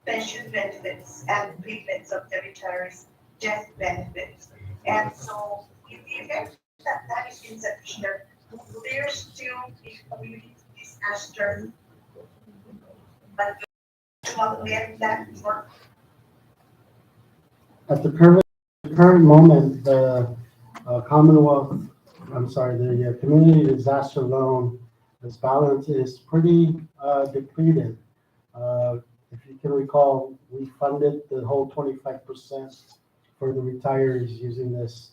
pension benefits and payments of the retirees' death benefits. And so in the event that is insufficient, will there still be community disaster but to augment that work? At the current moment, the community disaster loan, this balance is pretty depleted. If you can recall, we funded the whole 25% for the retirees using this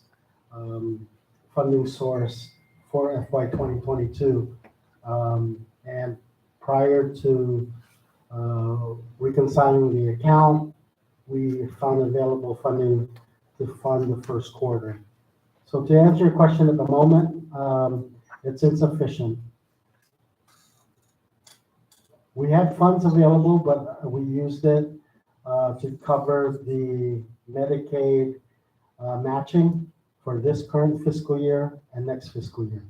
funding source for FY 2022. And prior to reconciling the account, we found available funding to fund the first quarter. So to answer your question at the moment, it's insufficient. We had funds available, but we used it to cover the Medicaid matching for this current fiscal year and next fiscal year.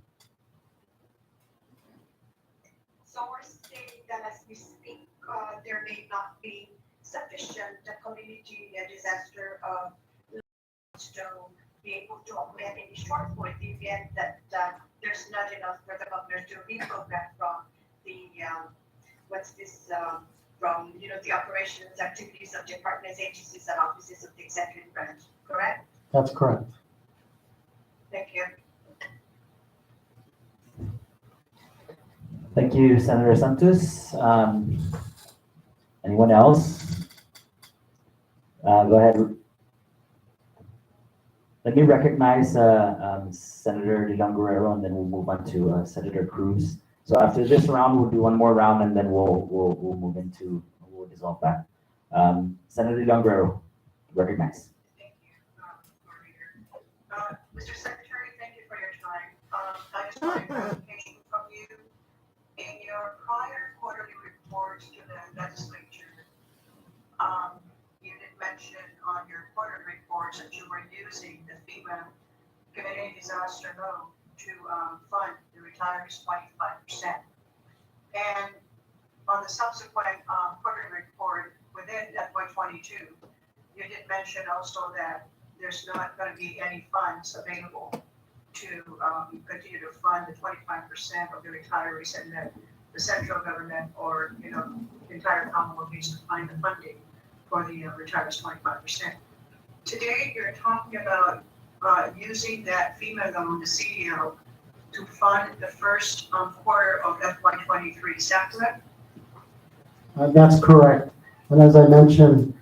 So we're stating that as we speak, there may not be sufficient community disaster to be able to augment any shortfall in the event that there's not enough for the governor to reprogram from the from the operations activities of departments, agencies, and offices of the executive branch. Correct? That's correct. Thank you. Thank you, Senator Santos. Anyone else? Go ahead. Let me recognize Senator De Leon Guerrero, and then we'll move on to Senator Cruz. So after this round, we'll do one more round, and then we'll dissolve that. Senator De Leon Guerrero, recognize. Thank you, moderator. Mr. Secretary, thank you for your time. I just want a clarification from you. In your prior quarterly reports to the legislature, you did mention on your quarterly reports that you were using the FEMA Community Disaster Loan to fund the retirees 25%. And on the subsequent quarterly report within FY22, you did mention also that there's not going to be any funds available to continue to fund the 25% of the retirees, and that the central government or the entire Commonwealth needs to find the funding for the retirees 25%. Today, you're talking about using that FEMA loan, the CDL, to fund the first quarter of FY23. Is that correct? That's correct. And as I mentioned,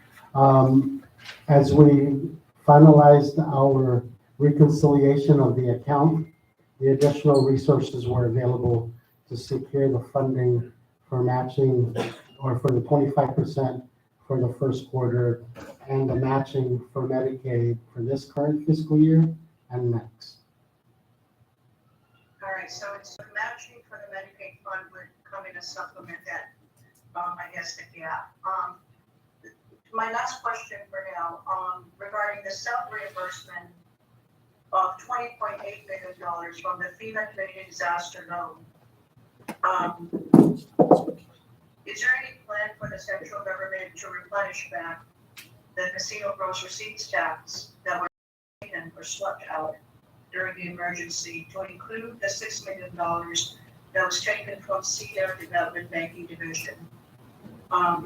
as we finalized our reconciliation of the account, the additional resources were available to secure the funding for matching or for the 25% for the first quarter and the matching for Medicaid for this current fiscal year and next. All right, so it's the matching for the Medicaid fund would come in to supplement that, I guess, the gap. My last question for now, regarding the self-reimbursement of $20.8 million from the FEMA Community Disaster Loan. Is there any plan for the central government to replenish back the casino gross receipts tax that was taken or swept out during the emergency to include the $6 million that was taken from CEDA Development Banking Division?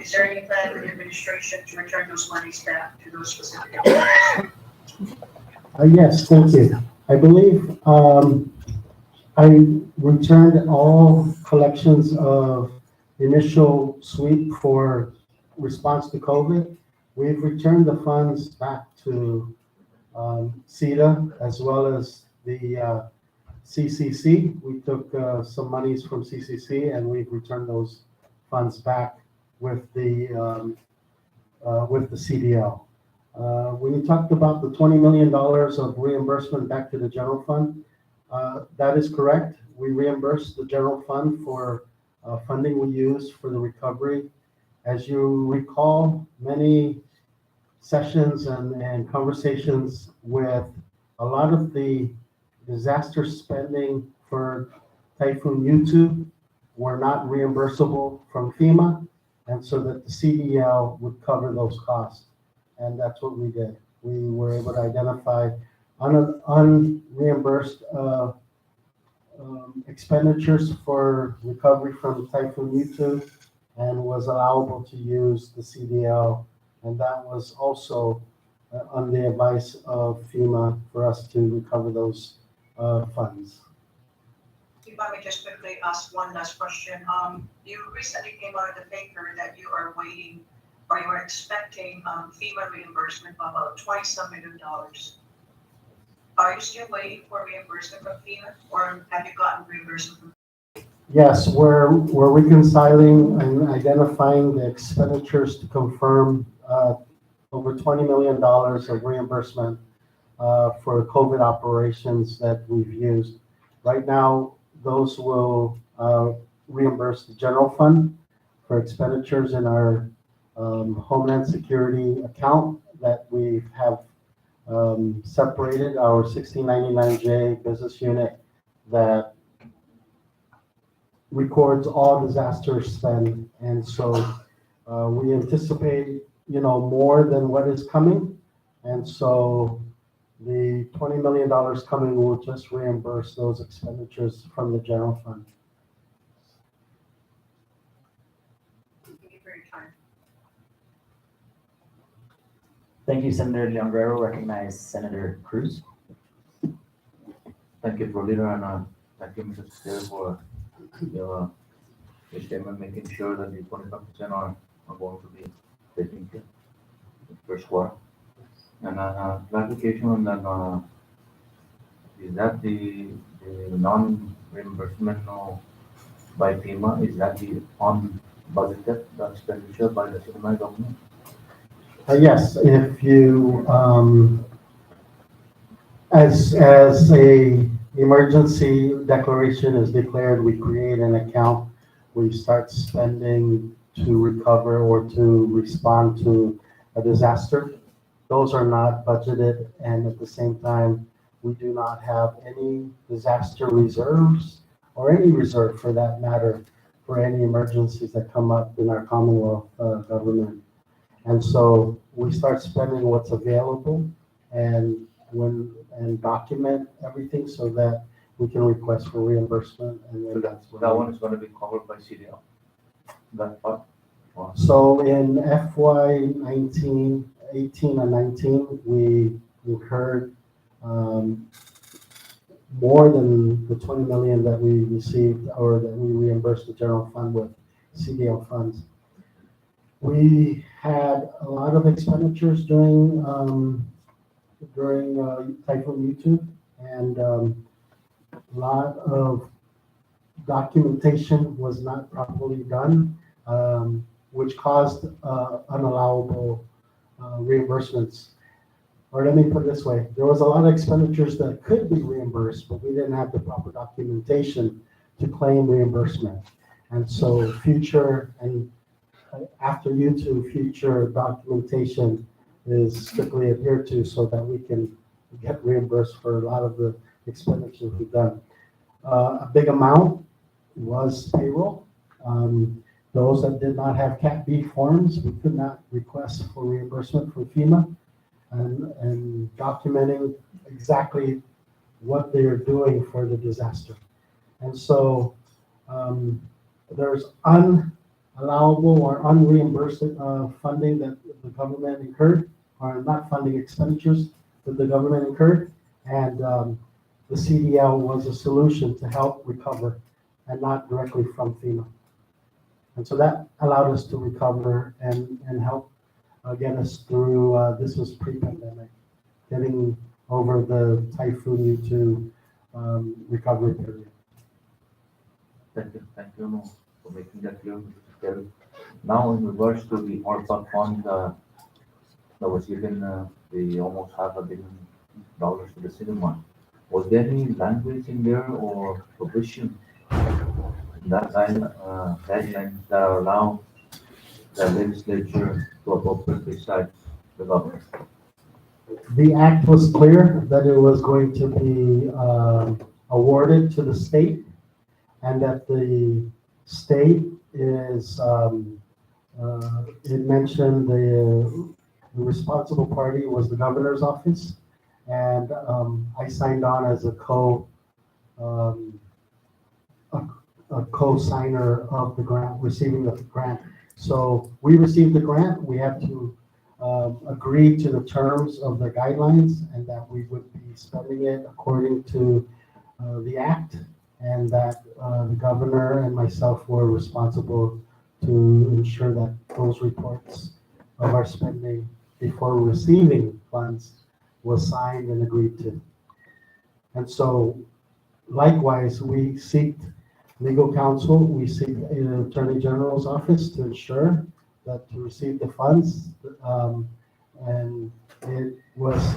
Is there any plan for the administration to return those monies back to those specific areas? Yes, thank you. I believe I returned all collections of initial sweep for response to COVID. We've returned the funds back to CEDA as well as the CCC. We took some monies from CCC and we've returned those funds back with the CDL. When you talked about the $20 million of reimbursement back to the general fund, that is correct. We reimbursed the general fund for funding we used for the recovery. As you recall, many sessions and conversations with a lot of the disaster spending for Typhoon Yutu were not reimbursable from FEMA, and so that the CDL would cover those costs. And that's what we did. We were able to identify unreimbursed expenditures for recovery from Typhoon Yutu and was allowable to use the CDL. And that was also on the advice of FEMA for us to recover those funds. If I may just quickly ask one last question. You recently came out of the paper that you are waiting or you are expecting FEMA reimbursement of about $20 million. Are you still waiting for reimbursement from FEMA or have you gotten reimbursement from Yes, we're reconciling and identifying the expenditures to confirm over $20 million of reimbursement for COVID operations that we've used. Right now, those will reimburse the general fund for expenditures in our Homeland Security account that we have separated our 1699J business unit that records all disaster spend. And so we anticipate, more than what is coming. And so the $20 million coming will just reimburse those expenditures from the general fund. Thank you for your time. Thank you, Senator Leon Guerrero. Recognize Senator Cruz. Thank you, for leader, and thank you, Mr. Secretary, for your statement, making sure that the 25% are going to be taken care in the first quarter. And clarification on that, is that the non-reimbursement by FEMA, is that the unbudgeted expenditure by the Sinai government? Yes, if you, as a emergency declaration is declared, we create an account, we start spending to recover or to respond to a disaster. Those are not budgeted, and at the same time, we do not have any disaster reserves or any reserve for that matter for any emergencies that come up in our Commonwealth government. And so we start spending what's available and document everything so that we can request for reimbursement. And then that's what That one is going to be covered by CDL. That part. So in FY 18 and 19, we incurred more than the 20 million that we received or that we reimbursed the general fund with CDL funds. We had a lot of expenditures during Typhoon YouTube, and a lot of documentation was not properly done, which caused unallowable reimbursements. Or let me put it this way, there was a lot of expenditures that could be reimbursed, but we didn't have the proper documentation to claim reimbursement. And so after YouTube, future documentation is strictly adhered to so that we can get reimbursed for a lot of the expenditures we've done. A big amount was payroll. Those that did not have Cat B forms, we could not request for reimbursement from FEMA, and documenting exactly what they are doing for the disaster. And so there's unallowable or unreimbursed funding that the government incurred, or not funding, expenditures that the government incurred, and the CDL was a solution to help recover and not directly from FEMA. And so that allowed us to recover and help get us through, this was pre-pandemic, getting over the Typhoon YouTube recovery period. Thank you for making that clear, Mr. Secretary. Now, in regards to the ARPA fund that was given, the almost $500 million to the cinema, was there any language in there or provision in that guidelines that allow the legislature to appropriate besides the government? The act was clear that it was going to be awarded to the state, and that the state is, it mentioned the responsible party was the governor's office, and I signed on as a co-signer of the grant, receiving the grant. So we received the grant. We had to agree to the terms of the guidelines, and that we would be spending it according to the act, and that the governor and myself were responsible to ensure that those reports of our spending before receiving funds was signed and agreed to. And so likewise, we seek Legal counsel, we seek an Attorney General's office to ensure that to receive the funds, and it was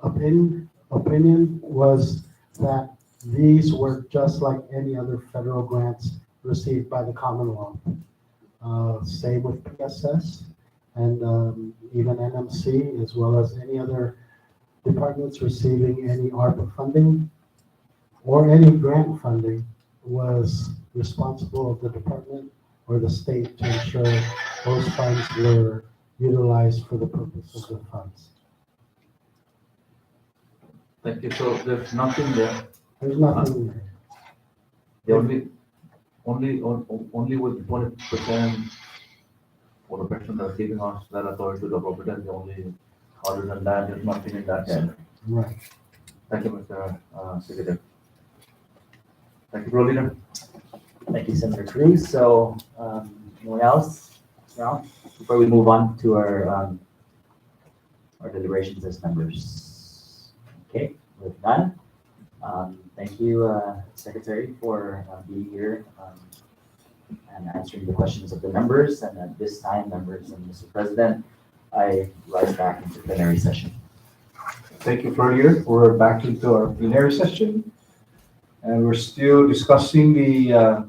opinion was that these were just like any other federal grants received by the Commonwealth. Same with PSS and even NMC, as well as any other departments receiving any ARPA funding or any grant funding was responsible of the department or the state to ensure those funds were utilized for the purpose of the funds. Thank you. So there's nothing there. There's nothing there. The only with 20% for the person that's giving us that authority to the property, the only, other than that, there's nothing in that center. Right. Thank you, Mr. Secretary. Thank you, Pro Leader. Thank you, Senator Cruz. So, anyone else? No? Before we move on to our deliberations as members. Okay, with none. Thank you, Secretary, for being here and answering the questions of the members. And at this time, members and Mr. President, I rise back into plenary session. Thank you, Florian. We're back into our plenary session, and we're still discussing the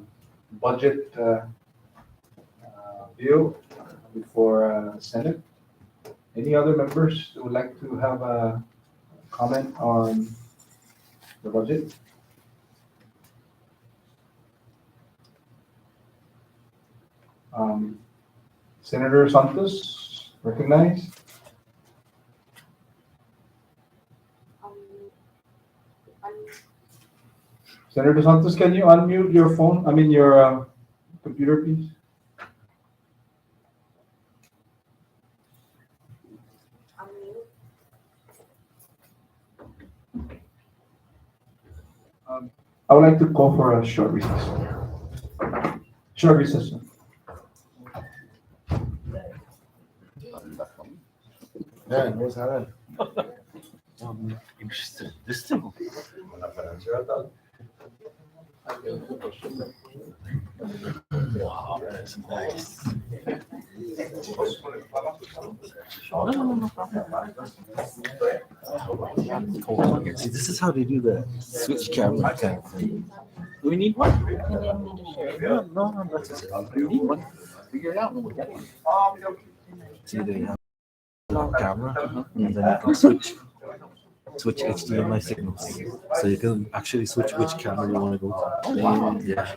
budget bill before the Senate. Any other members who would like to have a comment on the budget? Senator Santos, recognized. Senator Santos, can you unmute your phone? I mean, your computer, please. I would like to call for a short recess. Short recess. Yeah, what's that? Interesting. This thing. Wow, that's nice. See, this is how they do the switch camera kind of thing. Do we need one? No, that's it. We need one. Figure it out when we get one. See, they have a camera, and then you can switch HDMI signals. So you can actually switch which camera you want to go to. Yeah.